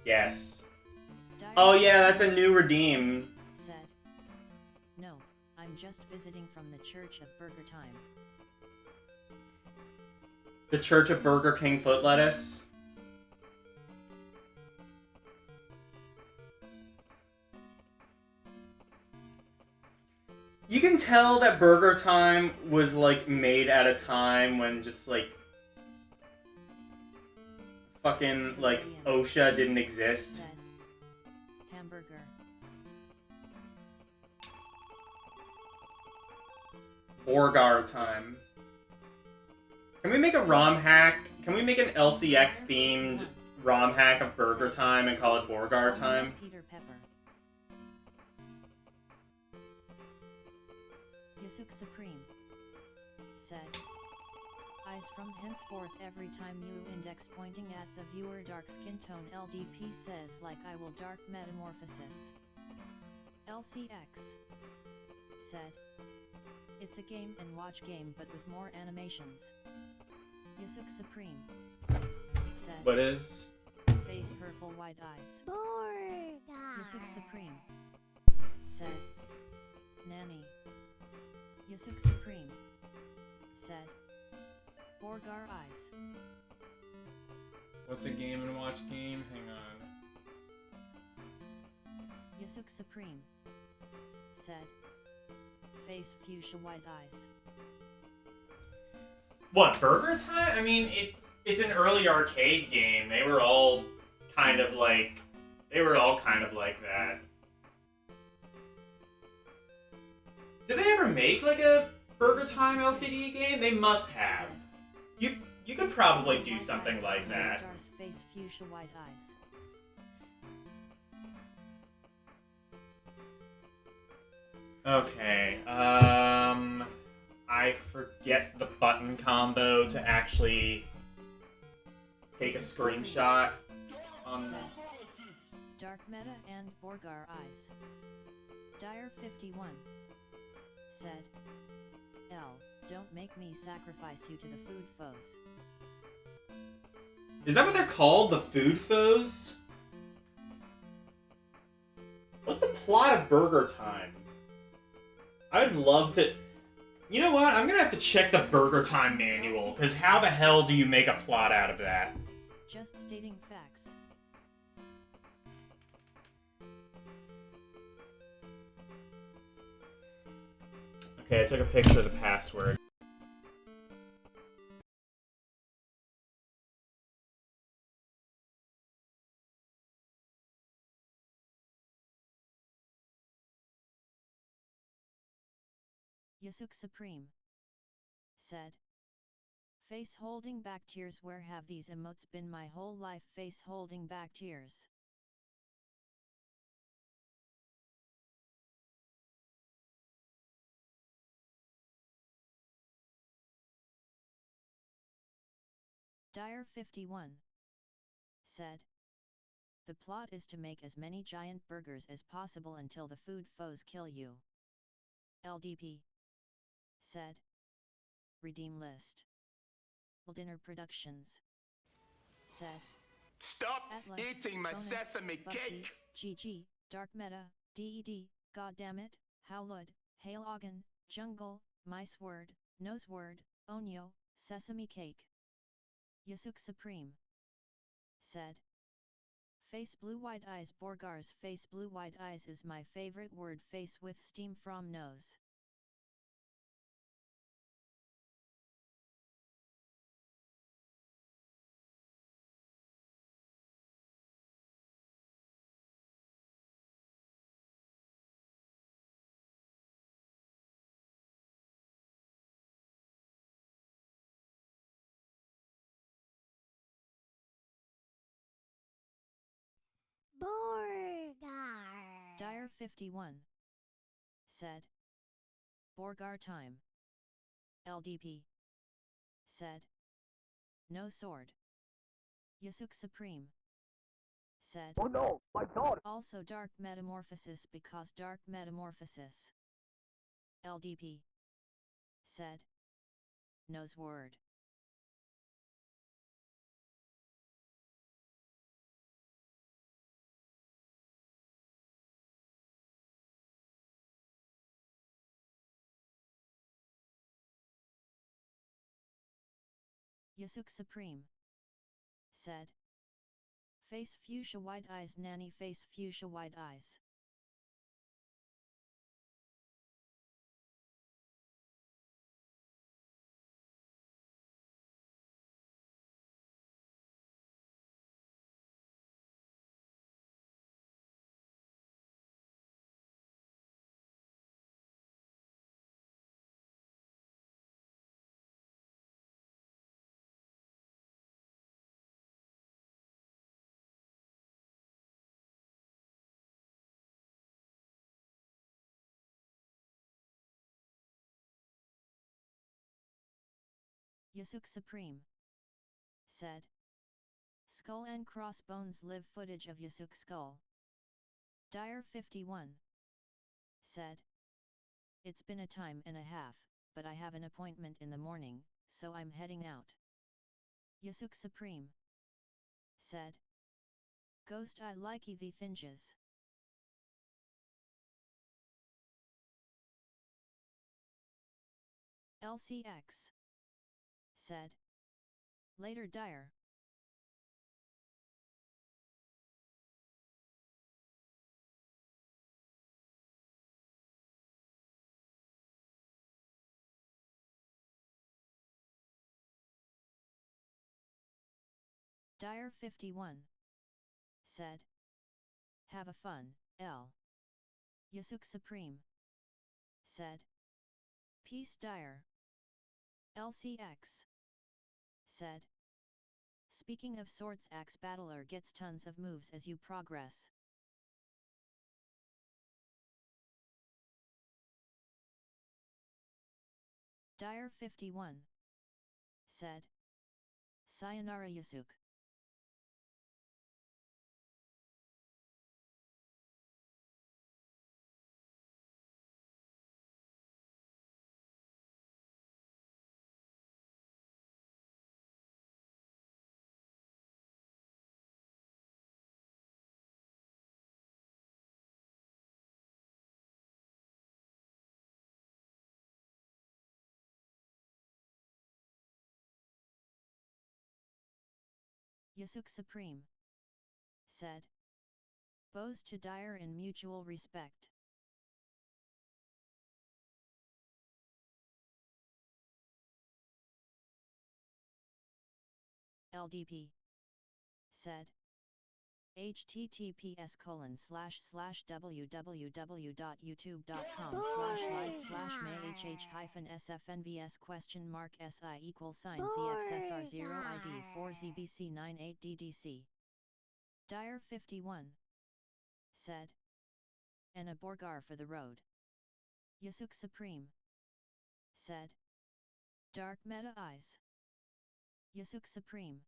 Yes. Dire Oh yeah, that's a new redeem. Said. No, I'm just visiting from the Church of Burger Time. The Church of Burger King Foot Lettuce. You can tell that Burger Time was, like, made at a time when just, like, fucking, like, OSHA didn't exist. Said. Hamburger. Borgar Time. Can we make a ROM hack? Can we make an LCX-themed ROM hack of Burger Time and call it Borgar Time? Peter Pepper. Yasuke Supreme. Said. Eyes from henceforth every time you index pointing at the viewer dark skin tone LDP says like I will dark metamorphosis. LCX. Said. It's a game and watch game but with more animations. Yasuke Supreme. Said. What is? Face purple white eyes. Yasuke Supreme. Said. Nanny. Yasuke Supreme. Said. Borgar eyes. What's a game and watch game? Hang on. Yasuke Supreme. Said. Face fuchsia white eyes. What, Burger Time? I mean, it's an early arcade game. They were all kind of like that. Did they ever make like a Burger Time LCD game? They must have. You could probably do something like that. Star's face fuchsia white eyes. Okay, I forget the button combo to actually take a screenshot on. Said, Dark Meta and Borgar Eyes. Dire 51 said, L, don't make me sacrifice you to the food foes. Is that what they're called? The food foes? What's the plot of Burger Time? I would love to... You know what? I'm gonna have to check the Burger Time manual, because how the hell do you make a plot out of that? Just stating facts. Okay, I took a picture of the password. Yasuk Supreme said, face holding back tears. Where have these emotes been my whole life? Face holding back tears. Dire 51 said, the plot is to make as many giant burgers as possible until the food foes kill you. LDP said, redeem list. Dinner Productions said, Stop Atlas, eating my bonus, sesame Bugsy, cake! GG, Dark Meta, DED, Goddammit, Howlud, Hail Ogden, Jungle, Mice Word, Nose Word, Onyo, Sesame Cake. Yasuk Supreme said, face blue white eyes. Borgar's face blue white eyes is my favorite word. Face with steam from nose. Burger. Dire 51 said, Borgar time. LDP said, no sword. Yasuk Supreme said, Oh no, my daughter! also Dark Metamorphosis because Dark Metamorphosis. LDP said, nose word. Yasuk Supreme said, face fuchsia white eyes. Nanny face fuchsia white eyes. Yasuk Supreme said, skull and crossbones. Live footage of Yasuk skull. Dire 51 said, it's been a time and a half, but I have an appointment in the morning, so I'm heading out. Yasuk Supreme said, ghost I likey the thinges. LCX said, later Dire. Dire 51 said, have a fun, L. Yasuk Supreme said, peace Dire. LCX said, speaking of sorts, Axe Battler gets tons of moves as you progress. Dire 51 said, sayonara Yasuk. Yasuk Supreme said. Bows to Dire in mutual respect. LDP said. https://www.youtube.com/live/mayhi-fnsfnvs?mark/si=sign ZXSR0ID4ZBC98DDC. Dire 51 said. And a Borgar for the road. Yasuk Supreme said. Dark Meta Eyes. Yasuk Supreme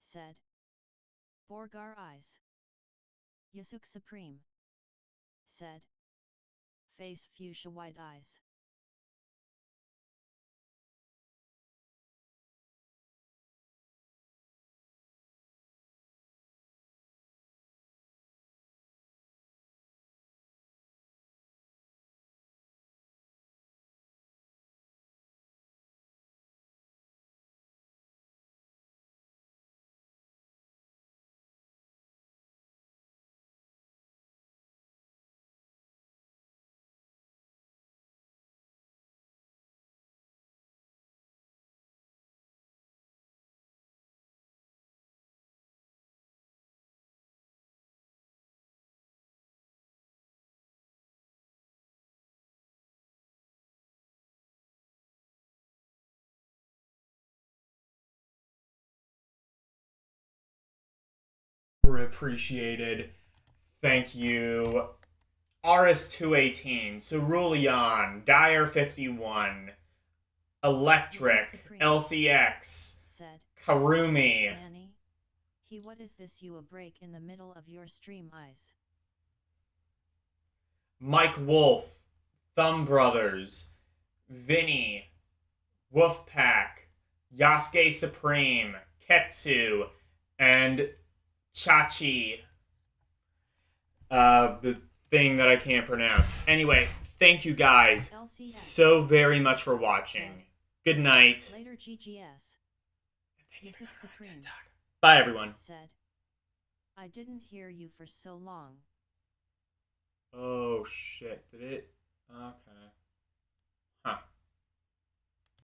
said. Borgar Eyes. Yasuk Supreme said. Face Fuchsia White Eyes. Appreciated. Thank you. RS218, Cerulean, Dire 51, Electric, LCX, said. Karumi, Nanny, what is this? You a break in the middle of your stream eyes. Mike Wolf, Thumb Brothers, Vinny, Wolfpack, Yasuke Supreme, Ketsu, and Chachi. The thing that I can't pronounce. Anyway, thank you guys LCX so very much for watching. Good night. Later GGS. Yasuk Supreme Bye, everyone. said. I didn't hear you for so long. Oh, shit. Did it? Okay. Huh.